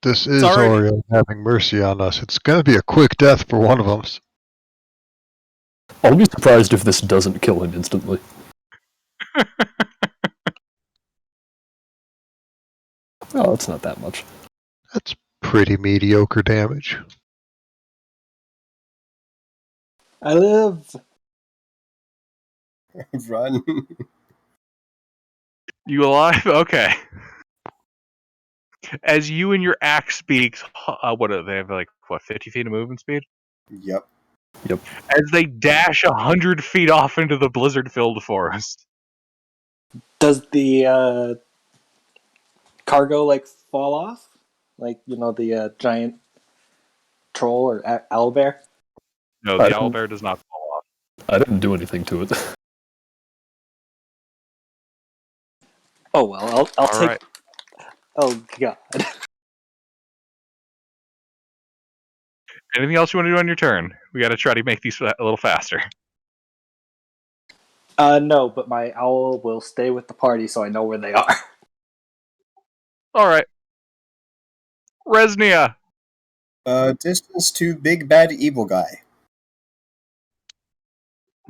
This is already- Oreo having mercy on us. It's going to be a quick death for one of us. I'll be surprised if this doesn't kill him instantly. Oh, it's not that much. That's pretty mediocre damage. I live. Run. You alive? Okay. As you and your axe speaks, what do they have? Like 50 feet of movement speed? Yep. As they dash 100 feet off into the blizzard-filled forest. Does the cargo like fall off? Like the giant troll or owlbear? No, I the didn't- owlbear does not fall off. I didn't do anything to it. Oh well, I'll All take. right. Oh god. Anything else you want to do on your turn? We got to try to make these a little faster. No, but my owl will stay with the party, so I know where they are. All right. Resnia. Distance to big bad evil guy.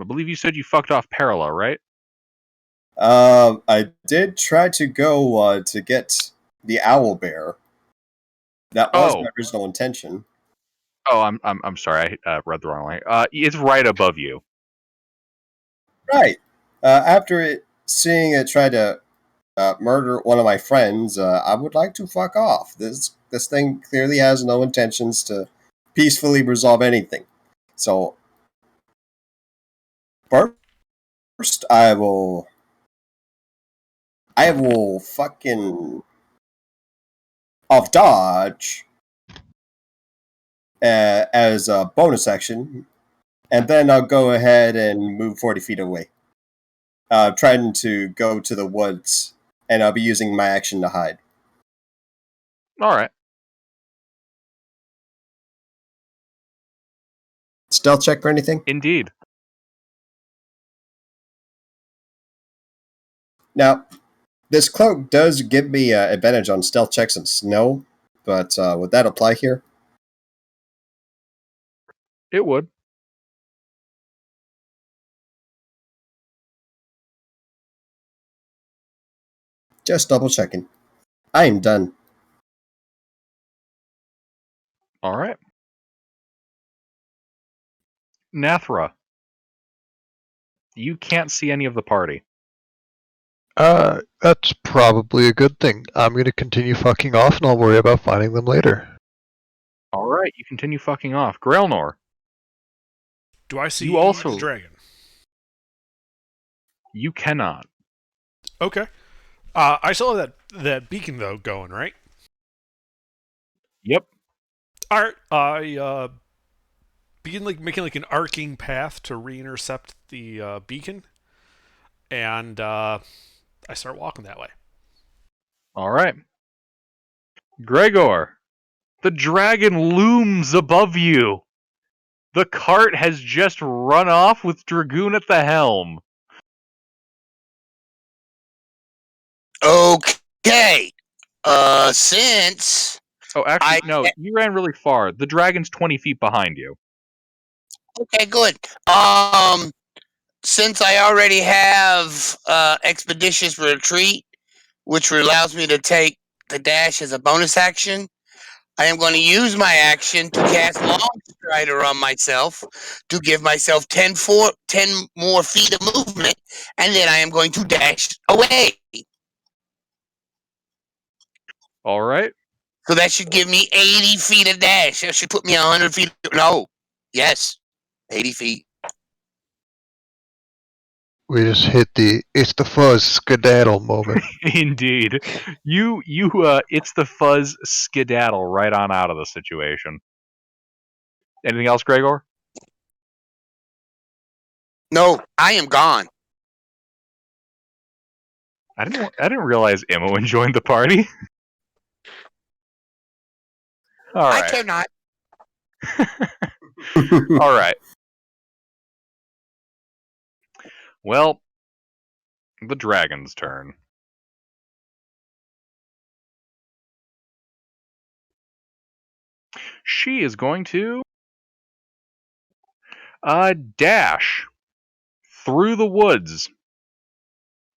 I believe you said you fucked off Parallel, right? I did try to go to get the owl bear. That was my original intention. Oh, I'm sorry. I read the wrong way. It's right above you. Right. After seeing it try to murder one of my friends, I would like to fuck off. This thing clearly has no intentions to peacefully resolve anything. So first, I will fucking off dodge as a bonus action, and then I'll go ahead and move 40 feet away. Trying to go to the woods, and I'll be using my action to hide. All right. Stealth check for anything? Indeed. Now, this cloak does give me advantage on stealth checks in snow, but would that apply here? It would. Just double checking. I am done. All right. Nathra. You can't see any of the party. That's probably a good thing. I'm going to continue fucking off and I'll worry about finding them later. All right, you continue fucking off. Grailnor. Do I see You also- the dragon? You cannot. Okay. I still have that beacon though going, right? Yep. All right. I begin making an arcing path to re-intercept the beacon, and I start walking that way. All right. Gregor. The dragon looms above you. The cart has just run off with Dragoon at the helm. Okay. Since Oh, actually, no. You ran really far. The dragon's 20 feet behind you. okay, good. Since I already have expeditious retreat, which allows me to take the dash as a bonus action, I am going to use my action to cast Long Strider on myself to give myself 10 more feet of movement, and then I am going to dash away. All right. So that should give me 80 feet of dash. That should put me 100 feet. No. Yes. 80 feet. We just hit the it's the fuzz skedaddle moment. Indeed. You it's the fuzz skedaddle right on out of the situation. Anything else, Gregor? No, I am gone. I didn't realize Imoen joined the party. All I right. cannot. All right. Well, the dragon's turn. She is going to dash through the woods.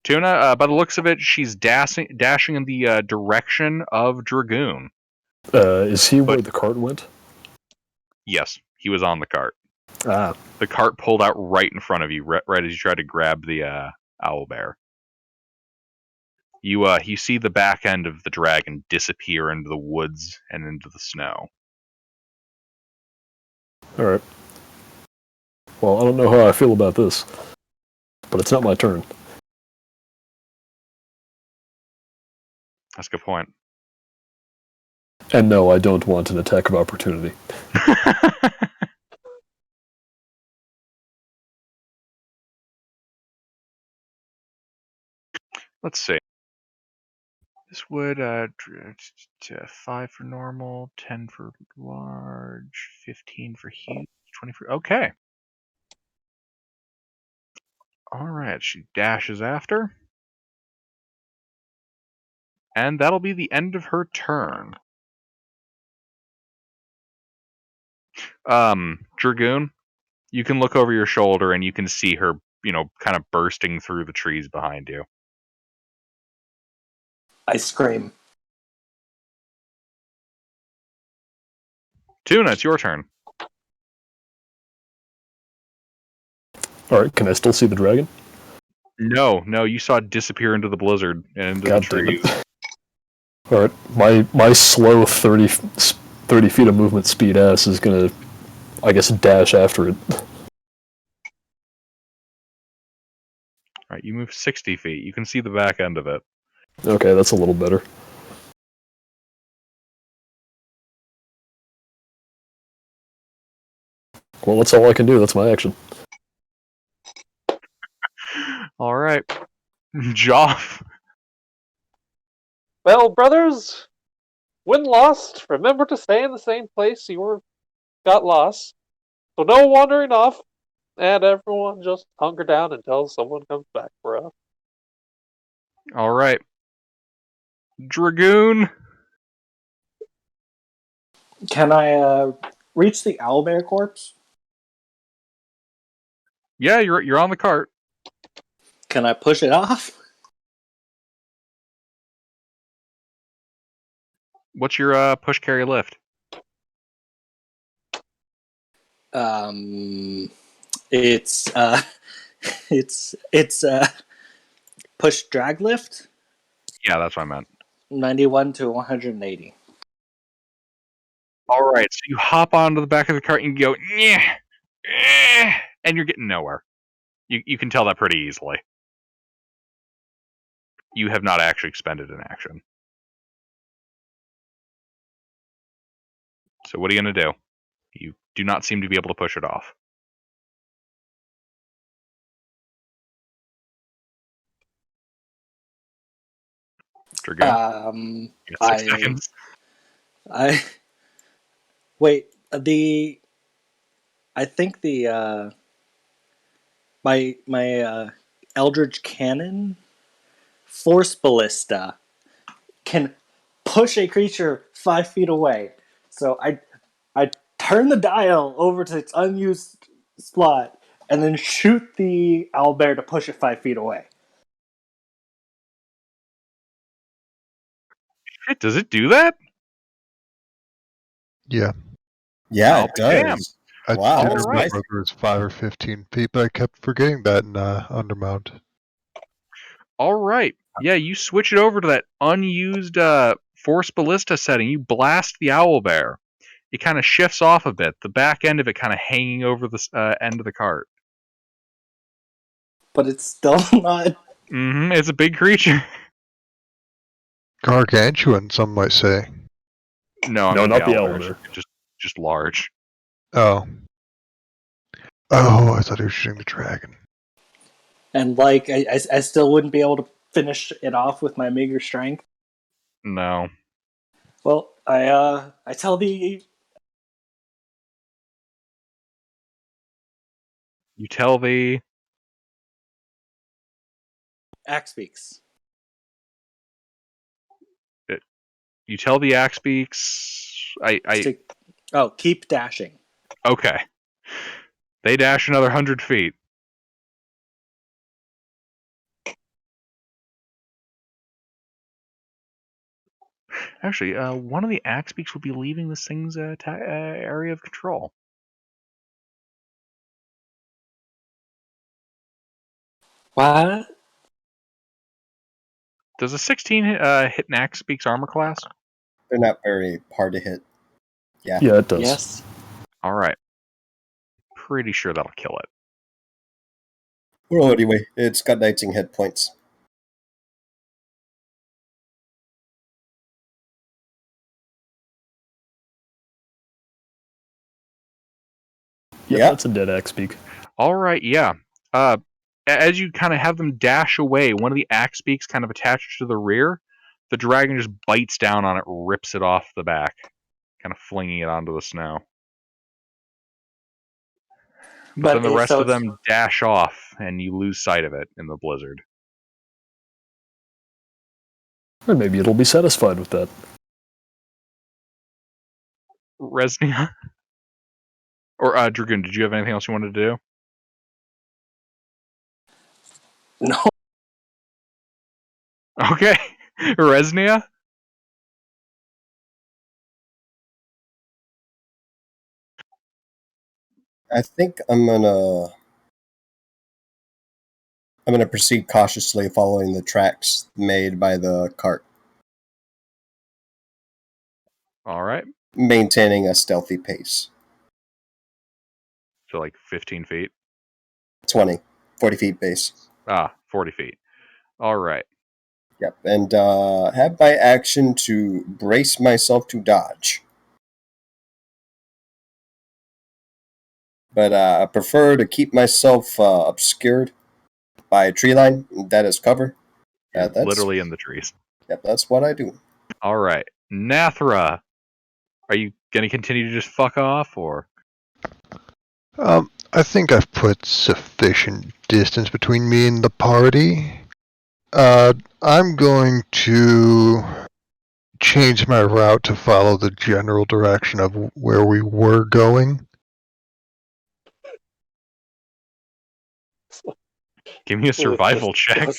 Tuna, by the looks of it, she's dashing in the direction of Dragoon. Is he where the cart went? Yes, he was on the cart. Ah, The cart pulled out right in front of you, right as you tried to grab the owlbear. You see the back end of the dragon disappear into the woods and into the snow. alright. Well, I don't know how I feel about this, but it's not my turn. That's a good point. And no, I don't want an attack of opportunity. Let's see. This would 5 for normal, 10 for large, 15 for huge, 20 for okay. All right, she dashes after, and that'll be the end of her turn. Dragoon, you can look over your shoulder and you can see her, kind of bursting through the trees behind you. I scream. Tuna, it's your turn. Alright, can I still see the dragon? No, you saw it disappear into the blizzard and into God the trees. damn it. Alright, my slow 30 feet of movement speed ass is gonna, I guess, dash after it. Right, you move 60 feet. You can see the back end of it. Okay, that's a little better. Well, that's all I can do. That's my action. All right. Joff. Well, brothers, when lost, remember to stay in the same place you got lost. So no wandering off, and everyone just hunker down until someone comes back for us. All right. Dragoon. Can I reach the owlbear corpse? Yeah, you're on the cart. Can I push it off? What's your push carry lift? It's it's push drag lift. Yeah, that's what I meant. 91 to 180. All right, so you hop onto the back of the cart and you go, and you're getting nowhere. You can tell that pretty easily. You have not actually expended an action. So what are you going to do? You do not seem to be able to push it off. Dragoon. You got 6 seconds. I wait. I think my Eldritch Cannon Force Ballista can push a creature 5 feet away. So I turn the dial over to its unused slot and then shoot the owlbear to push it 5 feet away. Shit, does it do that? Yeah. Yeah, Oh, it does. Wow, did that's remember nice. it was 5 or 15 feet, but I kept forgetting that in Undermount. All right. Yeah, you switch it over to that unused Force Ballista setting, you blast the owlbear. It kind of shifts off a bit, the back end of it kind of hanging over the end of the cart. But it's still not. It's a big creature. Gargantuan, some might say. No, No, not the owlbear. owlbear. Just large. Oh. Oh, I thought he was shooting the dragon. And like, I still wouldn't be able to finish it off with my meager strength. No. Well, I tell the You tell the axe speaks. You tell the axe beaks. Keep dashing. Okay. They dash another 100 feet. Actually, one of the axe beaks will be leaving this thing's area of control. What? Does a 16 hit an axe beak's armor class? They're not very hard to hit. Yeah. Yeah, it does. Yes. All right. Pretty sure that'll kill it. Well, anyway, it's got 19 hit points. Yep, Yeah. that's a dead axe beak. All right, yeah. As you kind of have them dash away, one of the axe beaks kind of attached to the rear. The dragon just bites down on it, rips it off the back, kind of flinging it onto the snow. But then the rest of them dash off, and you lose sight of it in the blizzard. Or maybe it'll be satisfied with that. Resnia? Or Dragoon, did you have anything else you wanted to do? No. Okay. Resnia? I think I'm gonna proceed cautiously following the tracks made by the cart, All right. maintaining a stealthy pace. So like 15 feet? 20, 40 feet base. 40 feet. All right. Yep, and have my action to brace myself to dodge. But I prefer to keep myself obscured by a tree line that is cover. You're literally in the trees. Yep, that's what I do. All right. Nathra, are you going to continue to just fuck off, or? I think I've put sufficient distance between me and the party. I'm going to change my route to follow the general direction of where we were going. Give me a survival check.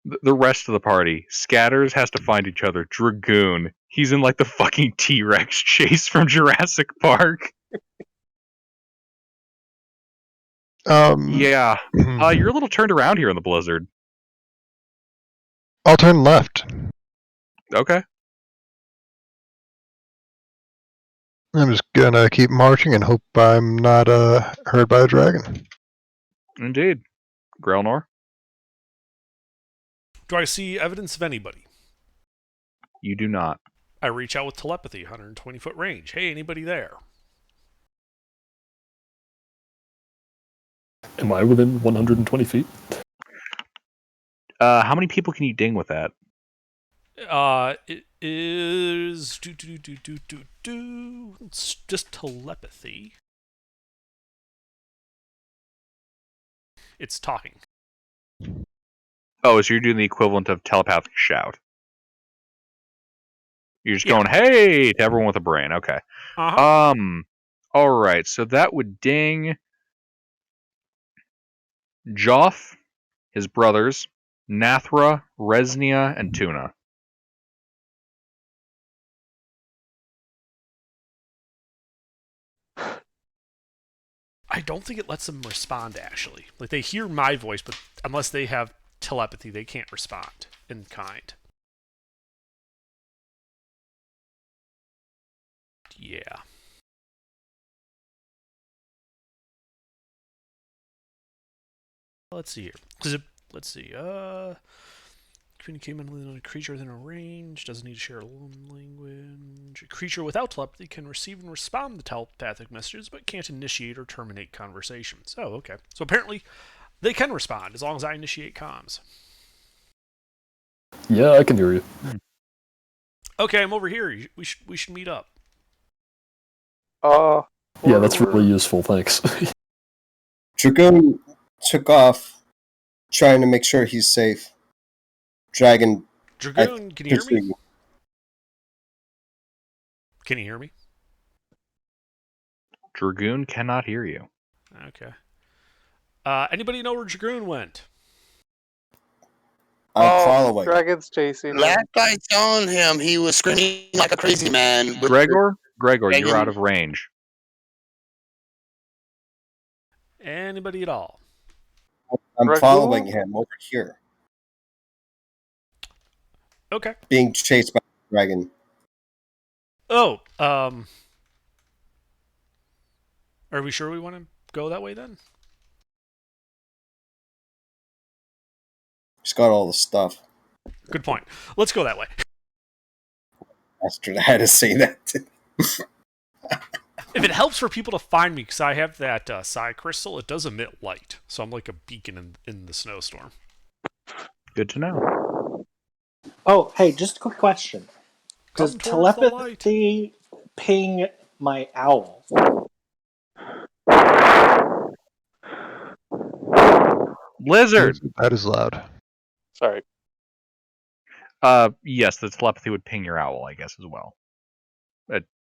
The rest of the party, Scatters has to find each other. Dragoon, he's in like the fucking T-Rex chase from Jurassic Park. Yeah. You're a little turned around here in the blizzard. I'll turn left. Okay. I'm just gonna keep marching and hope I'm not heard by a dragon. Indeed. Grelnor? Do I see evidence of anybody? You do not. I reach out with telepathy, 120-foot range. Hey, anybody there? Am I within 120 feet? How many people can you ding with that? It is It's just telepathy. It's talking. Oh, so you're doing the equivalent of telepathic shout. You're just going, hey, to everyone with a brain. Okay. Uh-huh. All right. So that would ding Joff, his brothers, Nathra, Resnia, and Tuna. I don't think it lets them respond, actually. Like, they hear my voice, but unless they have telepathy, they can't respond in kind. Yeah. Let's see here. Let's see. Communicate mentally with a creature within a range. Doesn't need to share a language. A creature without telepathy can receive and respond to telepathic messages, but can't initiate or terminate conversations. Oh, okay. So apparently, they can respond as long as I initiate comms. Yeah, I can hear you. Okay, I'm over here. We should meet up. Yeah, that's really useful, thanks. Dragoon took off, trying to make sure he's safe. Dragon, Dragoon, can you hear me? Can you hear me? Dragoon cannot hear you. Okay. Anybody know where Dragoon went? I'm following. Dragon's chasing him. Last I saw him, he was screaming like a crazy man. Gregor, you're Fragging. out of range. Anybody at all? I'm Dragoon? following him over here, Okay. being chased by the dragon. Oh, are we sure we want to go that way then? He's got all the stuff. Good point. Let's go that way. Bastard, I had to say that. If it helps for people to find me, because I have that psi crystal, it does emit light, so I'm like a beacon in the snowstorm. Good to know. Oh, hey, just a quick question. Does Come towards the light. telepathy ping my owl? Blizzard! That is loud. Sorry. Yes, the telepathy would ping your owl, I guess, as well.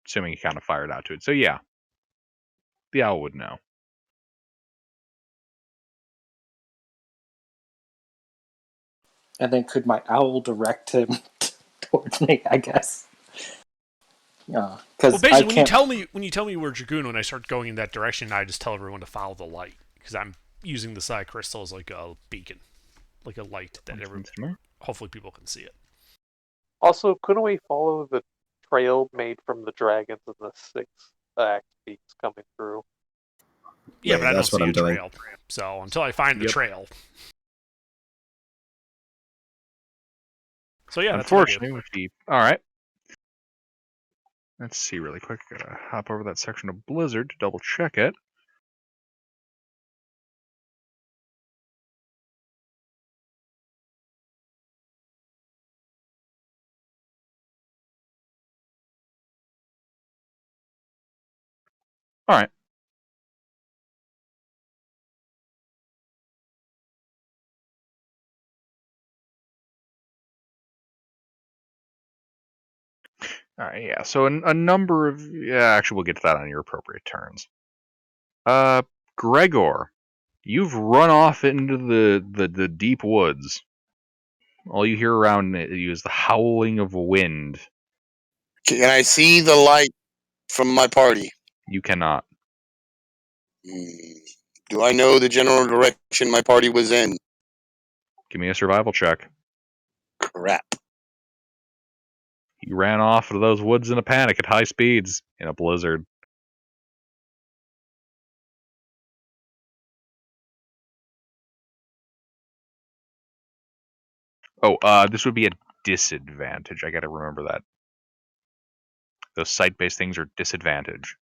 Assuming you kind of fired out to it. So yeah, the owl would know. And then could my owl direct him towards me, I guess? Well, basically, when you tell me where Dragoon, when I start going in that direction, I just tell everyone to follow the light because I'm using the psi crystal as like a beacon, like a light that hopefully people can see it. Also, couldn't we follow the trail made from the dragons and the 6 axe beaks coming through? Yeah, but I don't that's what see I'm a doing. trail. So until I find the trail. So yeah, unfortunately, all right. Let's see really quick. Gotta hop over that section of Blizzard to double check it. All right. All right, yeah. So a number of actually, we'll get to that on your appropriate turns. Gregor, you've run off into the deep woods. All you hear around you is the howling of wind. Can I see the light from my party? You cannot. Do I know the general direction my party was in? Give me a survival check. Crap. You ran off into those woods in a panic at high speeds in a blizzard. Oh, this would be a disadvantage. I gotta remember that. Those site-based things are disadvantage.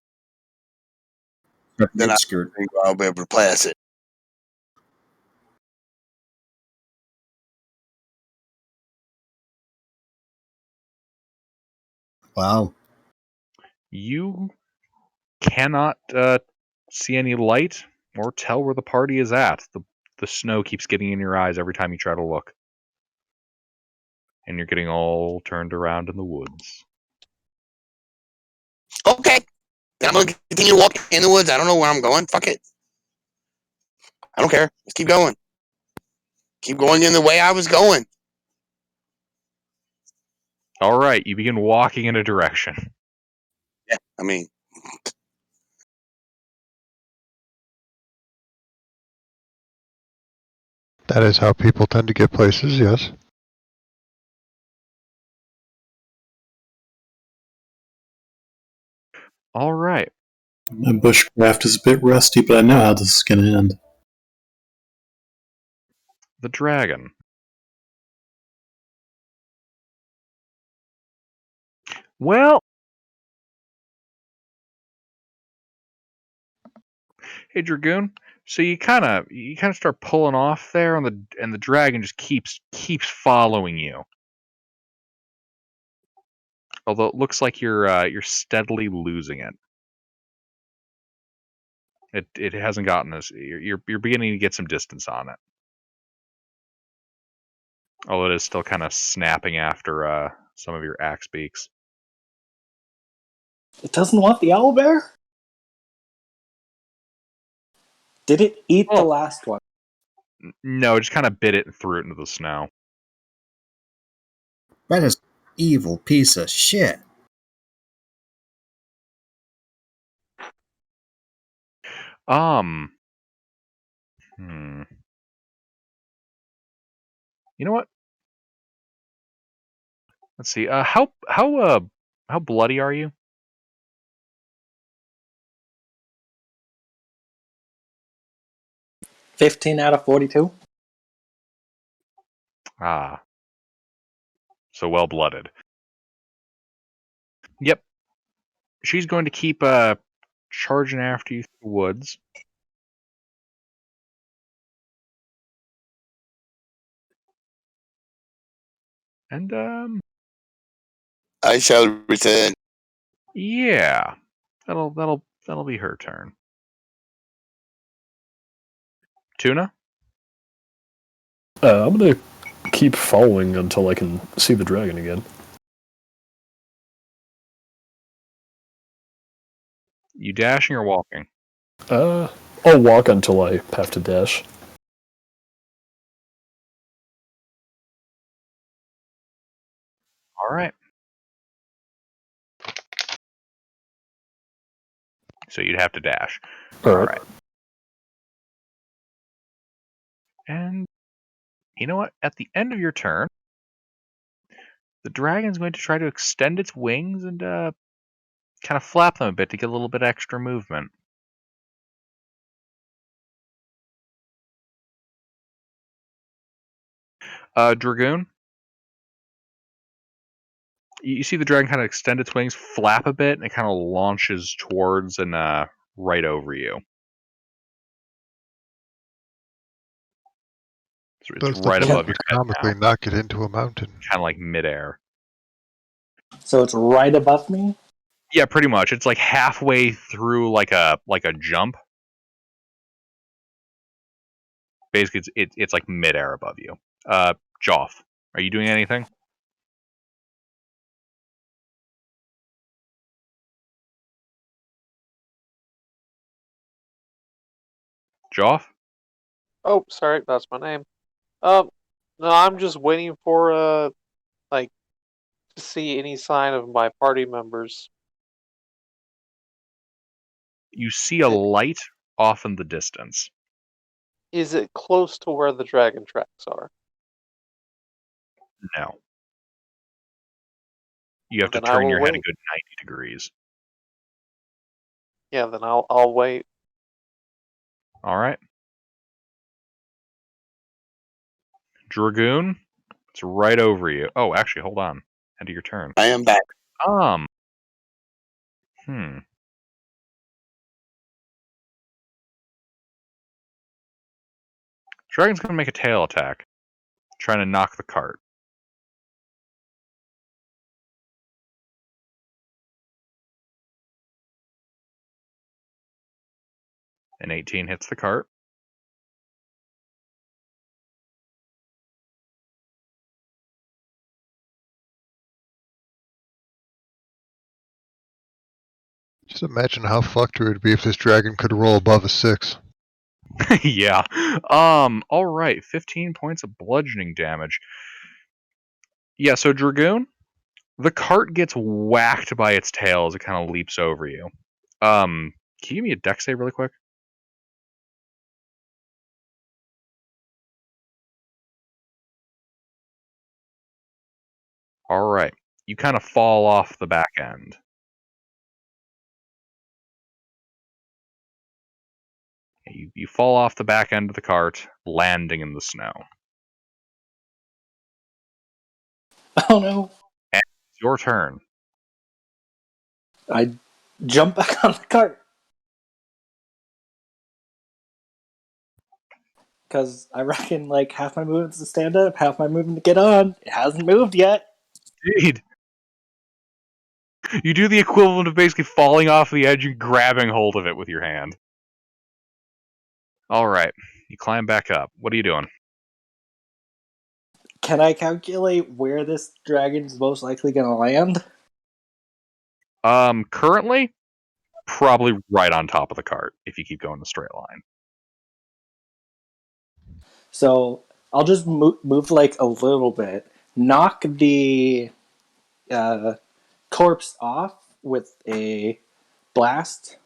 Then I'll be able to pass it. Wow. You cannot see any light or tell where the party is at. The snow keeps getting in your eyes every time you try to look. And you're getting all turned around in the woods. Okay. Then I'm going to continue walking in the woods. I don't know where I'm going. Fuck it. I don't care. Let's keep going. Keep going in the way I was going. All right, you begin walking in a direction. Yeah, I mean, That is how people tend to get places, yes. All right. My bushcraft is a bit rusty, but I know how this is going to end. The dragon. Well, hey Dragoon. So you kind of start pulling off there, and the dragon just keeps following you. Although it looks like you're steadily losing it. It hasn't gotten this. You're beginning to get some distance on it. Although it is still kind of snapping after some of your axe beaks. It doesn't want the owlbear? Did it eat the Well, last one? no, it just kind of bit it and threw it into the snow. That is an evil piece of shit. Hmm. You know what? Let's see. How bloody are you? 15 out of 42? Ah, so well blooded. Yep. She's going to keep charging after you through the woods. And I shall return. yeah. That'll be her turn. Tuna? I'm gonna keep following until I can see the dragon again. You dashing or walking? I'll walk until I have to dash. All right. So you'd have to dash. All All right. right. And you know what? At the end of your turn, the dragon's going to try to extend its wings and kind of flap them a bit to get a little bit extra movement. Dragoon, you see the dragon kind of extend its wings, flap a bit, and it kind of launches towards and right over you. So it's Does the right above your focus head now, comically knock it into a mountain? kind of like midair. So it's right above me? Yeah, pretty much. It's like halfway through, like a jump. Basically, it's like midair above you. Joff, are you doing anything? Joff? Oh, sorry, that's my name. No, I'm just waiting for like to see any sign of my party members. You see a light off in the distance. Is it close to where the dragon tracks are? No. You have to Then I turn will your head a wait. good 90 degrees. Yeah, then I'll wait. All right. Dragoon, it's right over you. Oh, actually, hold on. End of your turn. I am back. Um. Hmm. Dragon's gonna make a tail attack, trying to knock the cart. An 18 hits the cart. Just imagine how fucked it would be if this dragon could roll above a 6. Yeah. All right. 15 points of bludgeoning damage. Yeah. So Dragoon, the cart gets whacked by its tail as it kind of leaps over you. Can you give me a dex save really quick? All right. You kind of fall off the back end. You fall off the back end of the cart, landing in the snow. Oh no. And it's your turn. I jump back on the cart. Because I reckon like half my movement's to stand up, half my movement to get on. It hasn't moved yet. Indeed. You do the equivalent of basically falling off the edge and grabbing hold of it with your hand. All right. You climb back up. What are you doing? Can I calculate where this dragon's most likely going to land? Currently, probably right on top of the cart if you keep going the straight line. So I'll just move like a little bit, knock the corpse off with a blast,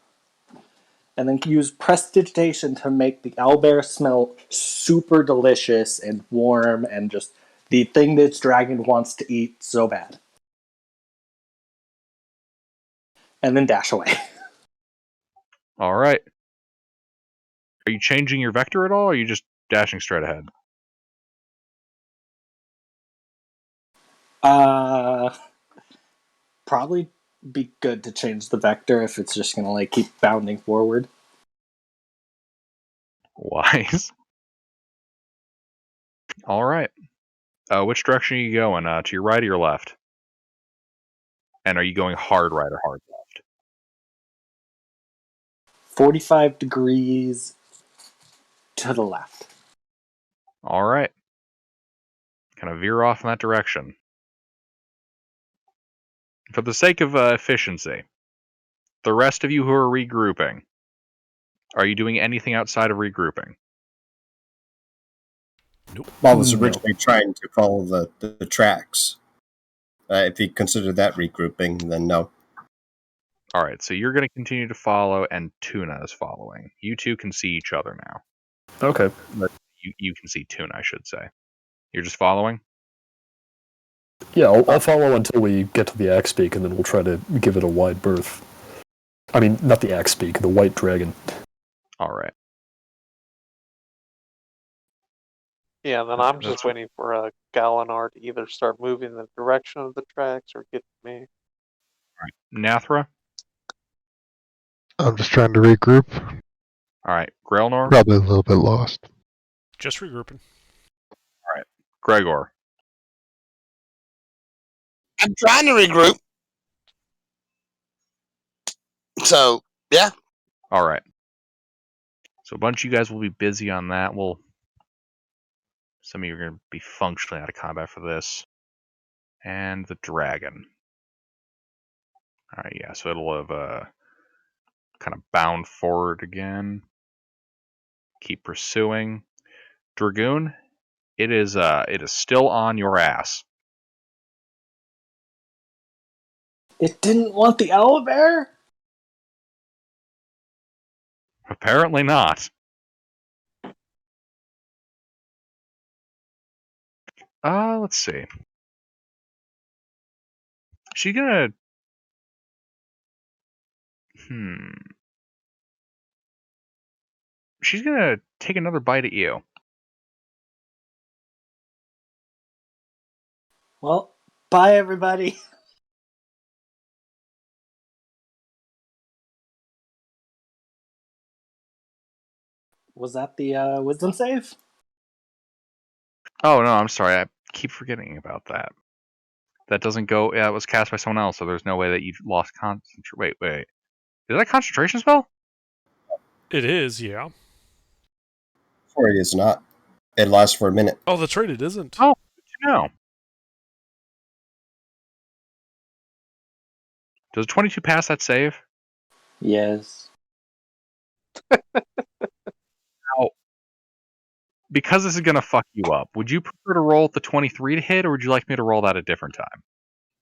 and then use prestidigitation to make the owlbear smell super delicious and warm and just the thing this dragon wants to eat so bad. And then dash away. All right. Are you changing your vector at all, or are you just dashing straight ahead? Probably be good to change the vector if it's just gonna like keep bounding forward. Wise. All right. Which direction are you going? To your right or your left? And are you going hard right or hard left? 45 degrees to the left. All right. Kind of veer off in that direction. For the sake of efficiency, the rest of you who are regrouping, are you doing anything outside of regrouping? Nope. Well, I was No. originally trying to follow the tracks. If you consider that regrouping, then no. All right, so you're going to continue to follow, and Tuna is following. You two can see each other now. Okay. You can see Tuna, I should say. You're just following? Yeah, I'll follow until we get to the axe beak, and then we'll try to give it a wide berth. I mean, not the axe beak, the white dragon. All right. Yeah, then I'm That's just waiting for Galinar to either start moving in the direction of the tracks or get to me. All right. Nathra? I'm just trying to regroup. All right. Grailnor? Probably a little bit lost. Just regrouping. All right. Gregor? I'm trying to regroup. So, yeah. All right. So a bunch of you guys will be busy on that. Some of you are going to be functionally out of combat for this. And the dragon. All right, yeah, so it'll have kind of bound forward again. Keep pursuing. Dragoon, it is still on your ass. It didn't want the owlbear? Apparently not. Let's see. She gonna... She's gonna take another bite at you. Well, bye everybody. Was that the wisdom save? Oh, no, I'm sorry. I keep forgetting about that. That doesn't go... Yeah, it was cast by someone else, so there's no way that you've lost concentration. Wait. Is that a concentration spell? It is, yeah. Or it is not. It lasts for a minute. Oh, that's right, it isn't. Oh, good to know. Does 22 pass that save? Yes. Now, because this is going to fuck you up, would you prefer to roll the 23 to hit, or would you like me to roll that a different time?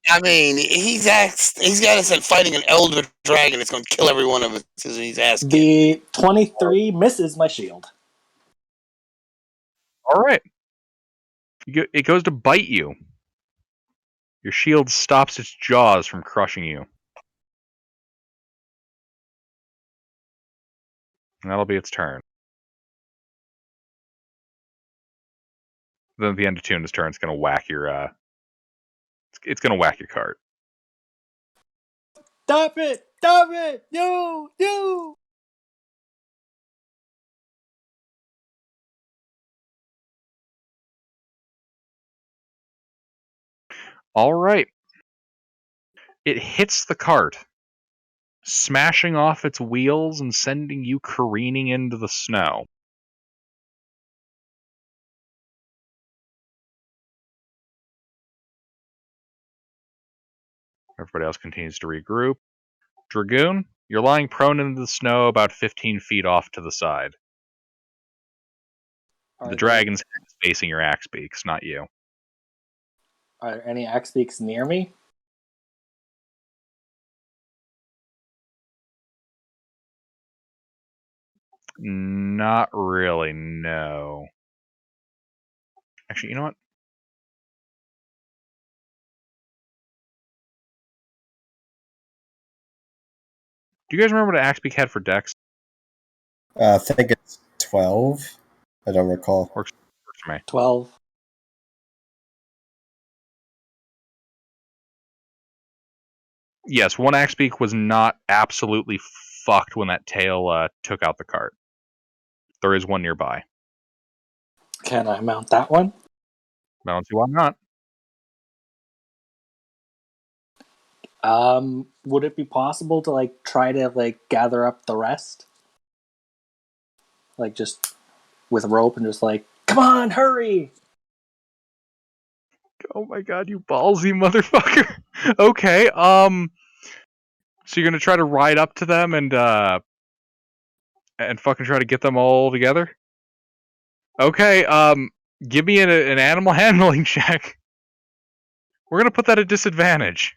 I mean, he's got us at fighting an elder dragon that's going to kill every one of us as he's asking. The 23 misses my shield. All right. It goes to bite you. Your shield stops its jaws from crushing you. And that'll be its turn. Then at the end of Tuna's turn, it's gonna whack your it's gonna whack your cart. Stop it! Stop it! No! No! Alright. It hits the cart, smashing off its wheels and sending you careening into the snow. Everybody else continues to regroup. Dragoon, you're lying prone into the snow about 15 feet off to the side. The dragon's head is facing your axe beaks, not you. Are there any axe beaks near me? Not really, no. Actually, you know what? Do you guys remember what Axebeak had for dex? I think it's 12. I don't recall. Works for me. 12. Yes, one Axebeak was not absolutely fucked when that tail took out the cart. There is one nearby. Can I mount that one? I don't see why not. Would it be possible to try to gather up the rest? Just with a rope and just come on, hurry! Oh my god, you ballsy motherfucker. Okay, so you're gonna try to ride up to them and fucking try to get them all together? Okay, give me an animal handling check. We're gonna put that at disadvantage.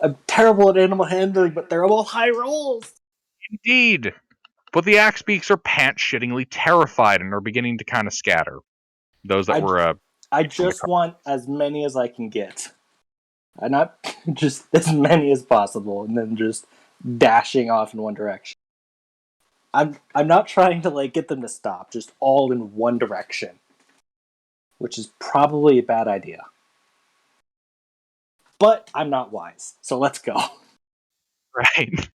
I'm terrible at animal handling, but they're all high rolls! Indeed. But the Axebeaks are pants-shittingly terrified and are beginning to kind of scatter. Those that were... I just want as many as I can get. Not just as many as possible, and then just dashing off in one direction. I'm not trying to get them to stop, just all in one direction. Which is probably a bad idea. But I'm not wise, so let's go. Right.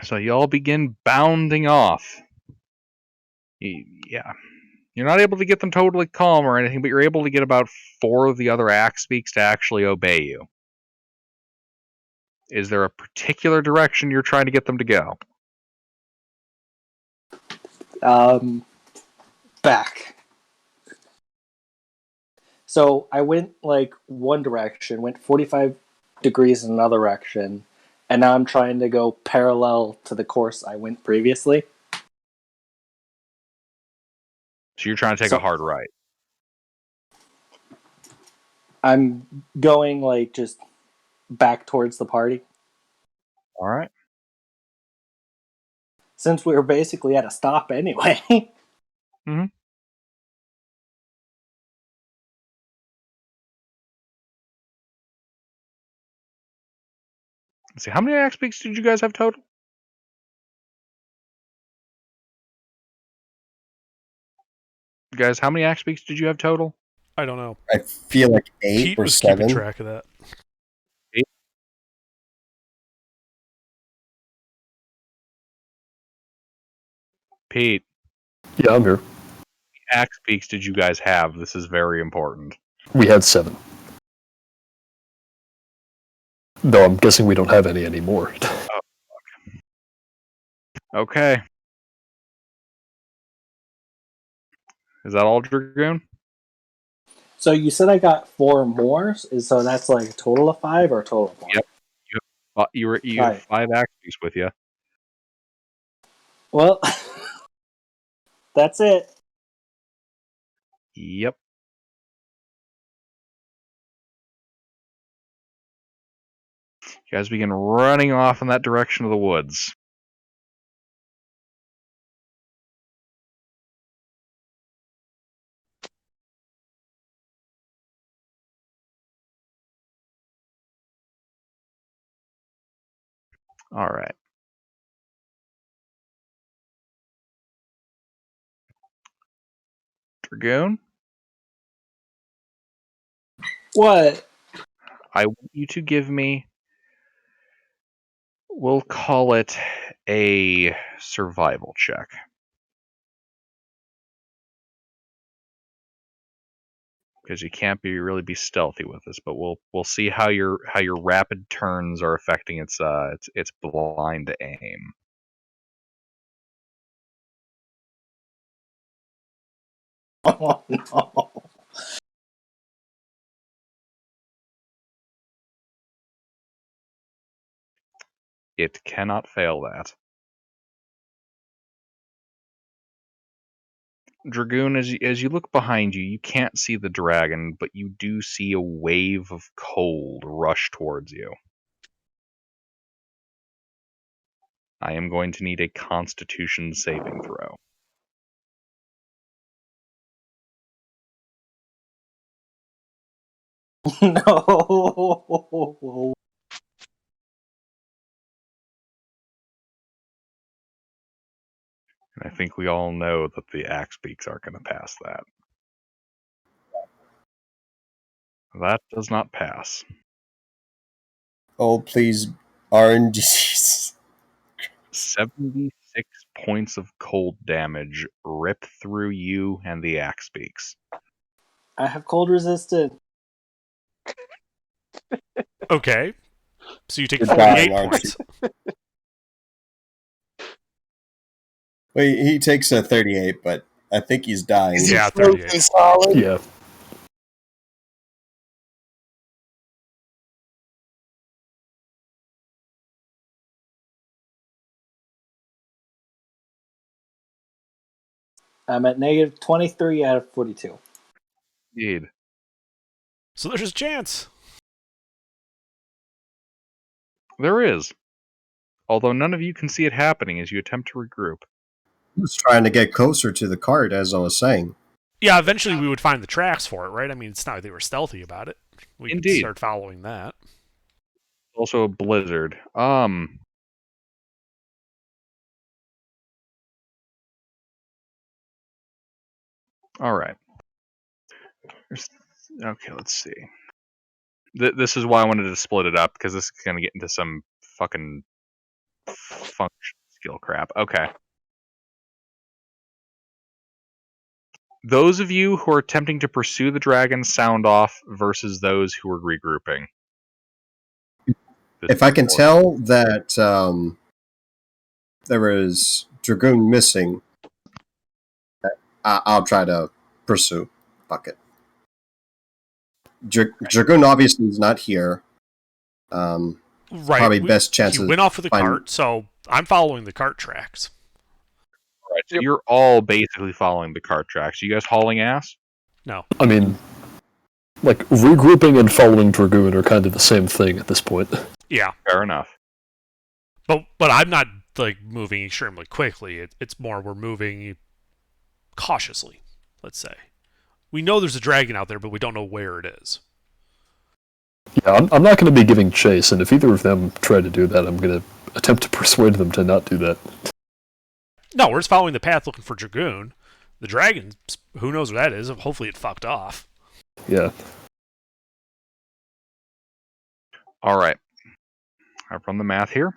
So you all begin bounding off. Yeah. You're not able to get them totally calm or anything, but you're able to get about 4 of the other Axebeaks to actually obey you. Is there a particular direction you're trying to get them to go? Back. So I went one direction, went 45 degrees in another direction, and now I'm trying to go parallel to the course I went previously. So you're trying to take a hard right. I'm going just back towards the party. All right. Since we were basically at a stop anyway. Mm-hmm. Let's see, how many Axebeaks did you guys have total? Guys, how many Axebeaks did you have total? I don't know. I feel like 8 Pete or was 7. keeping track of that. 8. Pete. Yeah, I'm here. How many Axebeaks did you guys have? This is very important. We had 7. Though I'm guessing we don't have any anymore. Oh, okay. Is that all, Dragoon? So you said I got 4 more, so that's a total of 5 or a total of 1? Yep. You have 5 Axebeaks with you. Well, that's it. Yep. You guys begin running off in that direction of the woods. All right. Dragoon, What? I want you to give me, we'll call it a survival check. Because you can't really be stealthy with this, but we'll see how your rapid turns are affecting its blind aim. Oh no. It cannot fail that. Dragoon, as you look behind you, you can't see the dragon, but you do see a wave of cold rush towards you. I am going to need a Constitution saving throw. No. And I think we all know that the axe beaks aren't going to pass that. That does not pass. Oh, please, RNGs. 76 points of cold damage rip through you and the axe beaks. I have cold resistant. Okay. So you take You're 48 dying, aren't points. Wait, he takes a 38, but I think he's dying. Is Yeah, it frozen 38. solid? Yeah. I'm at negative 23 out of 42. Indeed. So there's a chance. There is. Although none of you can see it happening as you attempt to regroup. He was trying to get closer to the cart, as I was saying. Yeah, eventually we would find the tracks for it, right? I mean, it's not like they were stealthy about it. We could Indeed. start following that. Also a blizzard. Alright. Okay, let's see. This is why I wanted to split it up, because this is going to get into some fucking function skill crap. Okay. Those of you who are attempting to pursue the dragon sound off versus those who are regrouping. If I can tell that there was Dragoon missing, I'll try to pursue. Bucket. Dragoon obviously is not here. Right. Probably best He chances. went off with the find- cart, so I'm following the cart tracks. Right, so you're all basically following the cart tracks. You guys hauling ass? No. I mean, like, regrouping and following Dragoon are kind of the same thing at this point. Yeah. Fair enough. But I'm not like moving extremely quickly. It's more we're moving cautiously, let's say. We know there's a dragon out there, but we don't know where it is. Yeah, I'm not going to be giving chase, and if either of them try to do that, I'm going to attempt to persuade them to not do that. No, we're just following the path looking for Dragoon. The dragon, who knows where that is? Hopefully it fucked off. Yeah. Alright. I've run the math here.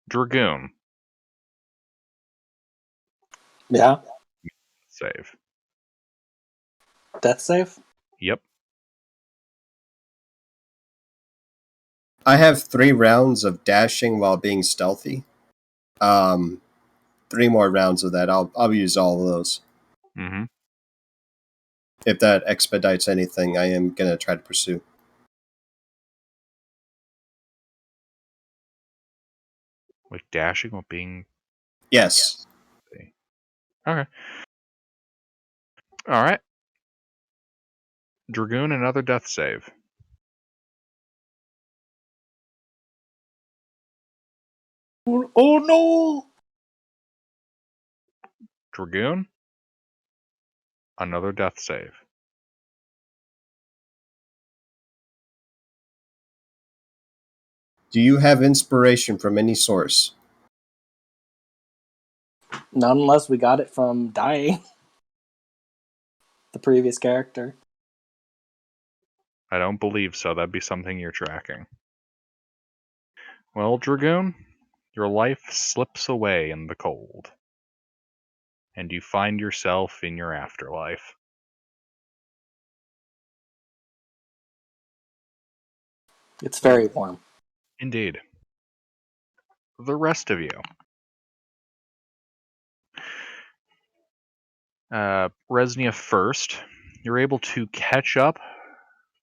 Dragoon. Yeah. Save. Death save? Yep. I have 3 rounds of dashing while being stealthy. 3 more rounds of that. I'll use all of those. Mm-hmm. If that expedites anything, I am gonna try to pursue. Like dashing while being... Yes. Okay. Alright. Dragoon, another death save. Oh no! Dragoon, another death save. Do you have inspiration from any source? Not unless we got it from dying. The previous character. I don't believe so. That'd be something you're tracking. Well, Dragoon, your life slips away in the cold, and you find yourself in your afterlife. It's very warm. Indeed. The rest of you. Resnia first. You're able to catch up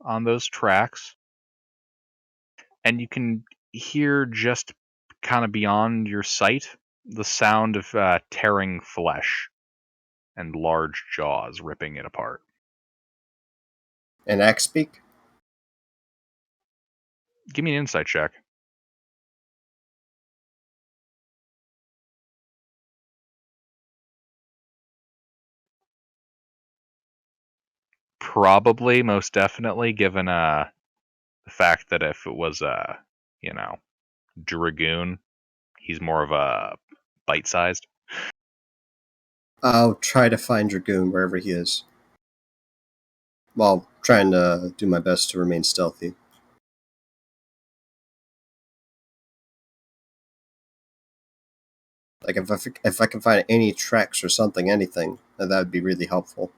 on those tracks, and you can hear just kind of beyond your sight the sound of tearing flesh and large jaws ripping it apart. An axe speak? Give me an insight check. Probably, most definitely, given the fact that if it was Dragoon, he's more of a bite-sized. I'll try to find Dragoon wherever he is. While trying to do my best to remain stealthy. Like, if I can find any tracks or something, anything, then that would be really helpful.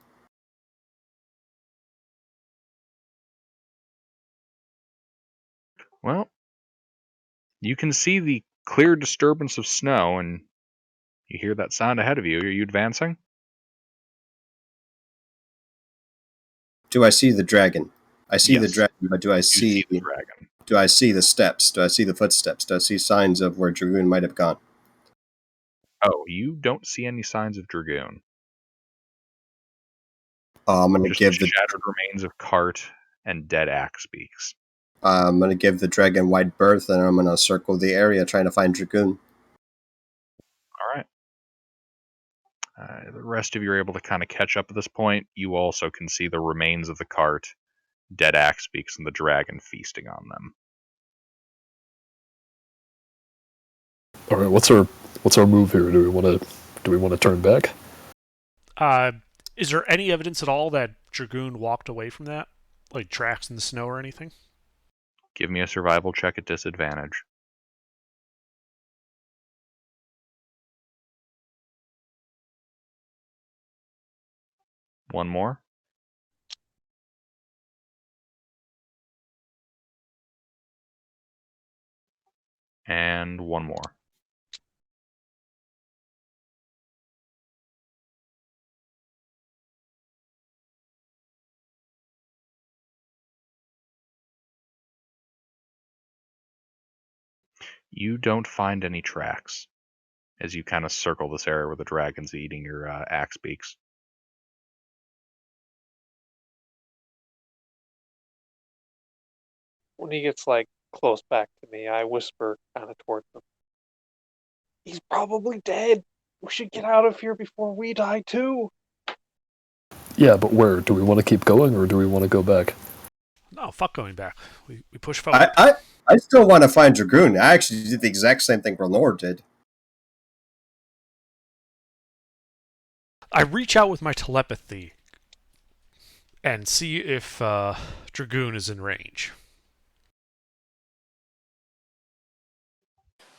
Well, you can see the clear disturbance of snow, and you hear that sound ahead of you. Are you advancing? Do I see the dragon? I see the Yes. dragon, but do I You see the dragon. do I see the steps? Do I see the footsteps? Do I see signs of where Dragoon might have gone? Oh, you don't see any signs of Dragoon. I'm gonna Just give the shattered remains of cart and dead axe beaks. dragon wide berth, and I'm gonna circle the area trying to find Dragoon. All right. The rest of you are able to kind of catch up at this point. You also can see the remains of the cart, dead axe beaks, and the dragon feasting on them. All right, what's our move here? Do we want to turn back? Is there any evidence at all that Dragoon walked away from that? Like tracks in the snow or anything? Give me a survival check at disadvantage. One more. And one more. You don't find any tracks as you kind of circle this area where the dragon's eating your axe beaks. When he gets like close back to me, I whisper kind of towards him. He's probably dead. We should get out of here before we die too. Yeah, but where? Do we want to keep going or do we want to go back? No, fuck going back. We push forward. I still want to find Dragoon. I actually did the exact same thing Renor did. I reach out with my telepathy and see if Dragoon is in range.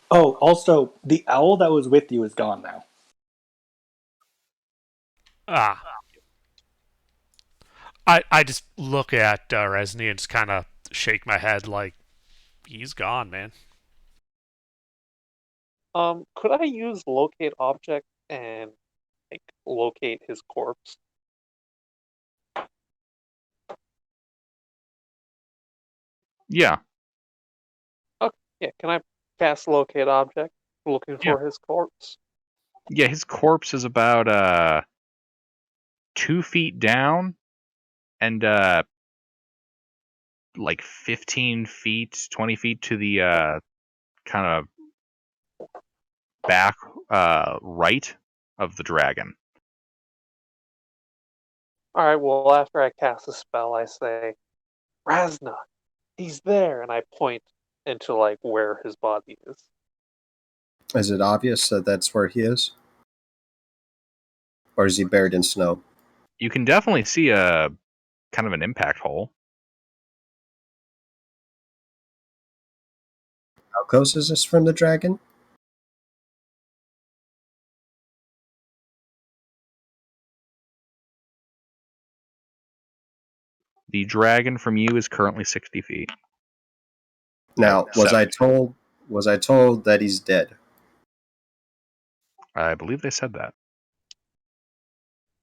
Oh, also, the owl that was with you is gone now. Ah. I just look at Resni and just kind of shake my head like, he's gone, man. Could I use locate object and like locate his corpse? Yeah. Okay, yeah. Can I cast locate object looking for his corpse? Yeah, his corpse is about 2 feet down and like 15 feet, 20 feet to the kind of back right of the dragon. Alright, well, after I cast a spell, I say, Razna, he's there, and I point into like where his body is. Is it obvious that that's where he is? Or is he buried in snow? You can definitely see a kind of an impact hole. How close is this from the dragon? The dragon from you is currently 60 feet. Now, was I told that he's dead? I believe they said that.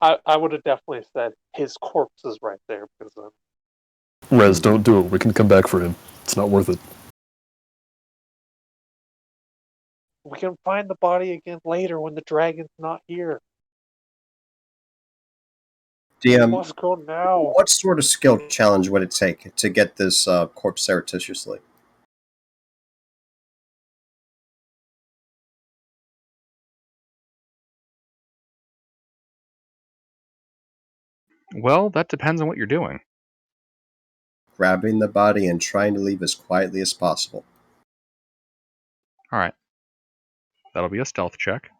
I would have definitely said his corpse is right there because Rez, don't do it. We can come back for him. It's not worth it. we can find the body again later when the dragon's not here. We DM, must go now. what sort of skill challenge would it take to get this corpse surreptitiously? Well, that depends on what you're doing. Grabbing the body and trying to leave as quietly as possible. All right. That'll be a stealth check.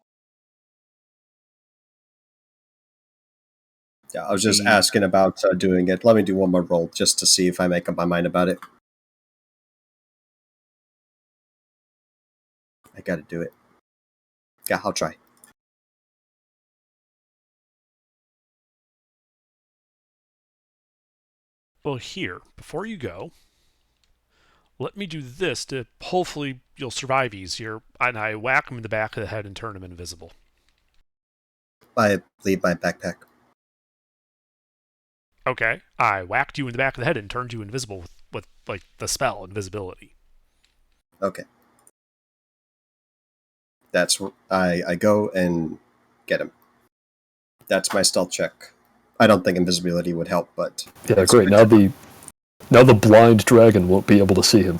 Yeah, I was just asking about doing it. Let me do one more roll just to see if I make up my mind about it. I gotta do it. Yeah, I'll try. Well, here, before you go, let me do this to hopefully you'll survive easier. And I whack him in the back of the head and turn him invisible. I leave my backpack. Okay, I whacked you in the back of the head and turned you invisible with like the spell invisibility. Okay. That's I go and get him. That's my stealth check. I don't think invisibility would help, but Yeah, great. Now the blind dragon won't be able to see him.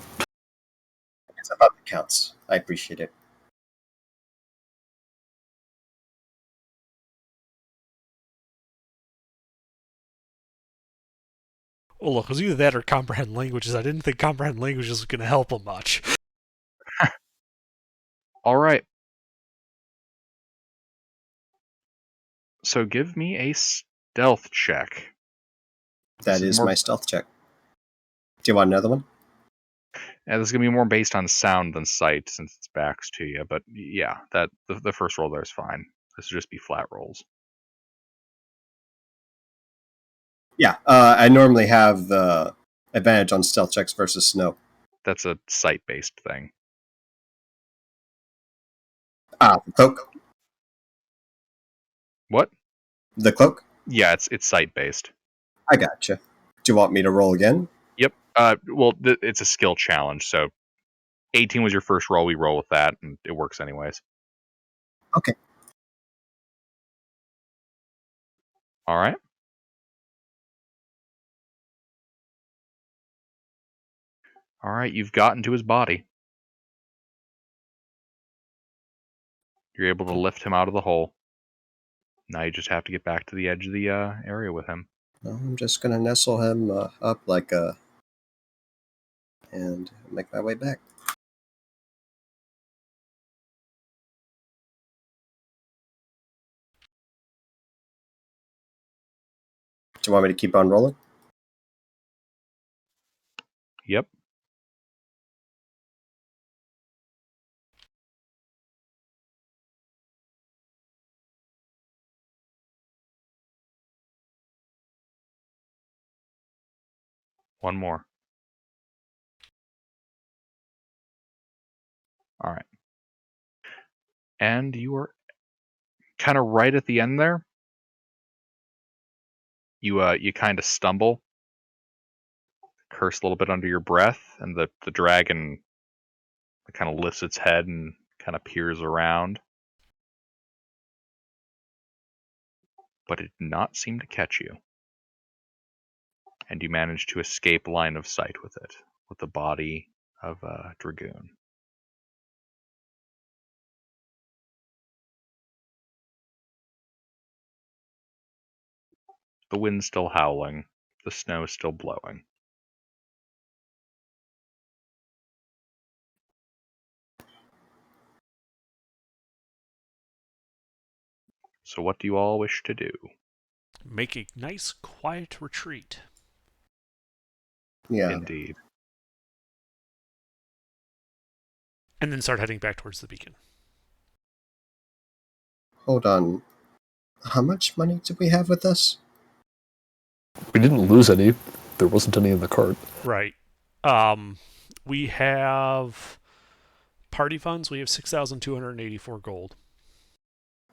it's about the counts. I appreciate it. Well, look, it was either that or comprehend languages. I didn't think comprehend languages was going to help him much. All right. So give me a stealth check. That is my stealth check. Do you want another one? Yeah, this is gonna be more based on sound than sight since it's backs to you. But yeah, that the first roll there is fine. This will just be flat rolls. Yeah, I normally have the advantage on stealth checks versus snow. That's a sight-based thing. The cloak. What? The cloak? Yeah, it's sight-based. I gotcha. Do you want me to roll again? Yep. Well, it's a skill challenge, so 18 was your first roll. We roll with that, and it works anyways. Okay. All right. All right, you've gotten to his body. You're able to lift him out of the hole. Now you just have to get back to the edge of the area with him. Well, I'm just gonna nestle him up like and make my way back. Do you want me to keep on rolling? Yep. One more. All right. And you are kind of right at the end there. You kind of stumble, curse a little bit under your breath, and the dragon kind of lifts its head and kind of peers around. But it did not seem to catch you. And you manage to escape line of sight with it, with the body of a dragoon. The wind's still howling, the snow is still blowing. So what do you all wish to do? Make a nice, quiet retreat. Yeah. Indeed. And then start heading back towards the beacon. Hold on. How much money do we have with us? We didn't lose any. There wasn't any in the cart. Right. We have party funds. We have 6,284 gold.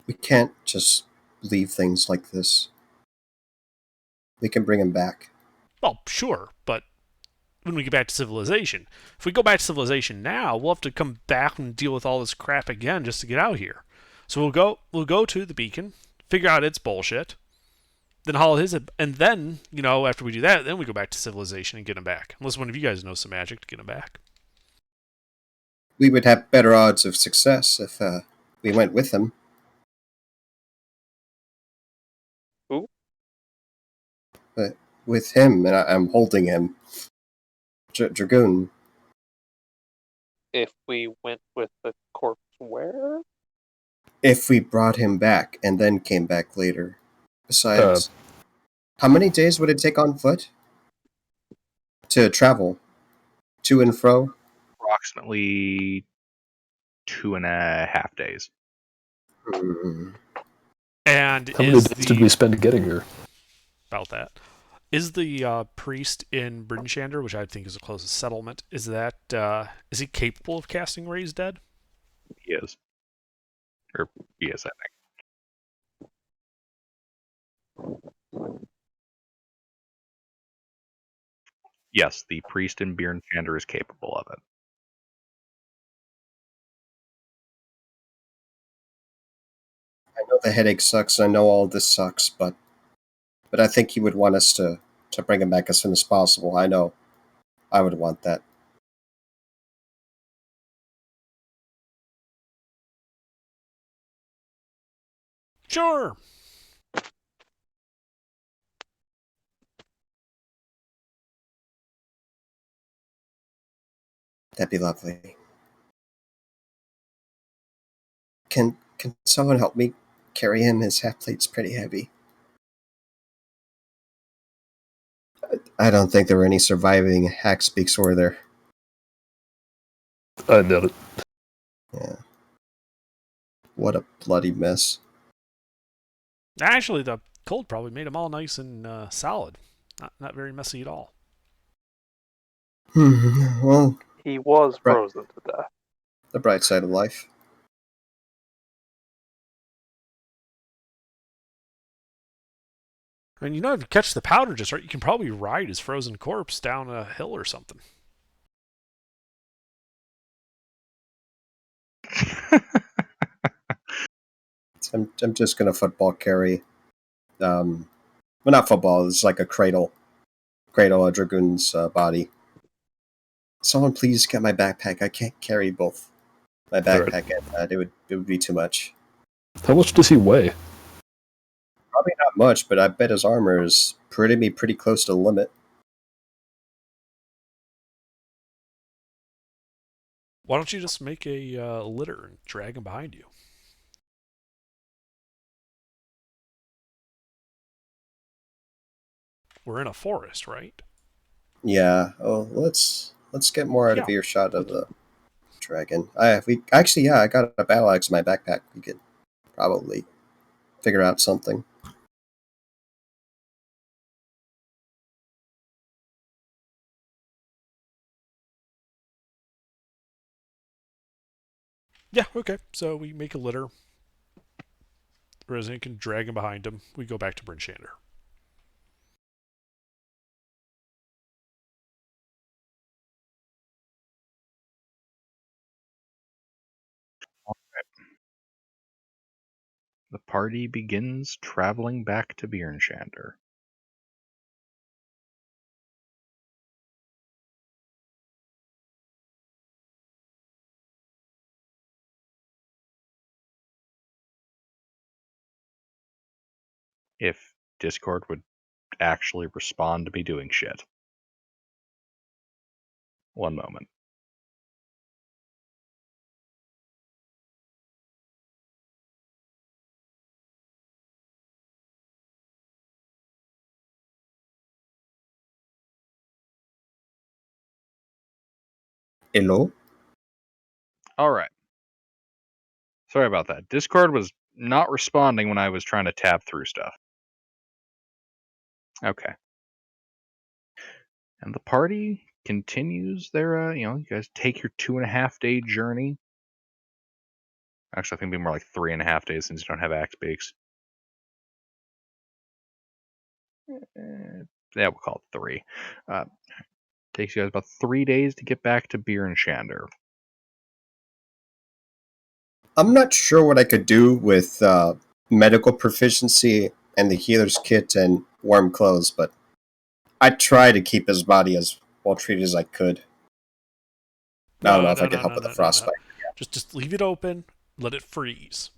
We can't just leave things like this. We can bring them back. Well, sure, but when we get back to civilization, if we go back to civilization now, we'll have to come back and deal with all this crap again just to get out here. So we'll go to the beacon, figure out its bullshit, then haul his, and then after we do that, then we go back to civilization and get him back. Unless one of you guys knows some magic to get him back. We would have better odds of success if we went with him. Who? With him, and I'm holding him. Dragoon. If we went with the corpse where? If we brought him back and then came back later. Besides, how many days would it take on foot to travel to and fro? Approximately 2.5 days. And How many days did we spend getting here? About that. Is the priest in Brinshander, which I think is the closest settlement, is he capable of casting Raise Dead? He is. Or he is, I think. Yes, the priest in Brinshander is capable of it. I know the headache sucks. I know all this sucks, but I think he would want us to bring him back as soon as possible. I know I would want that. Sure. That'd be lovely. Can someone help me carry him? His half plate's pretty heavy. I don't think there were any surviving hack speaks, were there? I doubt it. Yeah. What a bloody mess. Actually, the cold probably made them all nice and solid. Not very messy at all. Well, he was frozen to death. The bright side of life. And if you catch the powder just right, you can probably ride his frozen corpse down a hill or something. I'm just gonna football carry. Well, not football. It's like a cradle a dragoon's body. Someone please get my backpack. I can't carry both my backpack and that. It would be too much. How much does he weigh? Probably not much, but I bet his armor is pretty close to the limit. Why don't you just make a litter and drag him behind you? We're in a forest, right? Yeah. Oh, let's get more out of earshot of the dragon. I got a battle axe in my backpack. We could probably figure out something. Yeah, okay. So we make a litter. Resident can drag him behind him. We go back to Brinshander. The party begins traveling back to Brinshander. If Discord would actually respond to me doing shit. One moment. Hello? All right. Sorry about that. Discord was not responding when I was trying to tab through stuff. Okay. And the party continues their, you guys take your 2.5-day journey. Actually, I think it'll be more like 3.5 days since you don't have axe beaks. Yeah, we'll call it 3. Takes you guys about 3 days to get back to Beer and Shander. I'm not sure what I could do with medical proficiency and the healer's kit and warm clothes, but I try to keep his body as well treated as I could. I don't know if I could help with the frostbite. Just leave it open, let it freeze.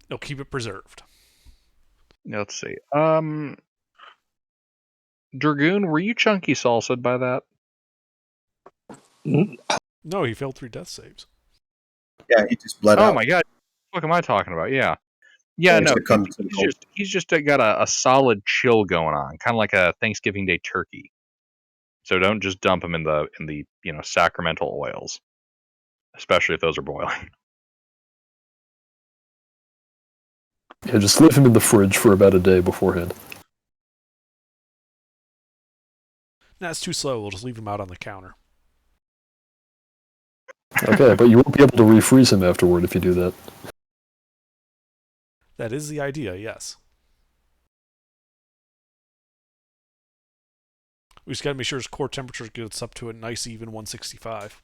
It'll keep it preserved. Let's see. Dragoon, were you chunky salsa'd by that? No, he failed 3 death saves. Yeah, he just bled out. Oh my god. What am I talking about? Yeah. Yeah, no. He's just got a solid chill going on, kind of like a Thanksgiving Day turkey. So don't just dump him in the sacramental oils, especially if those are boiling. Yeah, just leave him in the fridge for about a day beforehand. Nah, it's too slow. We'll just leave him out on the counter. Okay, but you won't be able to refreeze him afterward if you do that. That is the idea, yes. We just gotta make sure his core temperature gets up to a nice even 165.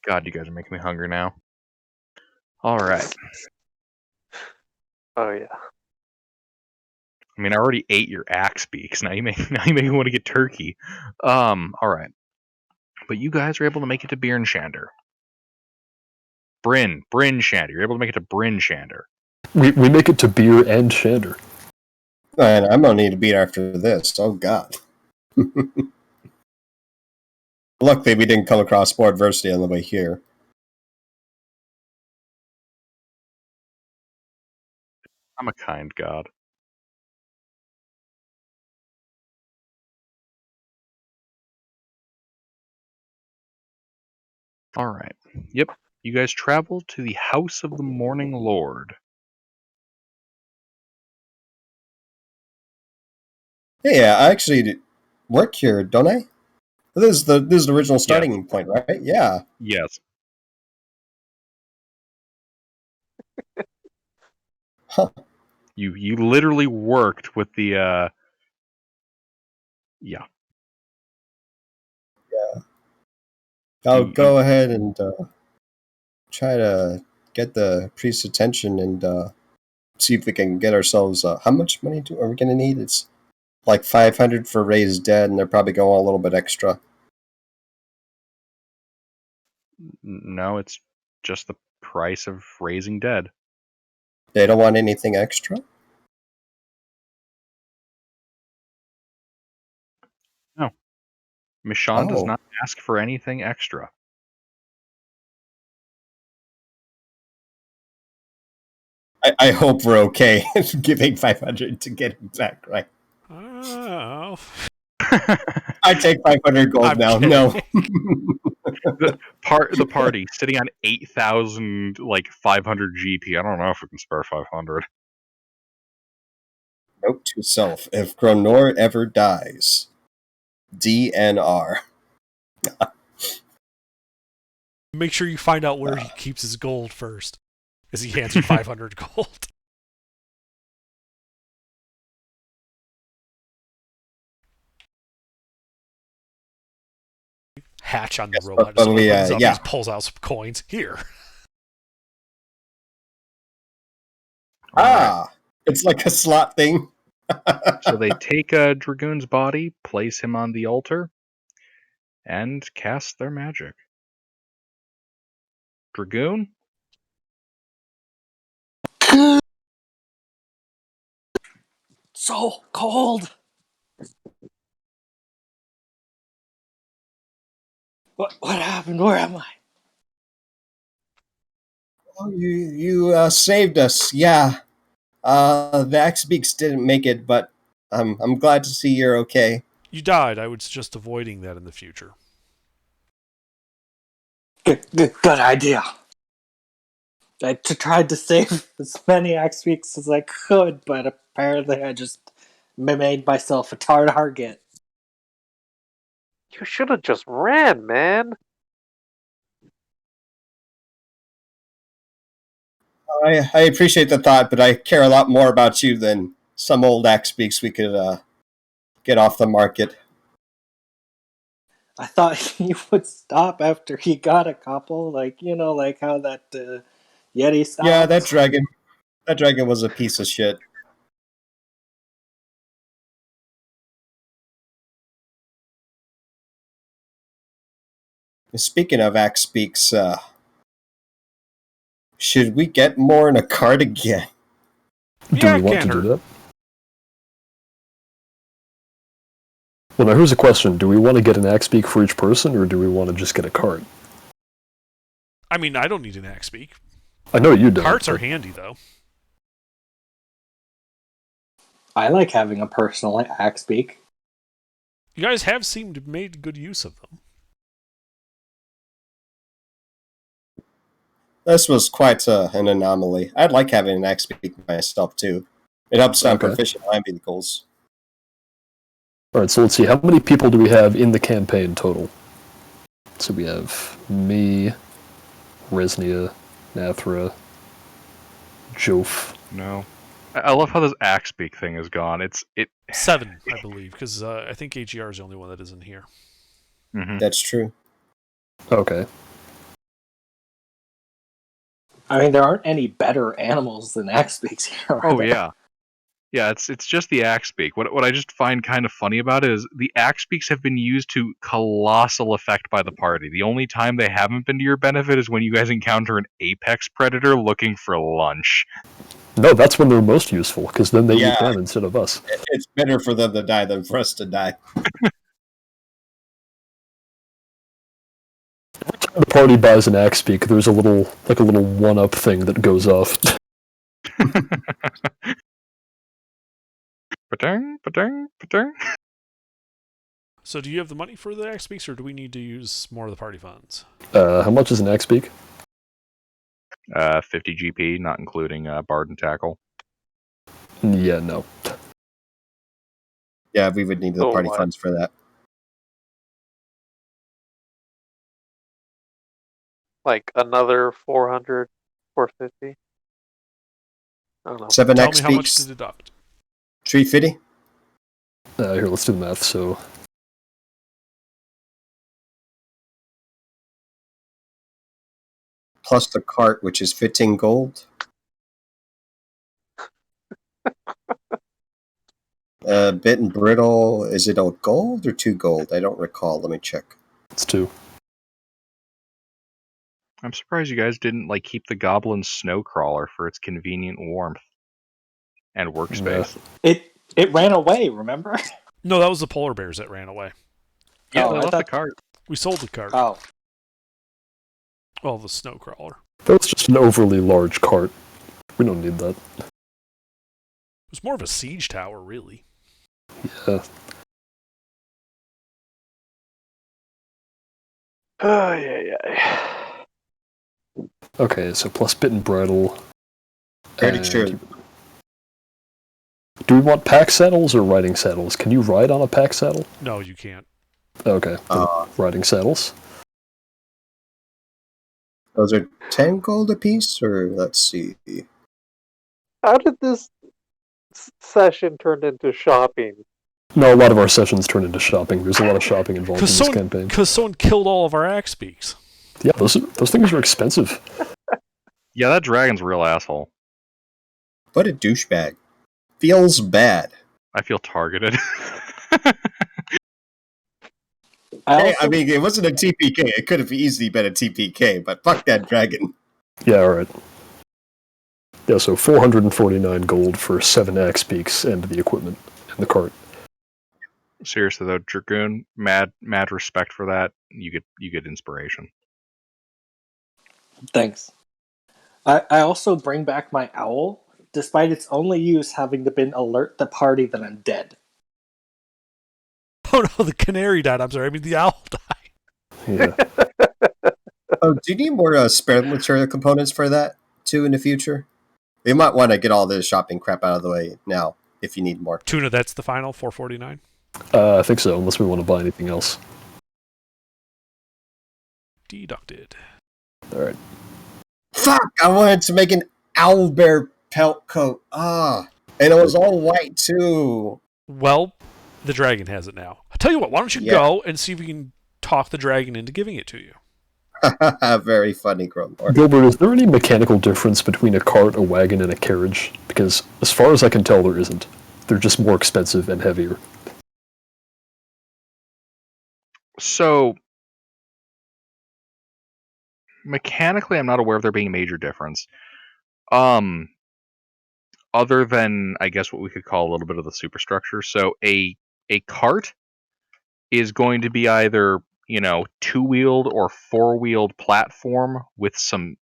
God, you guys are making me hungry now. All right. Oh yeah. I mean, I already ate your axe beaks. Now you make me want to get turkey. All right. But you guys are able to make it to Beer and Shander. Bryn Shander. You're able to make it to Bryn Shander. We make it to Beer and Shander. And I'm gonna need a beat after this. Oh god. Luckily, we didn't come across more adversity on the way here. I'm a kind god. All right. Yep. You guys travel to the House of the Morning Lord. Yeah, I actually work here, don't I? This is the original starting point, right? Yeah. Yes. Huh. You literally worked with the yeah. Yeah. I'll go ahead and try to get the priest's attention and see if we can get ourselves. How much money are we going to need? It's like 500 for raised dead, and they're probably going a little bit extra. No, it's just the price of raising dead. They don't want anything extra? No. Michonne does not ask for anything extra. I hope we're okay giving 500 to get him back, right? Oh. I take 500 gold I'm now. kidding. No. the party sitting on 8,000 like 500 GP. I don't know if we can spare 500. Note to self: if Gronor ever dies, DNR. Make sure you find out where he keeps his gold first, as he hands you 500 gold. Hatch on the robot. Just opens up, he pulls out some coins. Here. Right. It's like a slot thing. So they take Dragoon's body, place him on the altar, and cast their magic. Dragoon? So cold. What happened? Where am I? Oh, you saved us. Yeah. The Axbeaks didn't make it, but I'm glad to see you're okay. You died. I would suggest avoiding that in the future. Good idea. I tried to save as many axe beaks as I could, but apparently I just made myself a target. You should have just ran, man. I appreciate the thought, but I care a lot more about you than some old axe beaks we could get off the market. I thought he would stop after he got a couple, like how that Yeti stopped. Yeah, that dragon was a piece of shit. Speaking of axe beaks, should we get more in a cart again? Do we want to do that? Well, now here's a question. Do we want to get an axe beak for each person, or do we want to just get a cart? I mean, I don't need an axe beak. I know you don't. Carts are handy, though. I like having a personal axe beak. You guys have seemed to have made good use of them. This was quite an anomaly. I'd like having an axe beak myself, too. It helps sound proficient in vehicles. Alright, so let's see. How many people do we have in the campaign total? So we have me, Resnia, Nathra, Jof. No. I love how this axe beak thing is gone. It 7, I believe, because I think AGR is the only one that isn't here. Mm-hmm. That's true. Okay. I mean, there aren't any better animals than axe beaks here. Oh yeah. Yeah, it's just the axe beak. What I just find kind of funny about it is the axe beaks have been used to colossal effect by the party. The only time they haven't been to your benefit is when you guys encounter an apex predator looking for lunch. No, that's when they're most useful, because then they eat them instead of us. It's better for them to die than for us to die. Every time the party buys an axe beak, there's a little one-up thing that goes off. Patang, patang, patang. So do you have the money for the axe beaks, or do we need to use more of the party funds? How much is an axe beak? 50 GP, not including Bard and Tackle. Yeah, no. Yeah, we would need the party funds for that. Like another 400, 450? I don't know. 7 Tell X me how much beaks. to deduct. 350? Here, let's do the math. So, plus the cart, which is 15 gold. Bit and brittle, is it a gold or 2 gold? I don't recall. Let me check. it's 2. I'm surprised you guys didn't keep the goblin snow crawler for its convenient warmth and workspace. It ran away, remember? No, that was the polar bears that ran away. Yeah, Oh, they I left thought- the cart. We sold the cart. Oh. Well, the snow crawler. That was just an overly large cart. We don't need that. It was more of a siege tower, really. Yeah. Oh, yeah. Okay, so plus bit and bridle. Pretty And sure. Do we want pack saddles or riding saddles? Can you ride on a pack saddle? No, you can't. Okay, then riding saddles. Those are 10 gold apiece, or let's see. How did this session turn into shopping? No, a lot of our sessions turn into shopping. There's a lot of shopping involved in this campaign. Because someone killed all of our axe beaks. Yeah, those things are expensive. Yeah, that dragon's a real asshole. What a douchebag. Feels bad. I feel targeted. I mean, it wasn't a TPK. It could have easily been a TPK, but fuck that dragon. Yeah, alright. Yeah, so 449 gold for 7 axe beaks and the equipment and the cart. Seriously though, Dragoon, mad respect for that. You get inspiration. Thanks. I also bring back my owl, despite its only use having been alert the party that I'm dead. Oh no, the canary died. I'm sorry. I mean, the owl died. Yeah. Oh, do you need more spare material components for that too in the future? We might want to get all this shopping crap out of the way now if you need more. Tuna, that's the final 449. I think so, unless we want to buy anything else. Deducted. All right. Fuck! I wanted to make an owlbear pelt coat. And it was all white too. Well, the dragon has it now. I'll tell you what, why don't you go and see if we can talk the dragon into giving it to you? Very funny, Grumlord. Gilbert, is there any mechanical difference between a cart, a wagon, and a carriage? Because as far as I can tell, there isn't. They're just more expensive and heavier. So, mechanically, I'm not aware of there being a major difference. Other than, I guess, what we could call a little bit of the superstructure. So, a cart is going to be either, two-wheeled or four-wheeled platform with some,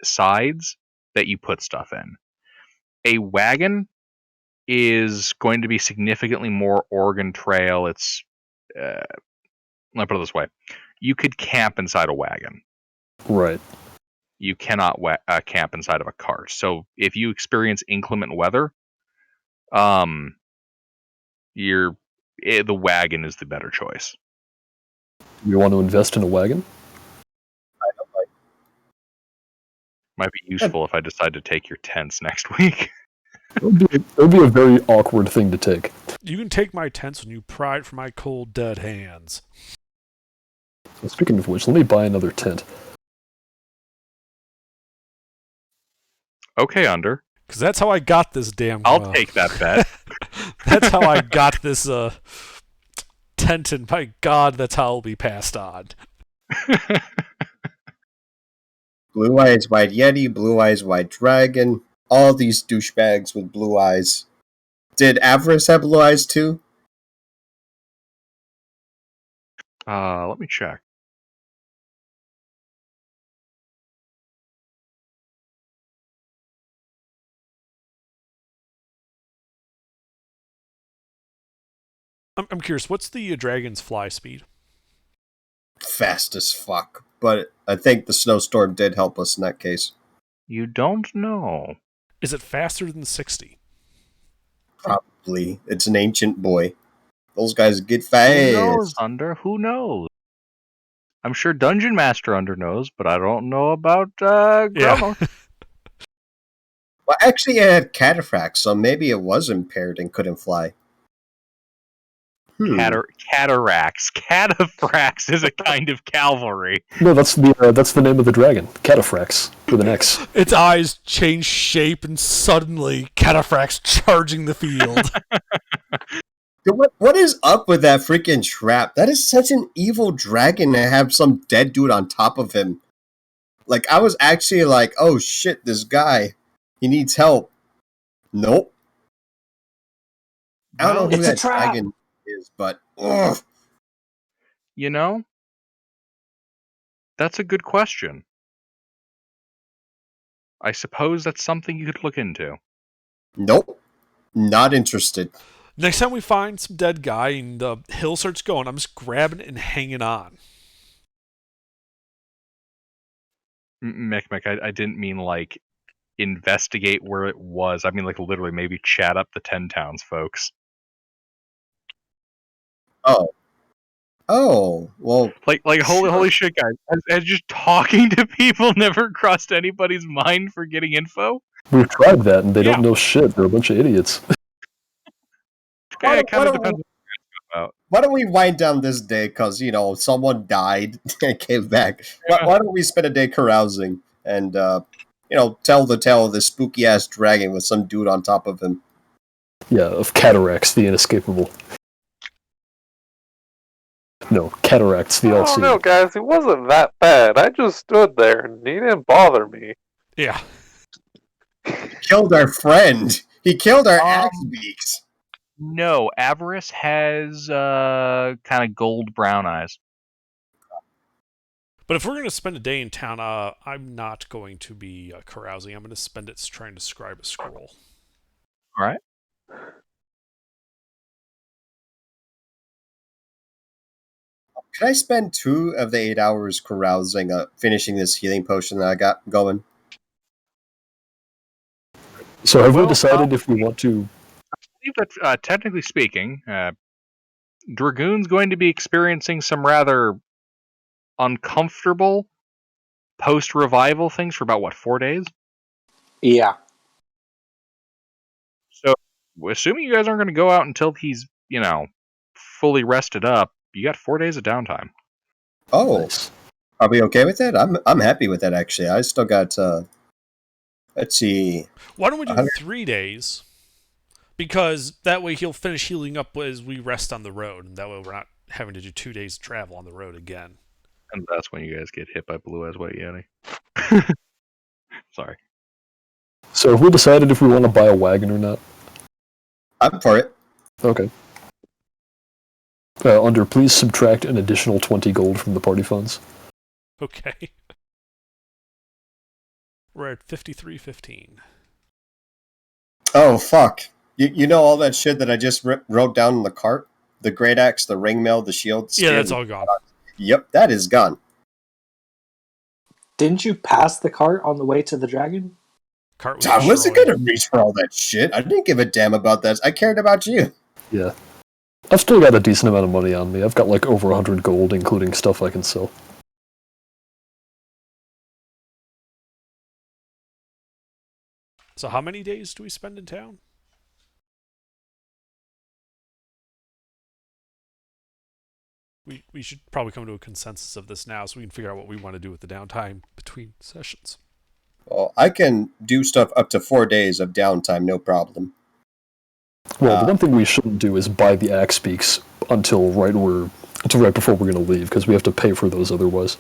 sides that you put stuff in. A wagon is going to be significantly more Oregon Trail. It's, let me put it this way. You could camp inside a wagon. Right. You cannot camp inside of a cart. So if you experience inclement weather, the wagon is the better choice. You want to invest in a wagon? I don't like. Might be useful if I decide to take your tents next week. It would be a very awkward thing to take. You can take my tents when you pry it from my cold, dead hands. So speaking of which, let me buy another tent. Okay, Under. Because that's how I got this damn... I'll take that bet. That's how I got this tent, and my god, that's how it'll be passed on. Blue Eyes White Yeti, Blue Eyes White Dragon, all these douchebags with blue eyes. Did Avarice have blue eyes too? Let me check. I'm curious, what's the dragon's fly speed? Fast as fuck. But I think the snowstorm did help us in that case. You don't know. Is it faster than 60? Probably. It's an ancient boy. Those guys get fast. Who knows, Under? Who knows? I'm sure Dungeon Master Under knows, but I don't know about Grummer. Yeah. Well, actually, it had cataphracts, so maybe it was impaired and couldn't fly. Cataracts. Cataphracts is a kind of cavalry. No, that's the name of the dragon. Cataphracts, with an X. Its eyes change shape, and suddenly, Cataphracts charging the field. What is up with that freaking trap? That is such an evil dragon to have some dead dude on top of him. Like, I was actually like, oh shit, this guy, he needs help. Nope. I don't know who that dragon is, but ugh. You know, that's a good question. I suppose that's something you could look into. Nope. Not interested. Next time we find some dead guy and the hill starts going, I'm just grabbing it and hanging on. Mick, I didn't mean like investigate where it was. I mean like literally maybe chat up the 10 towns folks. Oh, well. Like holy shit, guys! Has just talking to people never crossed anybody's mind for getting info? We've tried that, and they don't know shit. They're a bunch of idiots. Why It kind of depends on what you're about. Why don't we wind down this day because, someone died and came back. Why don't we spend a day carousing and, tell the tale of this spooky-ass dragon with some dude on top of him. Yeah, of Cataracts, the inescapable. No, Cataracts, the I all-seeing. don't know, guys. It wasn't that bad. I just stood there and he didn't bother me. Yeah. Killed our friend. He killed our axe beaks. No, Avarice has kind of gold brown eyes. But if we're going to spend a day in town, I'm not going to be carousing. I'm going to spend it trying to scribe a scroll. All right. Can I spend 2 of the 8 hours carousing, finishing this healing potion that I got going? So have we Well, decided if we want to? I believe that, technically speaking, Dragoon's going to be experiencing some rather uncomfortable post-revival things for about, 4 days? Yeah. So, assuming you guys aren't going to go out until he's, fully rested up, you got 4 days of downtime. Oh, Nice. are we okay with that? I'm happy with that, actually. I still got, let's see. Why don't we do 100 3 days? Because that way he'll finish healing up as we rest on the road, and that way we're not having to do 2 days of travel on the road again. And that's when you guys get hit by Blue Eyes White Yeti. Sorry. So have we decided if we want to buy a wagon or not? I'm for it. Okay. Under, please subtract an additional 20 gold from the party funds. Okay. We're at 53.15. Oh, fuck. You know all that shit that I just wrote down in the cart? The great axe, the ring mail, the shield? Yeah, that's all gone. Yep, that is gone. Didn't you pass the cart on the way to the dragon? Cart was I wasn't destroyed. gonna reach for all that shit. I didn't give a damn about that. I cared about you. Yeah. I've still got a decent amount of money on me. I've got like over 100 gold, including stuff I can sell. So how many days do we spend in town? We should probably come to a consensus of this now so we can figure out what we want to do with the downtime between sessions. Well, I can do stuff up to 4 days of downtime, no problem. Well, the one thing we shouldn't do is buy the axe beaks until right before we're going to leave, because we have to pay for those otherwise.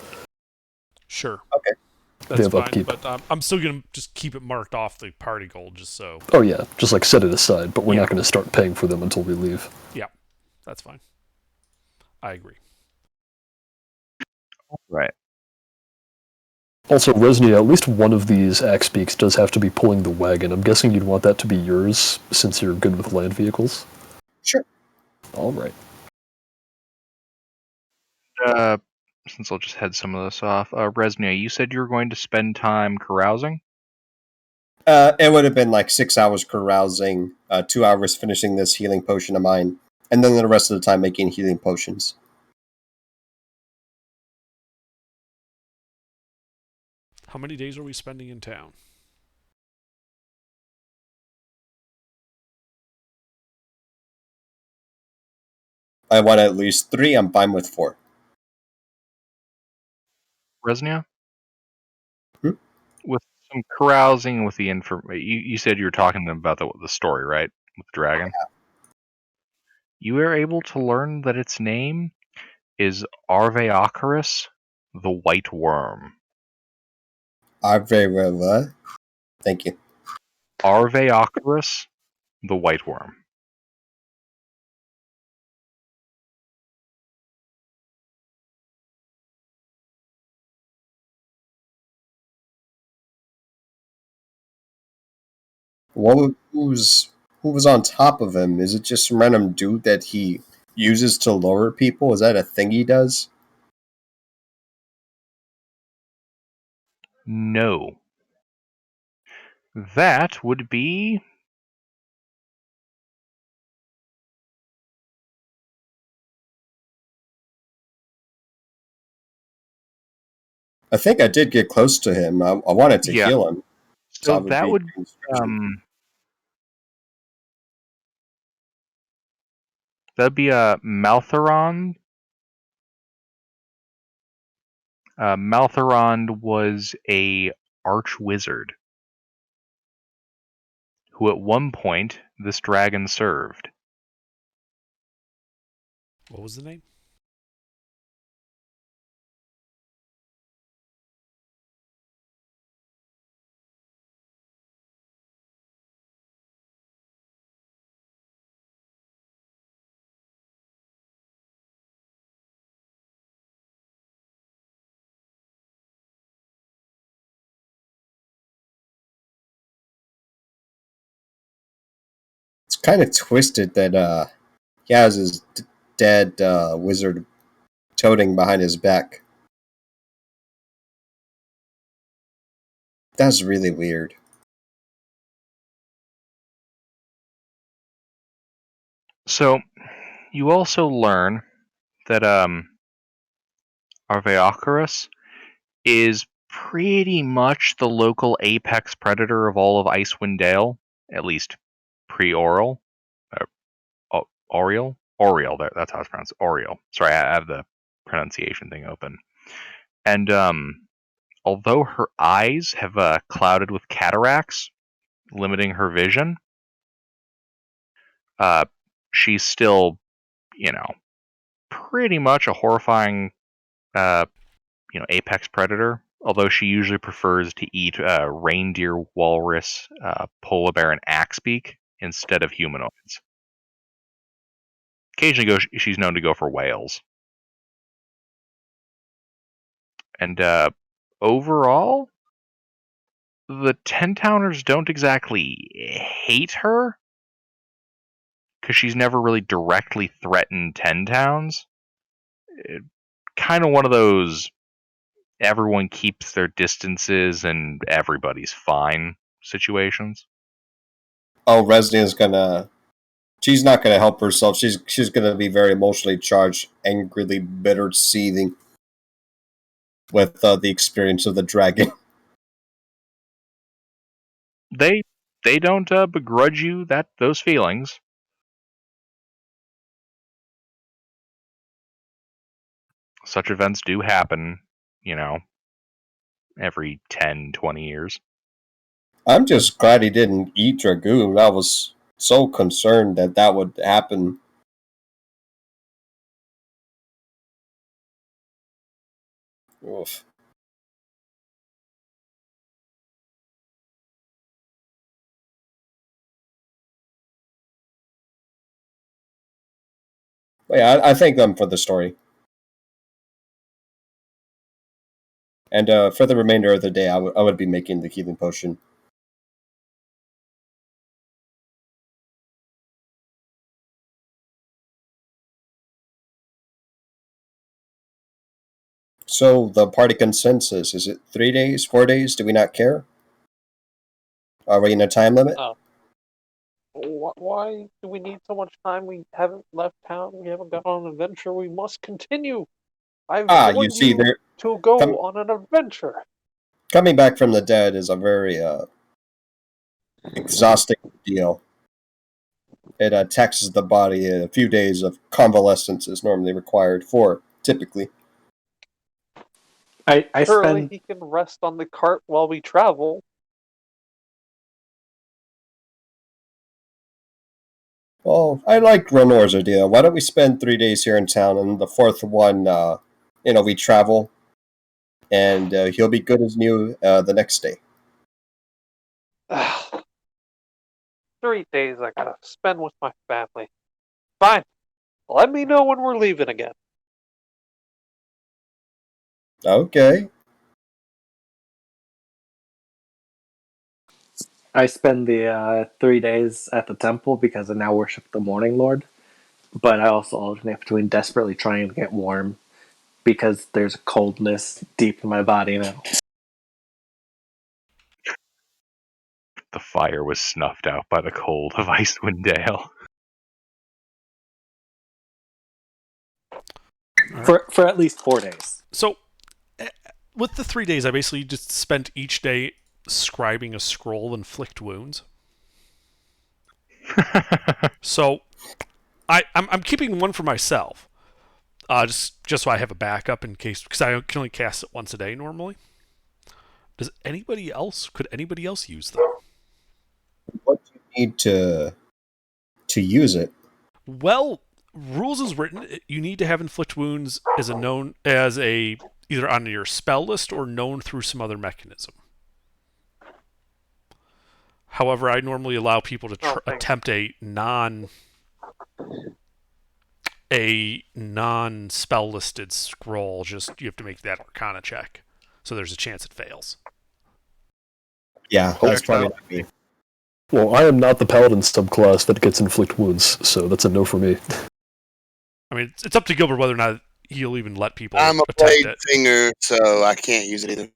Sure. Okay. That's have fine, upkeep. but I'm still going to just keep it marked off the party goal just so. Oh yeah, just like set it aside, but we're Yeah. not going to start paying for them until we leave. Yeah, that's fine. I agree. Right. Also, Resnia, at least one of these axe beaks does have to be pulling the wagon. I'm guessing you'd want that to be yours, since you're good with land vehicles. Sure. All right. Since I'll just head some of this off, Resnia, you said you were going to spend time carousing? It would have been like 6 hours carousing, 2 hours finishing this healing potion of mine, and then the rest of the time making healing potions. How many days are we spending in town? I want at least 3. I'm fine with 4. Resnia? Hmm? With some carousing with the you said you were talking to them about the story, right? With the dragon? Yeah. You were able to learn that its name is Arveocaris, the White Worm. Very well. Thank you. Arveocaris, the White Worm. Who was on top of him? Is it just some random dude that he uses to lower people? Is that a thing he does? No. That would be... I think I did get close to him. I wanted to Yeah. heal him. So that would that'd be a Maltharon. Maltharon was a arch wizard who at one point this dragon served. What was the name? It's kind of twisted that he has his dead wizard toting behind his back. That's really weird. So, you also learn that Arveocarus is pretty much the local apex predator of all of Icewind Dale, at least pre-Oriel. Oriel? Oriel, that's how it's pronounced. Oriel. Sorry, I have the pronunciation thing open. And although her eyes have clouded with cataracts, limiting her vision, she's still, pretty much a horrifying, apex predator. Although she usually prefers to eat reindeer, walrus, polar bear, and axebeak instead of humanoids. Occasionally, she's known to go for whales. And overall, the Ten Towners don't exactly hate her, because she's never really directly threatened Ten Towns. Kind of one of those everyone keeps their distances and everybody's fine situations. Oh, Resnia's gonna. She's not gonna help herself. She's gonna be very emotionally charged, angrily bitter, seething with the experience of the dragon. They don't begrudge you those feelings. Such events do happen, every 10, 20 years. I'm just glad he didn't eat Dragoon. I was so concerned that would happen. Oof. But yeah, I thank them for the story. And for the remainder of the day, I would be making the healing potion. So, the party consensus, is it 3 days, 4 days? Do we not care? Are we in a time limit? Why do we need so much time? We haven't left town. We haven't gone on an adventure. We must continue. I've You see, to go on an adventure. Coming back from the dead is a very exhausting deal. It taxes the body. A few days of convalescence is normally required for, typically. I Surely spend he can rest on the cart while we travel. Well, I like Renor's idea. Why don't we spend 3 days here in town, and the fourth one, we travel, and he'll be good as new the next day. 3 days I gotta spend with my family. Fine. Let me know when we're leaving again. Okay. I spend the 3 days at the temple because I now worship the Morning Lord. But I also alternate between desperately trying to get warm because there's a coldness deep in my body now. The fire was snuffed out by the cold of Icewind Dale. For at least 4 days. So, with the 3 days, I basically just spent each day scribing a scroll inflict wounds. So, I'm keeping one for myself, just so I have a backup in case, because I can only cast it once a day normally. Could anybody else use them? What do you need to use it? Well, rules is written. You need to have inflict wounds as either on your spell list or known through some other mechanism. However, I normally allow people to attempt a non spell listed scroll. Just you have to make that Arcana check, so there's a chance it fails. Yeah, that's probably not me. Well, I am not the paladin subclass that gets inflict wounds, so that's a no for me. I mean, it's up to Gilbert whether or not he'll even let people I'm a attempt blade it. finger, so I can't use it either.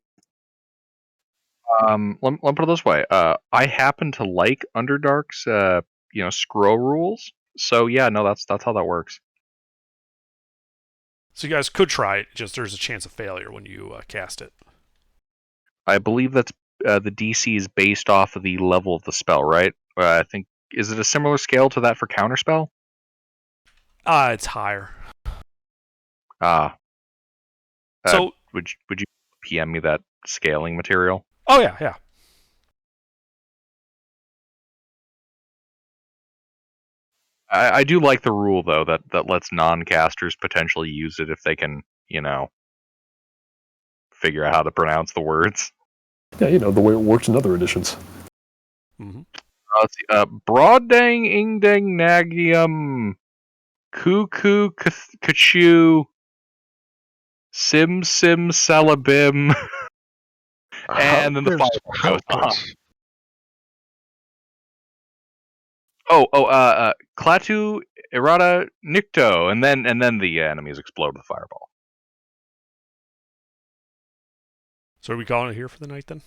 Let me put it this way. I happen to like Underdark's, scroll rules. So yeah, no, that's how that works. So you guys could try it. Just there's a chance of failure when you cast it. I believe that's the DC is based off of the level of the spell, right? I think is it a similar scale to that for counterspell? It's higher. Ah, So would you PM me that scaling material? oh yeah. I do like the rule though that lets non-casters potentially use it if they can, figure out how to pronounce the words. Yeah, the way it works in other editions. Mm-hmm. Let's see. Broadang Ingdang Nagium Cuckoo Kachu Sim Salabim and then the Helpers, fireball goes off. helpers. Klaatu Errata Nikto, and then the enemies explode with fireball. So are we calling it here for the night then?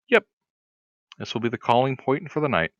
Yep. This will be the calling point for the night.